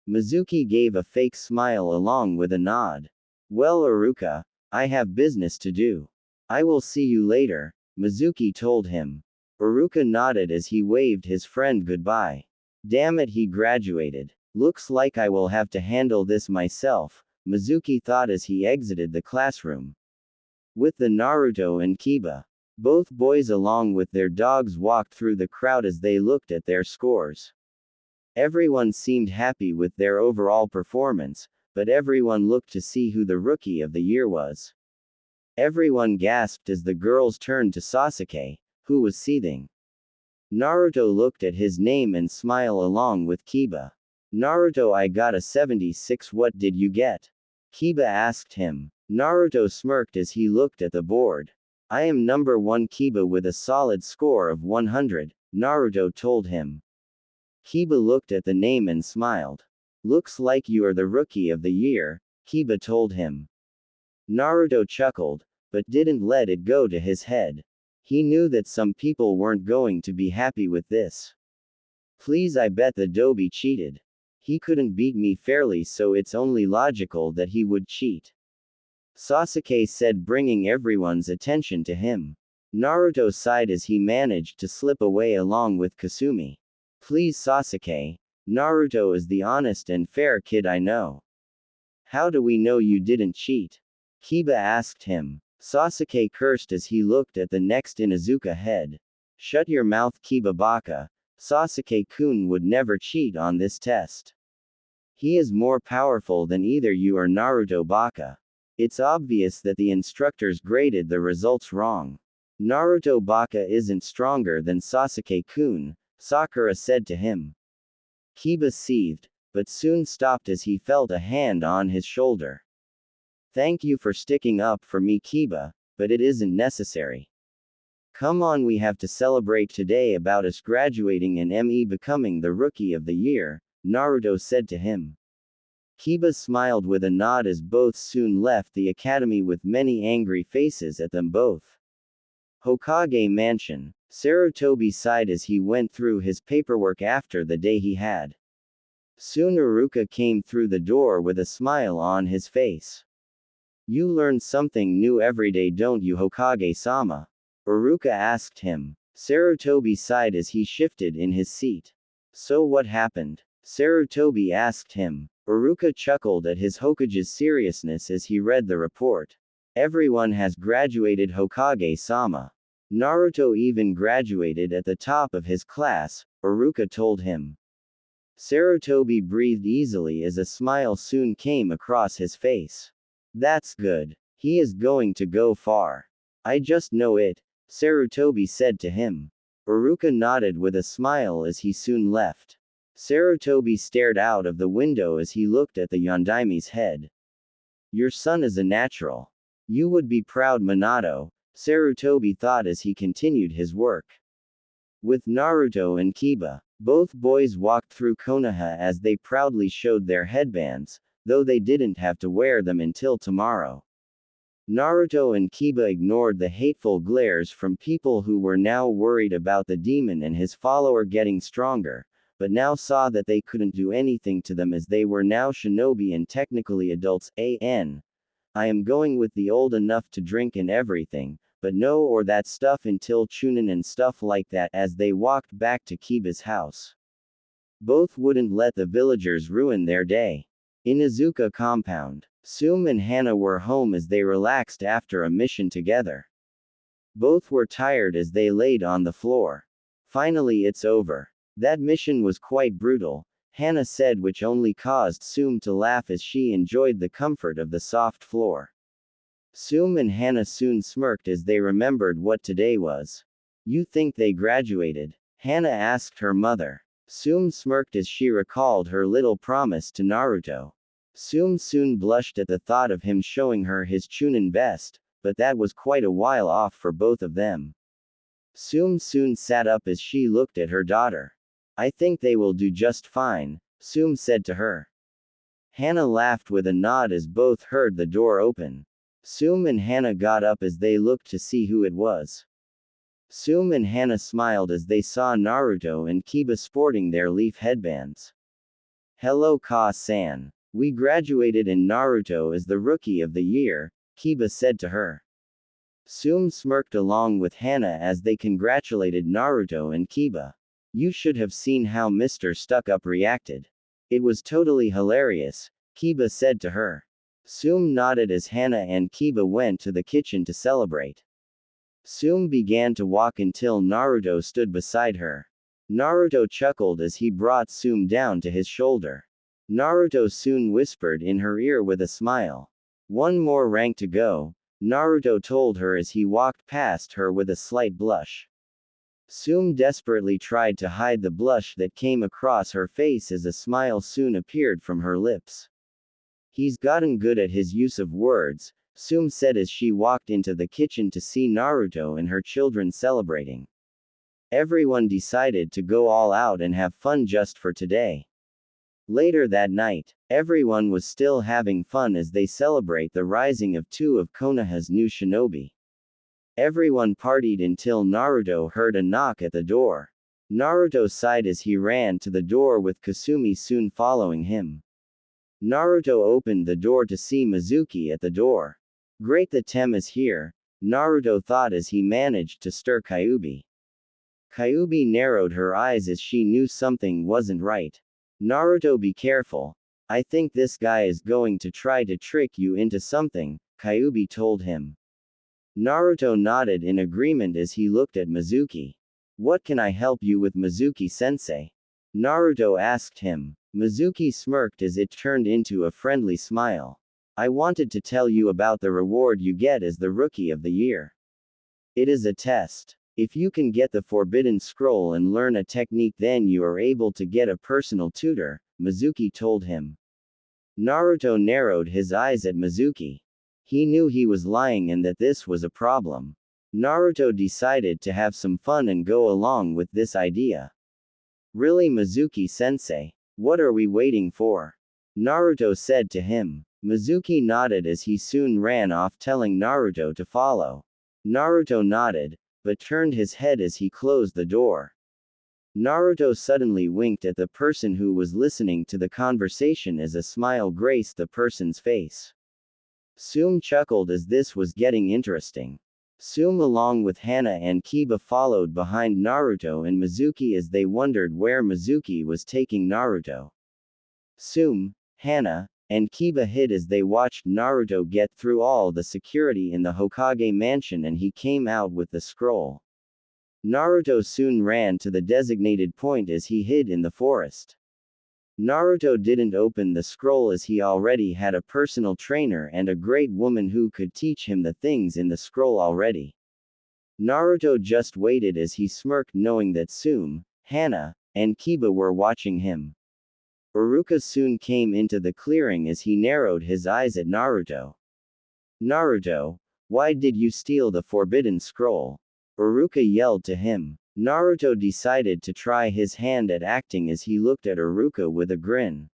Mizuki gave a fake smile along with a nod. Well Iruka, I have business to do. I will see you later, Mizuki told him. Iruka nodded as he waved his friend goodbye. Damn it, he graduated. Looks like I will have to handle this myself, Mizuki thought as he exited the classroom. With the Naruto and Kiba. Both boys along with their dogs walked through the crowd as they looked at their scores. Everyone seemed happy with their overall performance, but everyone looked to see who the Rookie of the Year was. Everyone gasped as the girls turned to Sasuke, who was seething. Naruto looked at his name and smiled along with Kiba. Naruto, I got a 76. What did you get? Kiba asked him. Naruto smirked as he looked at the board. I am number 1 Kiba with a solid score of 100, Naruto told him. Kiba looked at the name and smiled. Looks like you are the Rookie of the Year, Kiba told him. Naruto chuckled, but didn't let it go to his head. He knew that some people weren't going to be happy with this. Please, I bet the Dobi cheated. He couldn't beat me fairly, so it's only logical that he would cheat. Sasuke said, bringing everyone's attention to him. Naruto sighed as he managed to slip away along with Kasumi. Please Sasuke, Naruto is the honest and fair kid I know. How do we know you didn't cheat? Kiba asked him. Sasuke cursed as he looked at the next Inuzuka head. Shut your mouth, Kiba Baka. Sasuke-kun would never cheat on this test. He is more powerful than either you or Naruto Baka. It's obvious that the instructors graded the results wrong. Naruto Baka isn't stronger than Sasuke-kun, Sakura said to him. Kiba seethed, but soon stopped as he felt a hand on his shoulder. Thank you for sticking up for me, Kiba, but it isn't necessary. Come on, we have to celebrate today about us graduating and me becoming the Rookie of the Year, Naruto said to him. Kiba smiled with a nod as both soon left the academy with many angry faces at them both. Hokage Mansion. Sarutobi sighed as he went through his paperwork after the day he had. Soon Iruka came through the door with a smile on his face. You learn something new every day, don't you, Hokage-sama? Iruka asked him. Sarutobi sighed as he shifted in his seat. So what happened? Sarutobi asked him. Iruka chuckled at his Hokage's seriousness as he read the report. Everyone has graduated, Hokage-sama. Naruto even graduated at the top of his class, Iruka told him. Sarutobi breathed easily as a smile soon came across his face. That's good. He is going to go far. I just know it, Sarutobi said to him. Iruka nodded with a smile as he soon left. Sarutobi stared out of the window as he looked at the Yondaime's head. Your son is a natural. You would be proud, Minato, Sarutobi thought as he continued his work. With Naruto and Kiba, both boys walked through Konoha as they proudly showed their headbands, though they didn't have to wear them until tomorrow. Naruto and Kiba ignored the hateful glares from people who were now worried about the demon and his follower getting stronger, but now saw that they couldn't do anything to them as they were now shinobi and technically adults. I am going with the old enough to drink and everything, but no or that stuff until Chunin and stuff like that as they walked back to Kiba's house. Both wouldn't let the villagers ruin their day. Inuzuka compound. Tsume and Hana were home as they relaxed after a mission together. Both were tired as they laid on the floor. Finally, it's over. That mission was quite brutal, Hana said, which only caused Tsume to laugh as she enjoyed the comfort of the soft floor. Tsume and Hana soon smirked as they remembered what today was. You think they graduated? Hana asked her mother. Tsume smirked as she recalled her little promise to Naruto. Tsume soon blushed at the thought of him showing her his Chunin best, but that was quite a while off for both of them. Tsume soon sat up as she looked at her daughter. I think they will do just fine, Tsume said to her. Hana laughed with a nod as both heard the door open. Tsume and Hana got up as they looked to see who it was. Tsume and Hana smiled as they saw Naruto and Kiba sporting their leaf headbands. Hello Ka-san. We graduated and Naruto is the Rookie of the Year, Kiba said to her. Tsume smirked along with Hana as they congratulated Naruto and Kiba. You should have seen how Mr. Stuck-Up reacted. It was totally hilarious, Kiba said to her. Tsume nodded as Hana and Kiba went to the kitchen to celebrate. Tsume began to walk until Naruto stood beside her. Naruto chuckled as he brought Tsume down to his shoulder. Naruto soon whispered in her ear with a smile. One more rank to go, Naruto told her as he walked past her with a slight blush. Tsume desperately tried to hide the blush that came across her face as a smile soon appeared from her lips. He's gotten good at his use of words, Tsume said as she walked into the kitchen to see Naruto and her children celebrating. Everyone decided to go all out and have fun just for today. Later that night, everyone was still having fun as they celebrate the rising of two of Konoha's new shinobi. Everyone partied until Naruto heard a knock at the door. Naruto sighed as he ran to the door with Kasumi soon following him. Naruto opened the door to see Mizuki at the door. Great, the Tem is here, Naruto thought as he managed to stir Kyuubi. Kyuubi narrowed her eyes as she knew something wasn't right. Naruto, be careful. I think this guy is going to try to trick you into something, Kyuubi told him. Naruto nodded in agreement as he looked at Mizuki. What can I help you with, Mizuki-sensei? Naruto asked him. Mizuki smirked as it turned into a friendly smile. I wanted to tell you about the reward you get as the Rookie of the Year. It is a test. If you can get the Forbidden Scroll and learn a technique, then you are able to get a personal tutor, Mizuki told him. Naruto narrowed his eyes at Mizuki. He knew he was lying and that this was a problem. Naruto decided to have some fun and go along with this idea. Really, Mizuki-sensei? What are we waiting for? Naruto said to him. Mizuki nodded as he soon ran off, telling Naruto to follow. Naruto nodded, but turned his head as he closed the door. Naruto suddenly winked at the person who was listening to the conversation as a smile graced the person's face. Tsume chuckled as this was getting interesting. Tsume along with Hana and Kiba followed behind Naruto and Mizuki as they wondered where Mizuki was taking Naruto. Tsume, Hana, and Kiba hid as they watched Naruto get through all the security in the Hokage mansion and he came out with the scroll. Naruto soon ran to the designated point as he hid in the forest. Naruto didn't open the scroll as he already had a personal trainer and a great woman who could teach him the things in the scroll already. Naruto just waited as he smirked, knowing that Tsume, Hana, and Kiba were watching him. Iruka soon came into the clearing as he narrowed his eyes at Naruto. Naruto, why did you steal the Forbidden Scroll? Iruka yelled to him. Naruto decided to try his hand at acting as he looked at Iruka with a grin.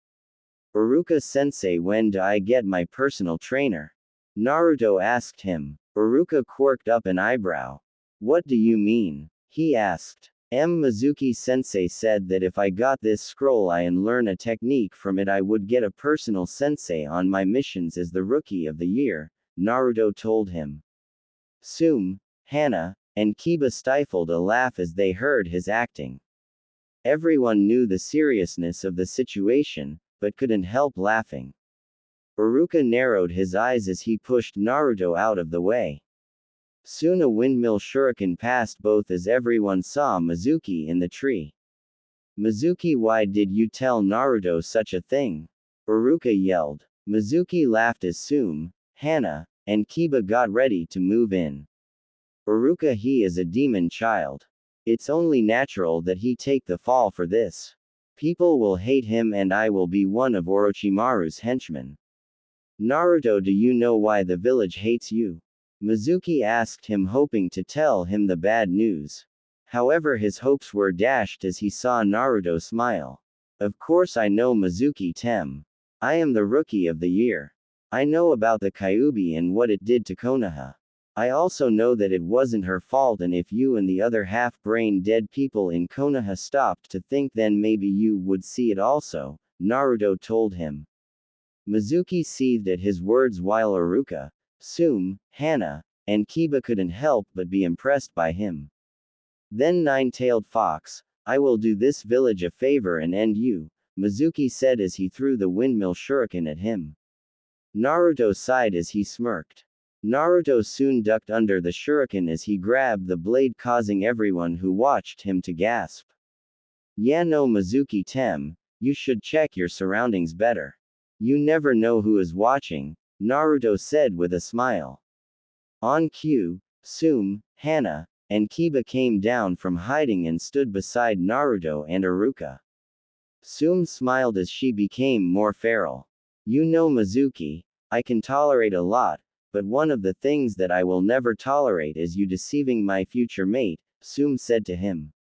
Iruka-sensei, when do I get my personal trainer? Naruto asked him. Iruka quirked up an eyebrow. What do you mean? He asked. Mizuki-sensei said that if I got this scroll and learn a technique from it, I would get a personal sensei on my missions as the Rookie of the Year, Naruto told him. Tsume, Hana, and Kiba stifled a laugh as they heard his acting. Everyone knew the seriousness of the situation, but couldn't help laughing. Iruka narrowed his eyes as he pushed Naruto out of the way. Soon a windmill shuriken passed both as everyone saw Mizuki in the tree. Mizuki, why did you tell Naruto such a thing? Iruka yelled. Mizuki laughed as Tsume, Hana, and Kiba got ready to move in. Iruka, he is a demon child. It's only natural that he take the fall for this. People will hate him and I will be one of Orochimaru's henchmen. Naruto, do you know why the village hates you? Mizuki asked him, hoping to tell him the bad news. However, his hopes were dashed as he saw Naruto smile. Of course I know, Mizuki-tem. I am the Rookie of the Year. I know about the Kyuubi and what it did to Konoha. I also know that it wasn't her fault, and if you and the other half-brain dead people in Konoha stopped to think, then maybe you would see it also, Naruto told him. Mizuki seethed at his words while Iruka, Tsume, Hana, and Kiba couldn't help but be impressed by him. Then Nine-Tailed Fox, I will do this village a favor and end you, Mizuki said as he threw the windmill shuriken at him. Naruto sighed as he smirked. Naruto soon ducked under the shuriken as he grabbed the blade, causing everyone who watched him to gasp. Yeah, no, Mizuki-tem, You should check your surroundings better. You never know who is watching, Naruto said with a smile. On cue, Tsume, Hana, and Kiba came down from hiding and stood beside Naruto and Iruka. Tsume smiled as she became more feral. You know Mizuki, I can tolerate a lot, but one of the things that I will never tolerate is you deceiving my future mate, Tsume said to him.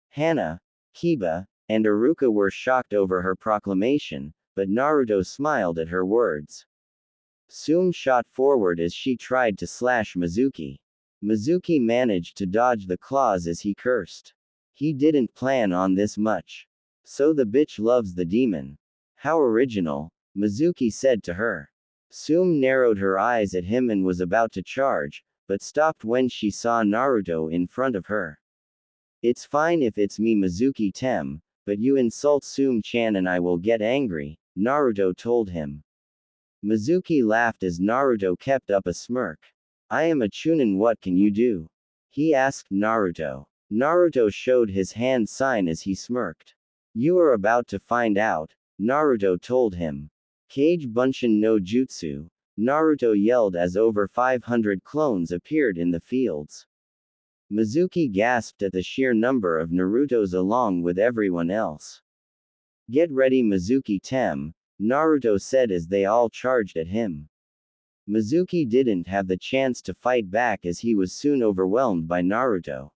Hana, Kiba, and Iruka were shocked over her proclamation, but Naruto smiled at her words. Tsume shot forward as she tried to slash Mizuki. Mizuki managed to dodge the claws as he cursed. He didn't plan on this much. So the bitch loves the demon. How original, Mizuki said to her. Tsume narrowed her eyes at him and was about to charge, but stopped when she saw Naruto in front of her. It's fine if it's me Mizuki Tem, but you insult Tsume-chan and I will get angry, Naruto told him. Mizuki laughed as Naruto kept up a smirk. I am a Chunin, what can you do? He asked Naruto. Naruto showed his hand sign as he smirked. You are about to find out, Naruto told him. Kage Bunshin no Jutsu, Naruto yelled as over 500 clones appeared in the fields. Mizuki gasped at the sheer number of Narutos along with everyone else. Get ready Mizuki Tem, Naruto said as they all charged at him. Mizuki didn't have the chance to fight back as he was soon overwhelmed by Naruto.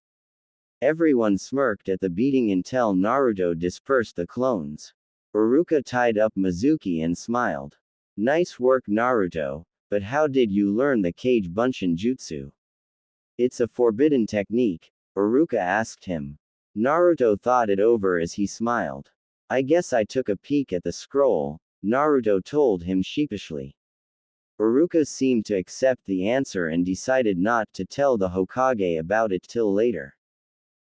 Everyone smirked at the beating until Naruto dispersed the clones. Iruka tied up Mizuki and smiled. Nice work Naruto, but how did you learn the Kage Bunshin Jutsu? It's a forbidden technique, Iruka asked him. Naruto thought it over as he smiled. I guess I took a peek at the scroll, Naruto told him sheepishly. Iruka seemed to accept the answer and decided not to tell the Hokage about it till later.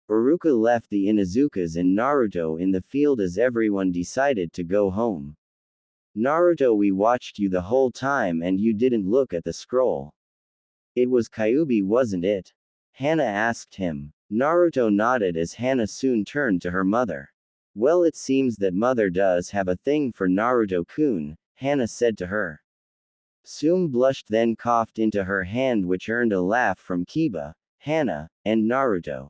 Iruka left the Inuzukas and Naruto in the field as everyone decided to go home. Naruto, we watched you the whole time and you didn't look at the scroll. It was Kyuubi, wasn't it? Hana asked him. Naruto nodded as Hana soon turned to her mother. Well, it seems that mother does have a thing for Naruto-kun, Hana said to her. Tsume blushed then coughed into her hand, which earned a laugh from Kiba, Hana, and Naruto.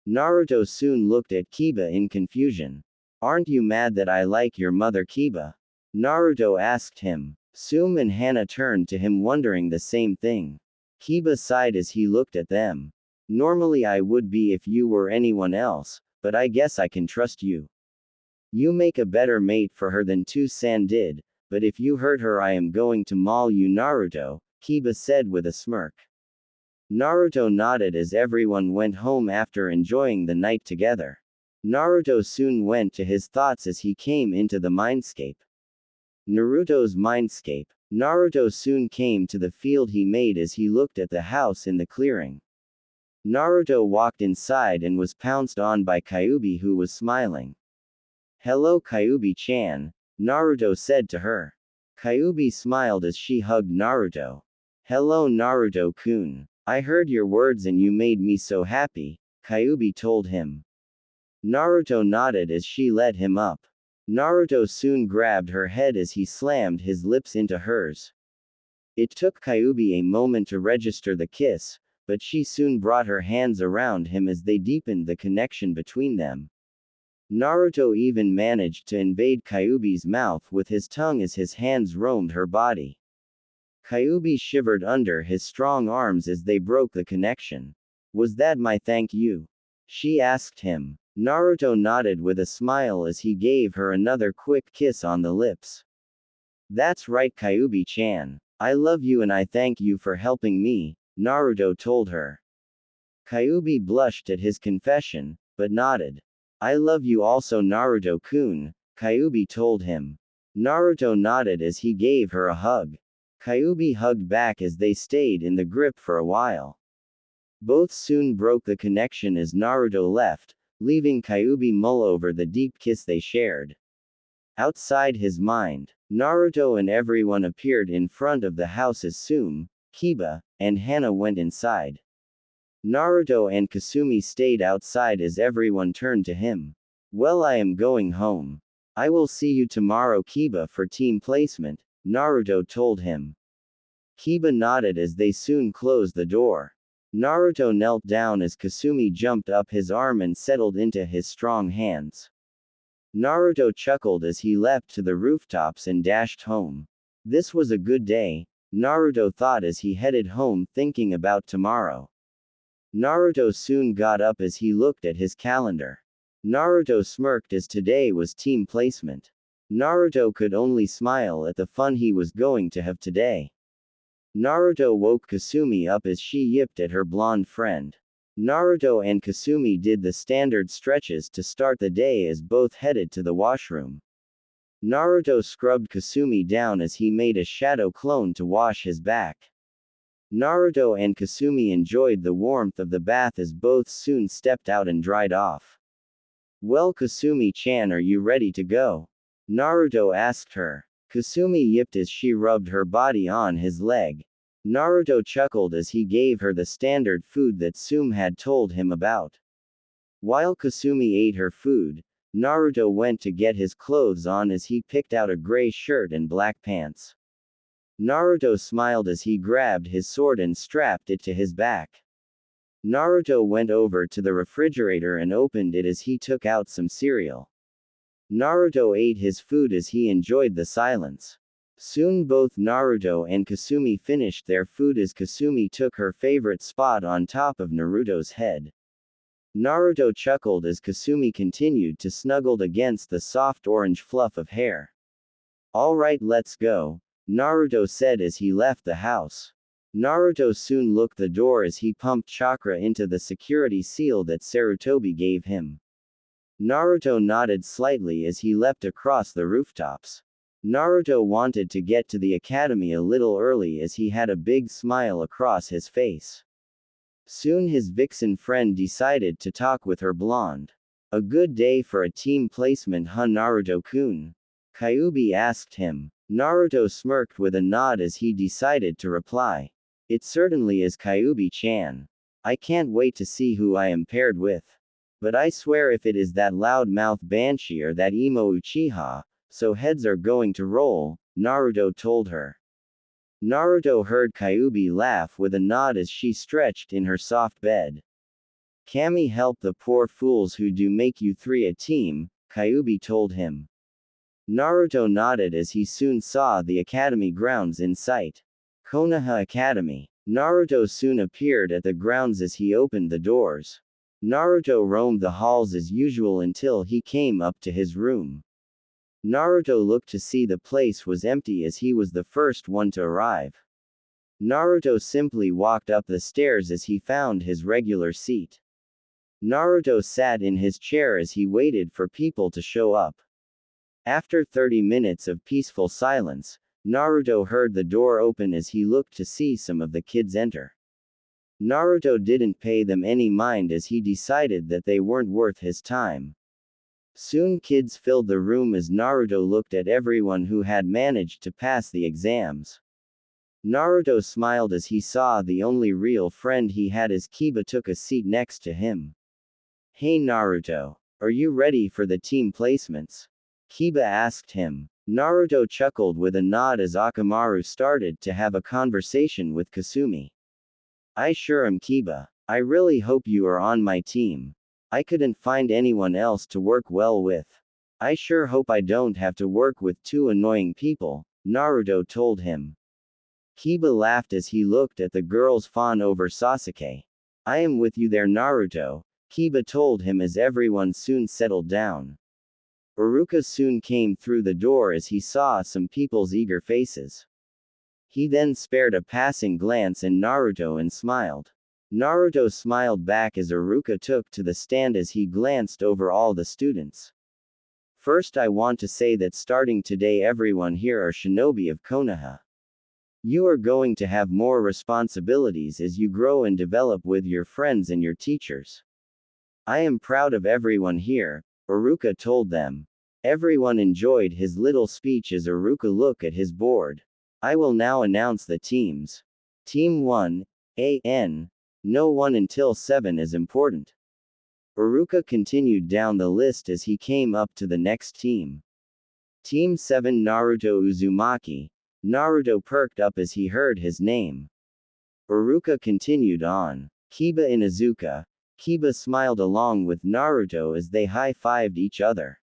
Naruto soon looked at Kiba in confusion. Aren't you mad that I like your mother Kiba? Naruto asked him. Tsume and Hana turned to him wondering the same thing. Kiba sighed as he looked at them. Normally I would be if you were anyone else, but I guess I can trust you. You make a better mate for her than Tsu-san did, but if you hurt her I am going to maul you Naruto, Kiba said with a smirk. Naruto nodded as everyone went home after enjoying the night together. Naruto soon went to his thoughts as he came into the mindscape. Naruto's mindscape. Naruto soon came to the field he made as he looked at the house in the clearing. Naruto walked inside and was pounced on by Kyuubi, who was smiling. Hello Kyuubi-chan, Naruto said to her. Kyuubi smiled as she hugged Naruto. Hello Naruto-kun. I heard your words and you made me so happy, Kyuubi told him. Naruto nodded as she led him up. Naruto soon grabbed her head as he slammed his lips into hers. It took Kyuubi a moment to register the kiss, but she soon brought her hands around him as they deepened the connection between them. Naruto even managed to invade Kyuubi's mouth with his tongue as his hands roamed her body. Kyuubi shivered under his strong arms as they broke the connection. Was that my thank you? She asked him. Naruto nodded with a smile as he gave her another quick kiss on the lips. That's right Kyuubi-chan. I love you and I thank you for helping me, Naruto told her. Kyuubi blushed at his confession, but nodded. I love you also Naruto-kun, Kyuubi told him. Naruto nodded as he gave her a hug. Kyuubi hugged back as they stayed in the grip for a while. Both soon broke the connection as Naruto left, leaving Kyuubi mull over the deep kiss they shared. Outside his mind, Naruto and everyone appeared in front of the house as Tsume, Kiba, and Hana went inside. Naruto and Kasumi stayed outside as everyone turned to him. Well, I am going home. I will see you tomorrow Kiba for team placement, Naruto told him. Kiba nodded as they soon closed the door. Naruto knelt down as Kasumi jumped up his arm and settled into his strong hands. Naruto chuckled as he leapt to the rooftops and dashed home. This was a good day, Naruto thought as he headed home thinking about tomorrow. Naruto soon got up as he looked at his calendar. Naruto smirked as today was team placement. Naruto could only smile at the fun he was going to have today. Naruto woke Kasumi up as she yipped at her blonde friend. Naruto and Kasumi did the standard stretches to start the day as both headed to the washroom. Naruto scrubbed Kasumi down as he made a shadow clone to wash his back. Naruto and Kasumi enjoyed the warmth of the bath as both soon stepped out and dried off. Well Kasumi-chan, are you ready to go? Naruto asked her. Kasumi yipped as she rubbed her body on his leg. Naruto chuckled as he gave her the standard food that Tsume had told him about. While Kasumi ate her food, Naruto went to get his clothes on as he picked out a gray shirt and black pants. Naruto smiled as he grabbed his sword and strapped it to his back. Naruto went over to the refrigerator and opened it as he took out some cereal. Naruto ate his food as he enjoyed the silence. Soon both Naruto and Kasumi finished their food as Kasumi took her favorite spot on top of Naruto's head. Naruto chuckled as Kasumi continued to snuggle against the soft orange fluff of hair. Alright, let's go, Naruto said as he left the house. Naruto soon looked the door as he pumped chakra into the security seal that Sarutobi gave him. Naruto nodded slightly as he leapt across the rooftops. Naruto wanted to get to the academy a little early as he had a big smile across his face. Soon his vixen friend decided to talk with her blonde. A good day for a team placement, huh Naruto-kun? Kyuubi asked him. Naruto smirked with a nod as he decided to reply. It certainly is Kyuubi-chan. I can't wait to see who I am paired with. But I swear if it is that loudmouth Banshee or that emo Uchiha, so heads are going to roll, Naruto told her. Naruto heard Kyuubi laugh with a nod as she stretched in her soft bed. Kami help the poor fools who do make you three a team, Kyuubi told him. Naruto nodded as he soon saw the academy grounds in sight. Konoha Academy. Naruto soon appeared at the grounds as he opened the doors. Naruto roamed the halls as usual until he came up to his room. Naruto looked to see the place was empty as he was the first one to arrive. Naruto simply walked up the stairs as he found his regular seat. Naruto sat in his chair as he waited for people to show up. After 30 minutes of peaceful silence, Naruto heard the door open as he looked to see some of the kids enter. Naruto didn't pay them any mind as he decided that they weren't worth his time. Soon kids filled the room as Naruto looked at everyone who had managed to pass the exams. Naruto smiled as he saw the only real friend he had as Kiba took a seat next to him. Hey Naruto, are you ready for the team placements? Kiba asked him. Naruto chuckled with a nod as Akamaru started to have a conversation with Kasumi. I sure am Kiba. I really hope you are on my team. I couldn't find anyone else to work well with. I sure hope I don't have to work with two annoying people, Naruto told him. Kiba laughed as he looked at the girls fawn over Sasuke. I am with you there Naruto, Kiba told him as everyone soon settled down. Iruka soon came through the door as he saw some people's eager faces. He then spared a passing glance at Naruto and smiled. Naruto smiled back as Iruka took to the stand as he glanced over all the students. First I want to say that starting today everyone here are shinobi of Konoha. You are going to have more responsibilities as you grow and develop with your friends and your teachers. I am proud of everyone here, Iruka told them. Everyone enjoyed his little speech as Iruka looked at his board. I will now announce the teams. Team 1, AN. No 1 until 7 is important. Iruka continued down the list as he came up to the next team. Team 7 Naruto Uzumaki. Naruto perked up as he heard his name. Iruka continued on. Kiba and Izuka. Kiba smiled along with Naruto as they high-fived each other.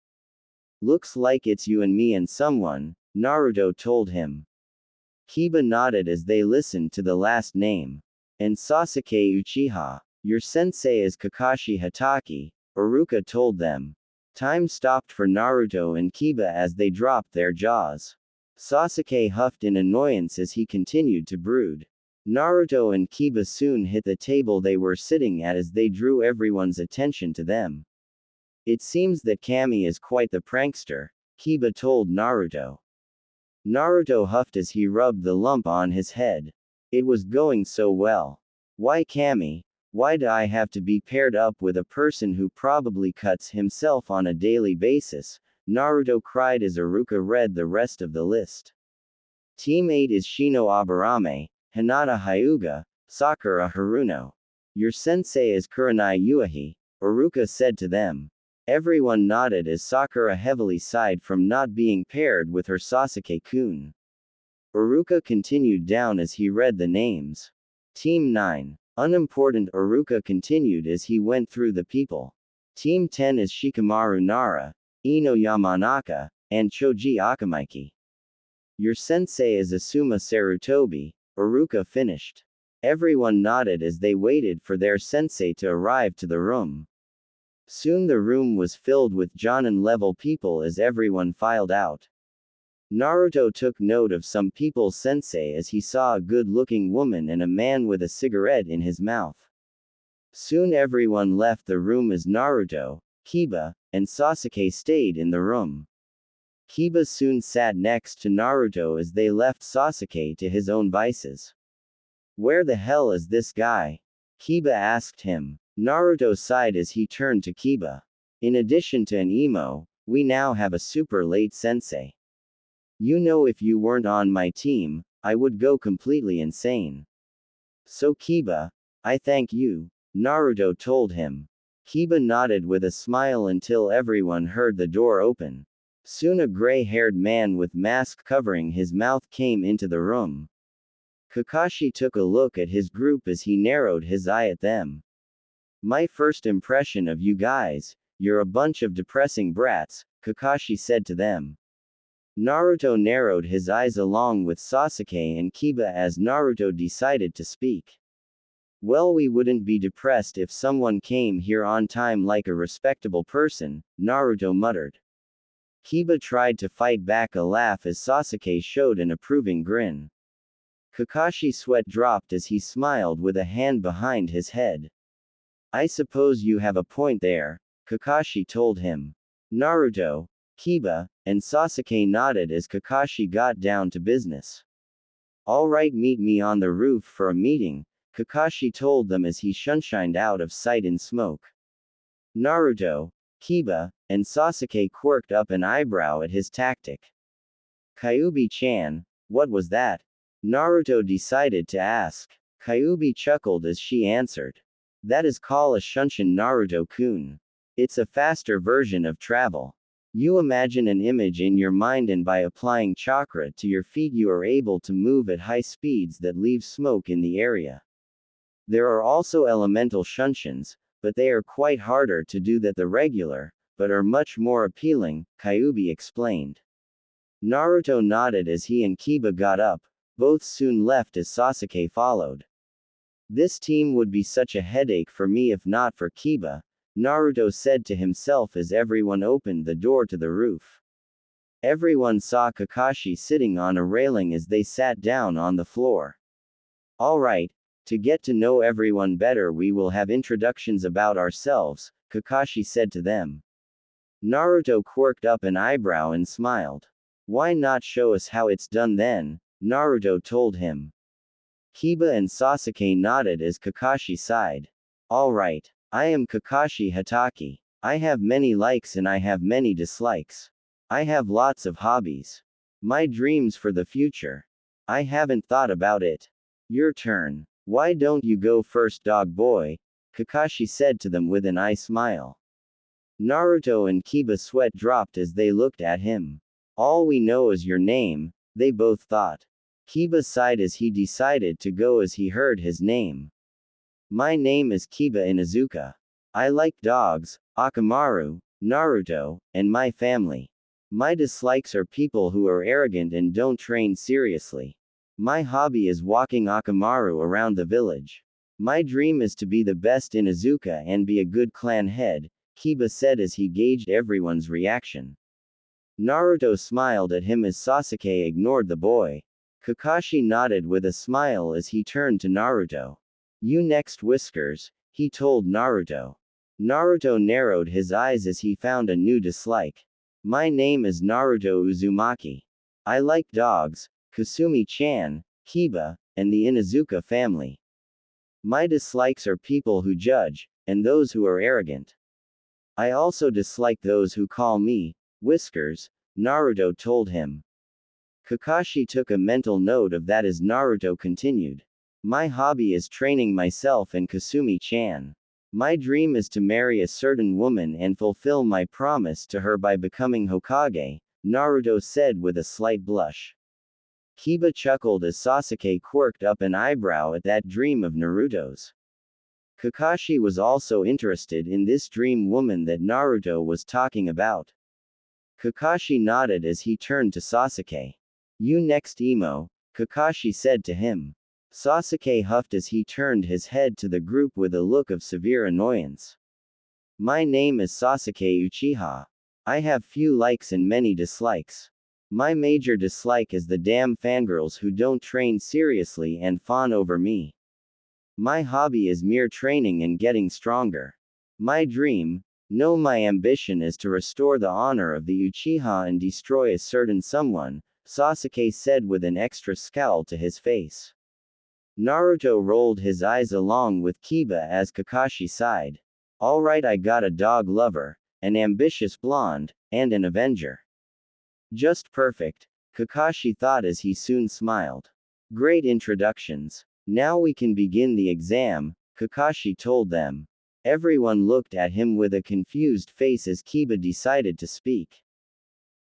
Looks like it's you and me and someone, Naruto told him. Kiba nodded as they listened to the last name. And Sasuke Uchiha. Your sensei is Kakashi Hatake, Iruka told them. Time stopped for Naruto and Kiba as they dropped their jaws. Sasuke huffed in annoyance as he continued to brood. Naruto and Kiba soon hit the table they were sitting at as they drew everyone's attention to them. It seems that Kami is quite the prankster, Kiba told Naruto. Naruto huffed as he rubbed the lump on his head. It was going so well. Why Kami? Why do I have to be paired up with a person who probably cuts himself on a daily basis? Naruto cried as Iruka read the rest of the list. Team 8 is Shino Aburame, Hinata Hyuga, Sakura Haruno. Your sensei is Kurenai Uehi, Iruka said to them. Everyone nodded as Sakura heavily sighed from not being paired with her Sasuke-kun. Iruka continued down as he read the names. Team 9. Unimportant, Iruka continued as he went through the people. Team 10 is Shikamaru Nara, Ino Yamanaka, and Choji Akamaiki. Your sensei is Asuma Sarutobi, Iruka finished. Everyone nodded as they waited for their sensei to arrive to the room. Soon the room was filled with Jonin-level people as everyone filed out. Naruto took note of some people's sensei as he saw a good-looking woman and a man with a cigarette in his mouth. Soon everyone left the room as Naruto, Kiba, and Sasuke stayed in the room. Kiba soon sat next to Naruto as they left Sasuke to his own vices. Where the hell is this guy? Kiba asked him. Naruto sighed as he turned to Kiba. In addition to an emo, we now have a super late sensei. You know, if you weren't on my team, I would go completely insane. So Kiba, I thank you, Naruto told him. Kiba nodded with a smile until everyone heard the door open. Soon a gray-haired man with mask covering his mouth came into the room. Kakashi took a look at his group as he narrowed his eye at them. My first impression of you guys, you're a bunch of depressing brats, Kakashi said to them. Naruto narrowed his eyes along with Sasuke and Kiba as Naruto decided to speak. Well, we wouldn't be depressed if someone came here on time like a respectable person, Naruto muttered. Kiba tried to fight back a laugh as Sasuke showed an approving grin. Kakashi's sweat dropped as he smiled with a hand behind his head. I suppose you have a point there, Kakashi told him. Naruto, Kiba, and Sasuke nodded as Kakashi got down to business. Alright, meet me on the roof for a meeting, Kakashi told them as he shunshined out of sight in smoke. Naruto, Kiba, and Sasuke quirked up an eyebrow at his tactic. Kyuubi-chan, what was that? Naruto decided to ask. Kyuubi chuckled as she answered. That is called a shunshin, Naruto-kun. It's a faster version of travel. You imagine an image in your mind and by applying chakra to your feet you are able to move at high speeds that leave smoke in the area. There are also elemental shunshins, but they are quite harder to do than the regular, but are much more appealing, Kyuubi explained. Naruto nodded as he and Kiba got up, both soon left as Sasuke followed. This team would be such a headache for me if not for Kiba, Naruto said to himself as everyone opened the door to the roof. Everyone saw Kakashi sitting on a railing as they sat down on the floor. Alright, to get to know everyone better we will have introductions about ourselves, Kakashi said to them. Naruto quirked up an eyebrow and smiled. Why not show us how it's done then? Naruto told him. Kiba and Sasuke nodded as Kakashi sighed. Alright. I am Kakashi Hatake. I have many likes and I have many dislikes. I have lots of hobbies. My dreams for the future. I haven't thought about it. Your turn. Why don't you go first, dog boy? Kakashi said to them with an eye smile. Naruto and Kiba sweat dropped as they looked at him. All we know is your name, they both thought. Kiba sighed as he decided to go as he heard his name. My name is Kiba Inuzuka. I like dogs, Akamaru, Naruto, and my family. My dislikes are people who are arrogant and don't train seriously. My hobby is walking Akamaru around the village. My dream is to be the best Inuzuka and be a good clan head, Kiba said as he gauged everyone's reaction. Naruto smiled at him as Sasuke ignored the boy. Kakashi nodded with a smile as he turned to Naruto. You next, Whiskers, he told Naruto. Naruto narrowed his eyes as he found a new dislike. My name is Naruto Uzumaki. I like dogs, Kasumi-chan, Kiba, and the Inuzuka family. My dislikes are people who judge, and those who are arrogant. I also dislike those who call me Whiskers, Naruto told him. Kakashi took a mental note of that as Naruto continued. My hobby is training myself and Kasumi-chan. My dream is to marry a certain woman and fulfill my promise to her by becoming Hokage, Naruto said with a slight blush. Kiba chuckled as Sasuke quirked up an eyebrow at that dream of Naruto's. Kakashi was also interested in this dream woman that Naruto was talking about. Kakashi nodded as he turned to Sasuke. You next, Emo, Kakashi said to him. Sasuke huffed as he turned his head to the group with a look of severe annoyance. My name is Sasuke Uchiha. I have few likes and many dislikes. My major dislike is the damn fangirls who don't train seriously and fawn over me. My hobby is mere training and getting stronger. My dream, no, my ambition is to restore the honor of the Uchiha and destroy a certain someone, Sasuke said with an extra scowl to his face. Naruto rolled his eyes along with Kiba as Kakashi sighed. Alright, I got a dog lover, an ambitious blonde, and an avenger. Just perfect, Kakashi thought as he soon smiled. Great introductions. Now we can begin the exam, Kakashi told them. Everyone looked at him with a confused face as Kiba decided to speak.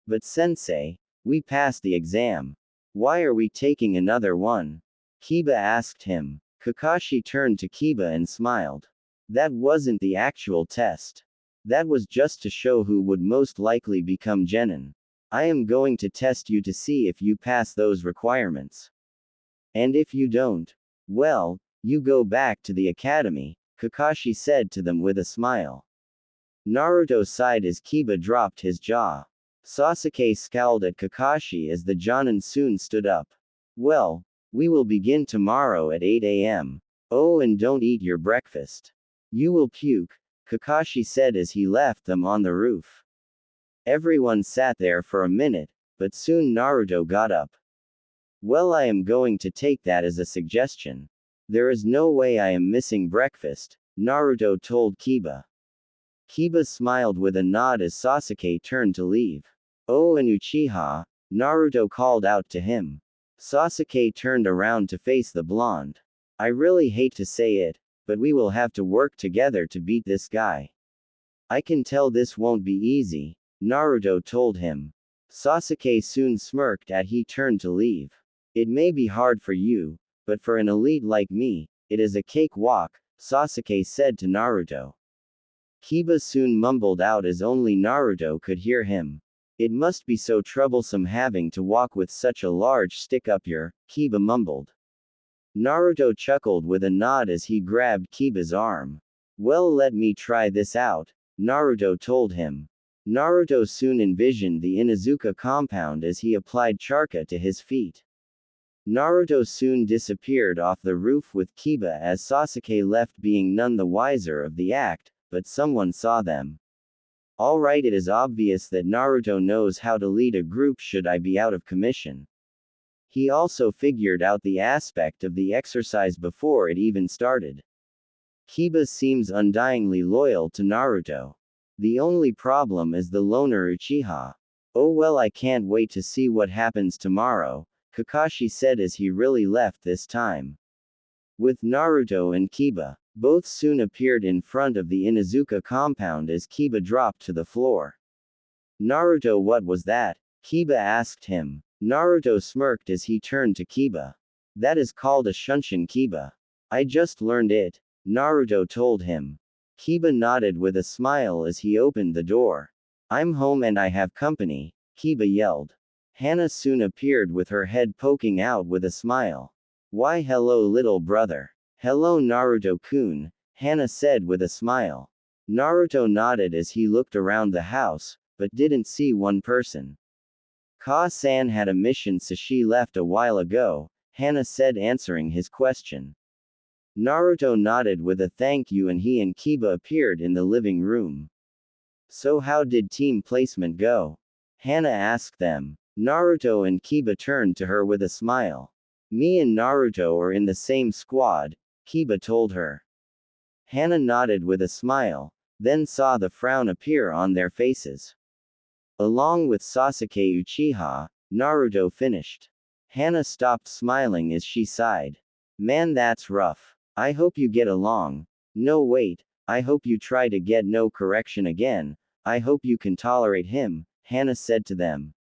But sensei, we passed the exam. Why are we taking another one? Kiba asked him. Kakashi turned to Kiba and smiled. That wasn't the actual test. That was just to show who would most likely become genin. I am going to test you to see if you pass those requirements. And if you don't, well, you go back to the academy, Kakashi said to them with a smile. Naruto sighed as Kiba dropped his jaw. Sasuke scowled at Kakashi as the Jonin soon stood up. Well, we will begin tomorrow at 8 a.m. Oh, and don't eat your breakfast. You will puke, Kakashi said as he left them on the roof. Everyone sat there for a minute, but soon Naruto got up. Well, I am going to take that as a suggestion. There is no way I am missing breakfast, Naruto told Kiba. Kiba smiled with a nod as Sasuke turned to leave. Oh, and Uchiha, Naruto called out to him. Sasuke turned around to face the blonde. I really hate to say it, but we will have to work together to beat this guy. I can tell this won't be easy, Naruto told him. Sasuke soon smirked as he turned to leave. It may be hard for you, but for an elite like me, it is a cakewalk, Sasuke said to Naruto. Kiba soon mumbled out as only Naruto could hear him. It must be so troublesome having to walk with such a large stick up your, Kiba mumbled. Naruto chuckled with a nod as he grabbed Kiba's arm. Well, let me try this out, Naruto told him. Naruto soon envisioned the Inuzuka compound as he applied charka to his feet. Naruto soon disappeared off the roof with Kiba as Sasuke left being none the wiser of the act, but someone saw them. Alright, it is obvious that Naruto knows how to lead a group should I be out of commission. He also figured out the aspect of the exercise before it even started. Kiba seems undyingly loyal to Naruto. The only problem is the loner Uchiha. Oh well, I can't wait to see what happens tomorrow, Kakashi said as he really left this time. With Naruto and Kiba, both soon appeared in front of the Inuzuka compound as Kiba dropped to the floor. Naruto, what was that? Kiba asked him. Naruto smirked as he turned to Kiba. That is called a Shunshin Kiba. I just learned it, Naruto told him. Kiba nodded with a smile as he opened the door. I'm home and I have company, Kiba yelled. Hana soon appeared with her head poking out with a smile. Why hello little brother. Hello Naruto-kun, Hana said with a smile. Naruto nodded as he looked around the house, but didn't see one person. Ka-san had a mission so she left a while ago, Hana said answering his question. Naruto nodded with a thank you and he and Kiba appeared in the living room. So how did team placement go? Hana asked them. Naruto and Kiba turned to her with a smile. Me and Naruto are in the same squad, Kiba told her. Hana nodded with a smile, then saw the frown appear on their faces. Along with Sasuke Uchiha, Naruto finished. Hana stopped smiling as she sighed. Man, that's rough. I hope you get along. No, wait, I hope you try to get no correction again. I hope you can tolerate him, Hana said to them.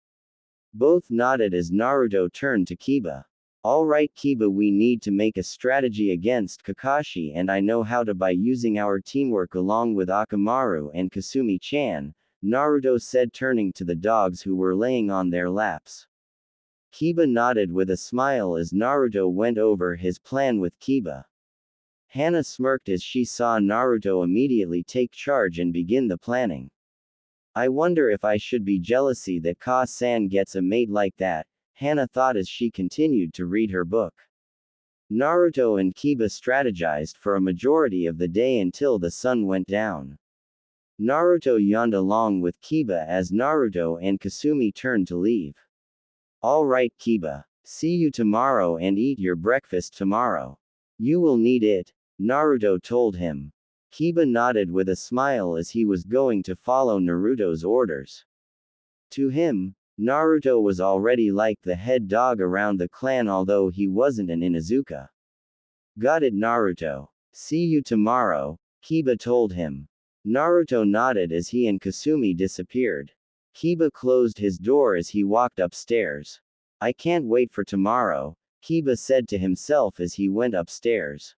Both nodded as Naruto turned to Kiba. Alright Kiba, we need to make a strategy against Kakashi and I know how to by using our teamwork along with Akamaru and Kasumi-chan, Naruto said turning to the dogs who were laying on their laps. Kiba nodded with a smile as Naruto went over his plan with Kiba. Hana smirked as she saw Naruto immediately take charge and begin the planning. I wonder if I should be jealousy that Ka-san gets a mate like that, Hana thought as she continued to read her book. Naruto and Kiba strategized for a majority of the day until the sun went down. Naruto yawned along with Kiba as Naruto and Kasumi turned to leave. Alright Kiba, see you tomorrow and eat your breakfast tomorrow. You will need it, Naruto told him. Kiba nodded with a smile as he was going to follow Naruto's orders. To him, Naruto was already like the head dog around the clan although he wasn't an Inuzuka. Got it Naruto. See you tomorrow, Kiba told him. Naruto nodded as he and Kasumi disappeared. Kiba closed his door as he walked upstairs. I can't wait for tomorrow, Kiba said to himself as he went upstairs.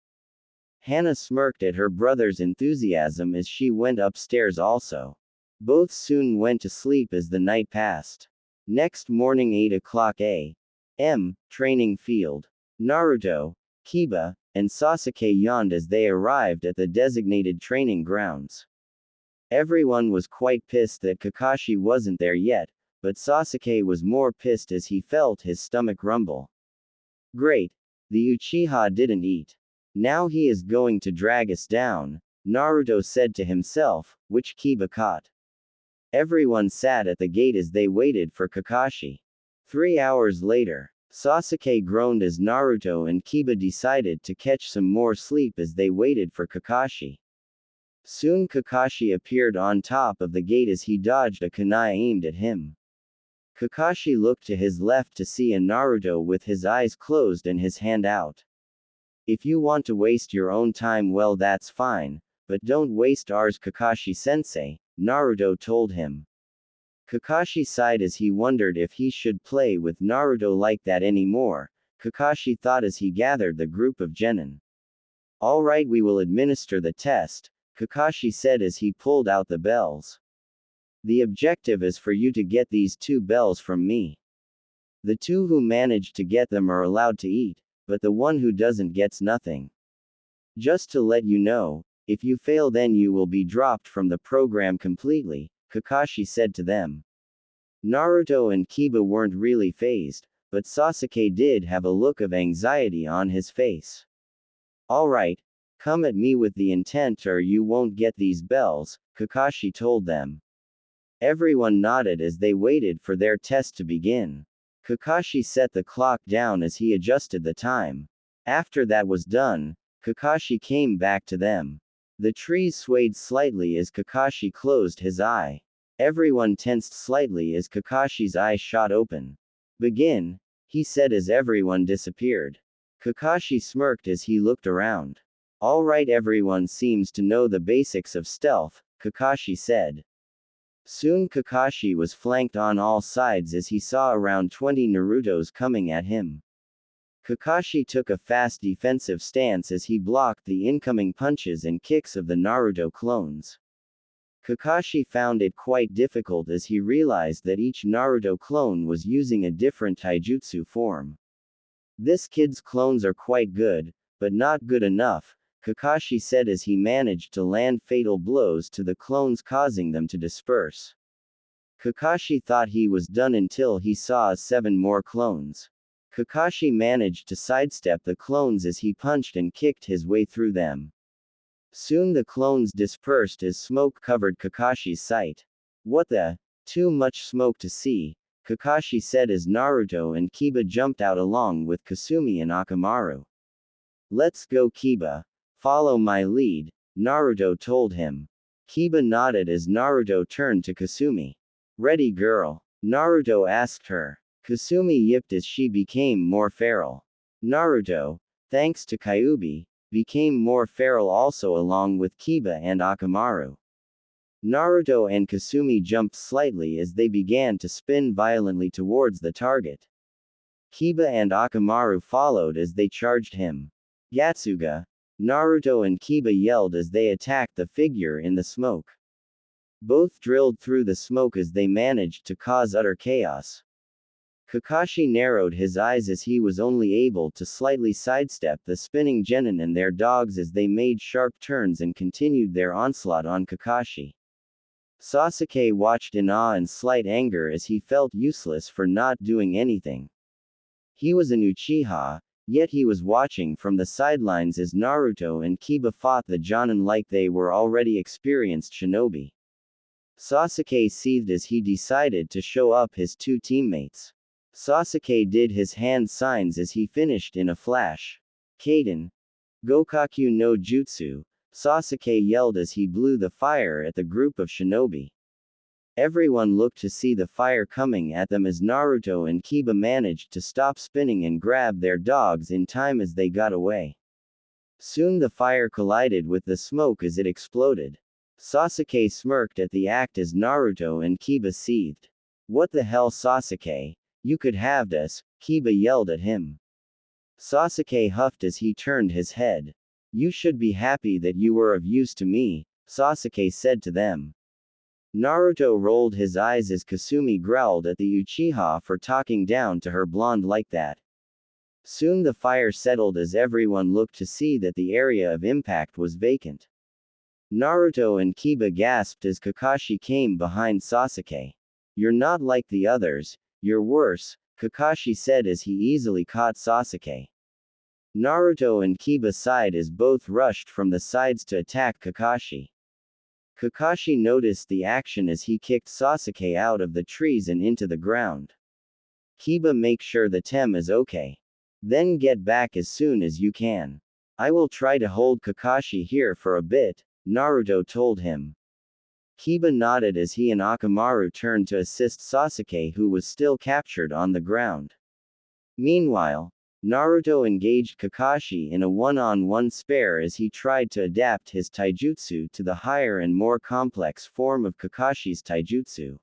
Hana smirked at her brother's enthusiasm as she went upstairs also. Both soon went to sleep as the night passed. Next morning 8 o'clock a.m., training field. Naruto, Kiba, and Sasuke yawned as they arrived at the designated training grounds. Everyone was quite pissed that Kakashi wasn't there yet, but Sasuke was more pissed as he felt his stomach rumble. Great. The Uchiha didn't eat. Now he is going to drag us down, Naruto said to himself, which Kiba caught. Everyone sat at the gate as they waited for Kakashi. 3 hours later, Sasuke groaned as Naruto and Kiba decided to catch some more sleep as they waited for Kakashi. Soon Kakashi appeared on top of the gate as he dodged a kunai aimed at him. Kakashi looked to his left to see a Naruto with his eyes closed and his hand out. If you want to waste your own time, well, that's fine, but don't waste ours, Kakashi-sensei, Naruto told him. Kakashi sighed as he wondered if he should play with Naruto like that anymore, Kakashi thought as he gathered the group of genin. Alright, we will administer the test, Kakashi said as he pulled out the bells. The objective is for you to get these 2 bells from me. The 2 who manage to get them are allowed to eat, but the one who doesn't gets nothing. Just to let you know, if you fail then you will be dropped from the program completely, Kakashi said to them. Naruto and Kiba weren't really fazed, but Sasuke did have a look of anxiety on his face. Alright, come at me with the intent or you won't get these bells, Kakashi told them. Everyone nodded as they waited for their test to begin. Kakashi set the clock down as he adjusted the time. After that was done, Kakashi came back to them. The trees swayed slightly as Kakashi closed his eye. Everyone tensed slightly as Kakashi's eye shot open. Begin, he said as everyone disappeared. Kakashi smirked as he looked around. Alright, everyone seems to know the basics of stealth, Kakashi said. Soon Kakashi was flanked on all sides as he saw around 20 Narutos coming at him. Kakashi took a fast defensive stance as he blocked the incoming punches and kicks of the Naruto clones. Kakashi found it quite difficult as he realized that each Naruto clone was using a different taijutsu form. This kid's clones are quite good, but not good enough, Kakashi said as he managed to land fatal blows to the clones causing them to disperse. Kakashi thought he was done until he saw 7 more clones. Kakashi managed to sidestep the clones as he punched and kicked his way through them. Soon the clones dispersed as smoke covered Kakashi's sight. What the? Too much smoke to see, Kakashi said as Naruto and Kiba jumped out along with Kasumi and Akamaru. Let's go Kiba. Follow my lead, Naruto told him. Kiba nodded as Naruto turned to Kasumi. Ready girl? Naruto asked her. Kasumi yipped as she became more feral. Naruto, thanks to Kyuubi, became more feral also along with Kiba and Akamaru. Naruto and Kasumi jumped slightly as they began to spin violently towards the target. Kiba and Akamaru followed as they charged him. Yatsuga! Naruto and Kiba yelled as they attacked the figure in the smoke. Both drilled through the smoke as they managed to cause utter chaos. Kakashi narrowed his eyes as he was only able to slightly sidestep the spinning genin and their dogs as they made sharp turns and continued their onslaught on Kakashi. Sasuke watched in awe and slight anger as he felt useless for not doing anything. He was an Uchiha, yet he was watching from the sidelines as Naruto and Kiba fought the Jonin like they were already experienced shinobi. Sasuke seethed as he decided to show up his 2 teammates. Sasuke did his hand signs as he finished in a flash. Kaden. Gokaku no Jutsu, Sasuke yelled as he blew the fire at the group of shinobi. Everyone looked to see the fire coming at them as Naruto and Kiba managed to stop spinning and grab their dogs in time as they got away. Soon the fire collided with the smoke as it exploded. Sasuke smirked at the act as Naruto and Kiba seethed. What the hell Sasuke? You could have this, Kiba yelled at him. Sasuke huffed as he turned his head. You should be happy that you were of use to me, Sasuke said to them. Naruto rolled his eyes as Kasumi growled at the Uchiha for talking down to her blonde like that. Soon the fire settled as everyone looked to see that the area of impact was vacant. Naruto and Kiba gasped as Kakashi came behind Sasuke. You're not like the others, you're worse, Kakashi said as he easily caught Sasuke. Naruto and Kiba sighed as both rushed from the sides to attack Kakashi. Kakashi noticed the action as he kicked Sasuke out of the trees and into the ground. Kiba, make sure the Tem is okay. Then get back as soon as you can. I will try to hold Kakashi here for a bit, Naruto told him. Kiba nodded as he and Akamaru turned to assist Sasuke, who was still captured on the ground. Meanwhile, Naruto engaged Kakashi in a one-on-one spar as he tried to adapt his taijutsu to the higher and more complex form of Kakashi's taijutsu.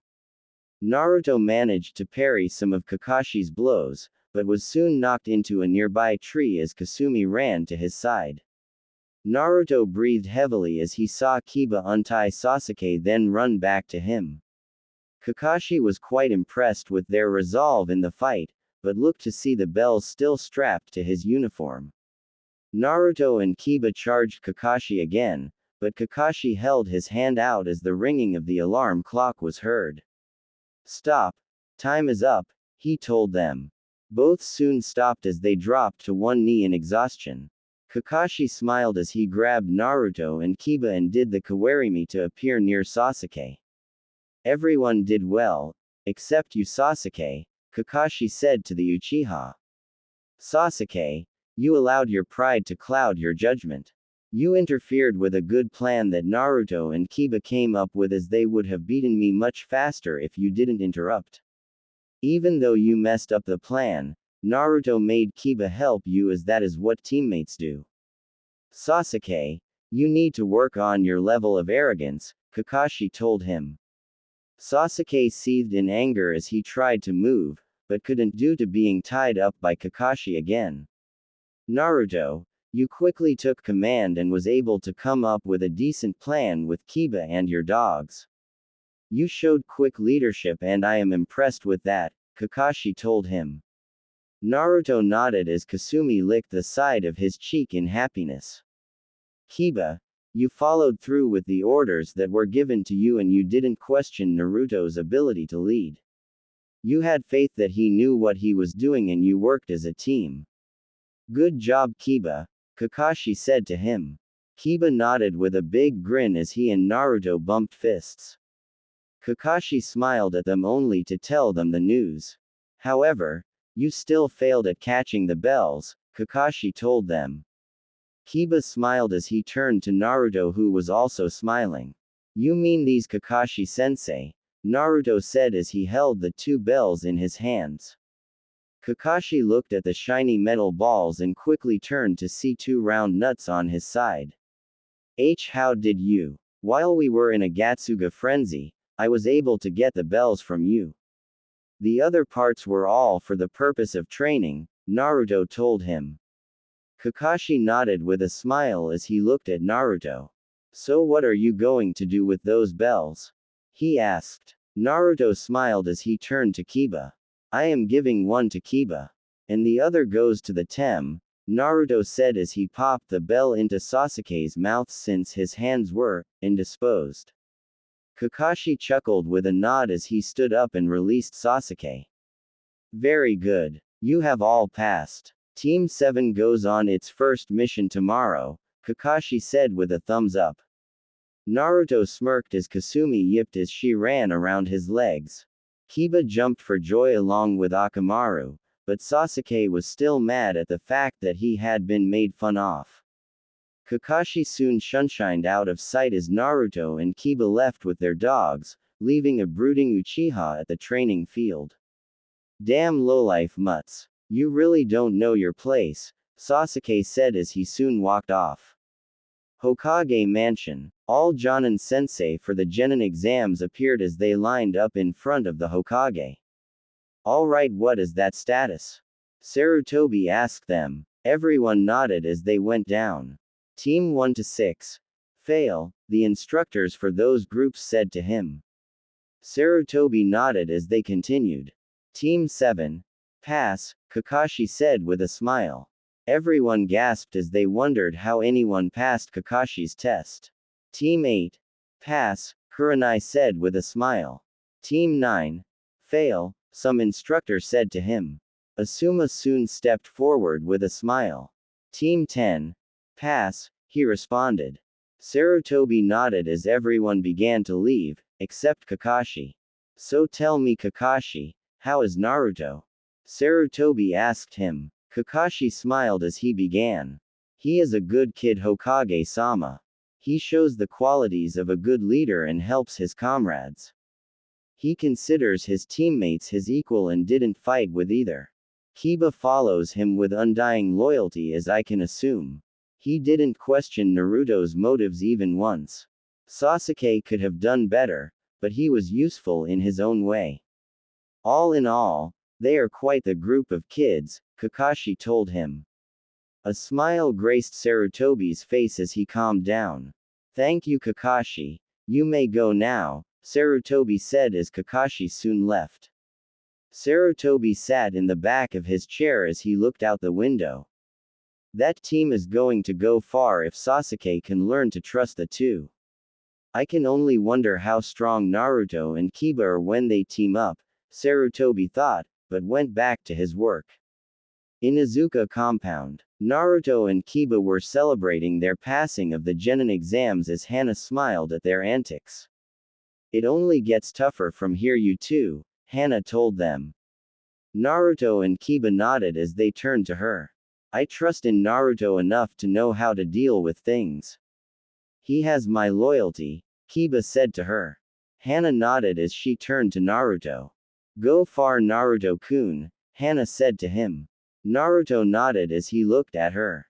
Naruto managed to parry some of Kakashi's blows, but was soon knocked into a nearby tree as Kasumi ran to his side. Naruto breathed heavily as he saw Kiba untie Sasuke then run back to him. Kakashi was quite impressed with their resolve in the fight, but looked to see the bells still strapped to his uniform. Naruto and Kiba charged Kakashi again, but Kakashi held his hand out as the ringing of the alarm clock was heard. Stop. Time is up, he told them. Both soon stopped as they dropped to one knee in exhaustion. Kakashi smiled as he grabbed Naruto and Kiba and did the kawarimi to appear near Sasuke. Everyone did well, except you Sasuke, Kakashi said to the Uchiha. Sasuke, you allowed your pride to cloud your judgment. You interfered with a good plan that Naruto and Kiba came up with as they would have beaten me much faster if you didn't interrupt. Even though you messed up the plan, Naruto made Kiba help you as that is what teammates do. Sasuke, you need to work on your level of arrogance, Kakashi told him. Sasuke seethed in anger as he tried to move, but couldn't due to being tied up by Kakashi again. Naruto, you quickly took command and was able to come up with a decent plan with Kiba and your dogs. You showed quick leadership and I am impressed with that, Kakashi told him. Naruto nodded as Kasumi licked the side of his cheek in happiness. Kiba, you followed through with the orders that were given to you and you didn't question Naruto's ability to lead. You had faith that he knew what he was doing and you worked as a team. Good job Kiba, Kakashi said to him. Kiba nodded with a big grin as he and Naruto bumped fists. Kakashi smiled at them only to tell them the news. However, you still failed at catching the bells, Kakashi told them. Kiba smiled as he turned to Naruto who was also smiling. You mean these Kakashi-sensei? Naruto said as he held the two bells in his hands. Kakashi looked at the shiny metal balls and quickly turned to see two round nuts on his side. How did you? While we were in a Gatsuga frenzy, I was able to get the bells from you. The other parts were all for the purpose of training, Naruto told him. Kakashi nodded with a smile as he looked at Naruto. So what are you going to do with those bells? He asked. Naruto smiled as he turned to Kiba. I am giving one to Kiba. And the other goes to the Tem, Naruto said as he popped the bell into Sasuke's mouth since his hands were indisposed. Kakashi chuckled with a nod as he stood up and released Sasuke. Very good. You have all passed. Team 7 goes on its first mission tomorrow, Kakashi said with a thumbs up. Naruto smirked as Kasumi yipped as she ran around his legs. Kiba jumped for joy along with Akamaru, but Sasuke was still mad at the fact that he had been made fun of. Kakashi soon shunshined out of sight as Naruto and Kiba left with their dogs, leaving a brooding Uchiha at the training field. Damn lowlife mutts. You really don't know your place, Sasuke said as he soon walked off. Hokage Mansion. All Jonin-sensei for the Genin exams appeared as they lined up in front of the Hokage. Alright, what is that status? Sarutobi asked them. Everyone nodded as they went down. Team 1 to 6. Fail, the instructors for those groups said to him. Sarutobi nodded as they continued. Team 7. Pass, Kakashi said with a smile. Everyone gasped as they wondered how anyone passed Kakashi's test. Team 8. Pass, Kurenai said with a smile. Team 9. Fail, some instructor said to him. Asuma soon stepped forward with a smile. Team 10. Pass, he responded. Sarutobi nodded as everyone began to leave, except Kakashi. So tell me Kakashi, how is Naruto? Sarutobi asked him. Kakashi smiled as he began. He is a good kid Hokage-sama. He shows the qualities of a good leader and helps his comrades. He considers his teammates his equal and didn't fight with either. Kiba follows him with undying loyalty as I can assume. He didn't question Naruto's motives even once. Sasuke could have done better, but he was useful in his own way. All in all, they are quite the group of kids, Kakashi told him. A smile graced Sarutobi's face as he calmed down. Thank you Kakashi, you may go now, Sarutobi said as Kakashi soon left. Sarutobi sat in the back of his chair as he looked out the window. That team is going to go far if Sasuke can learn to trust the two. I can only wonder how strong Naruto and Kiba are when they team up, Sarutobi thought, but went back to his work. In Izuka compound, Naruto and Kiba were celebrating their passing of the Genin exams as Hana smiled at their antics. It only gets tougher from here you two, Hana told them. Naruto and Kiba nodded as they turned to her. I trust in Naruto enough to know how to deal with things. He has my loyalty, Kiba said to her. Hana nodded as she turned to Naruto. Go far Naruto-kun, Hana said to him. Naruto nodded as he looked at her.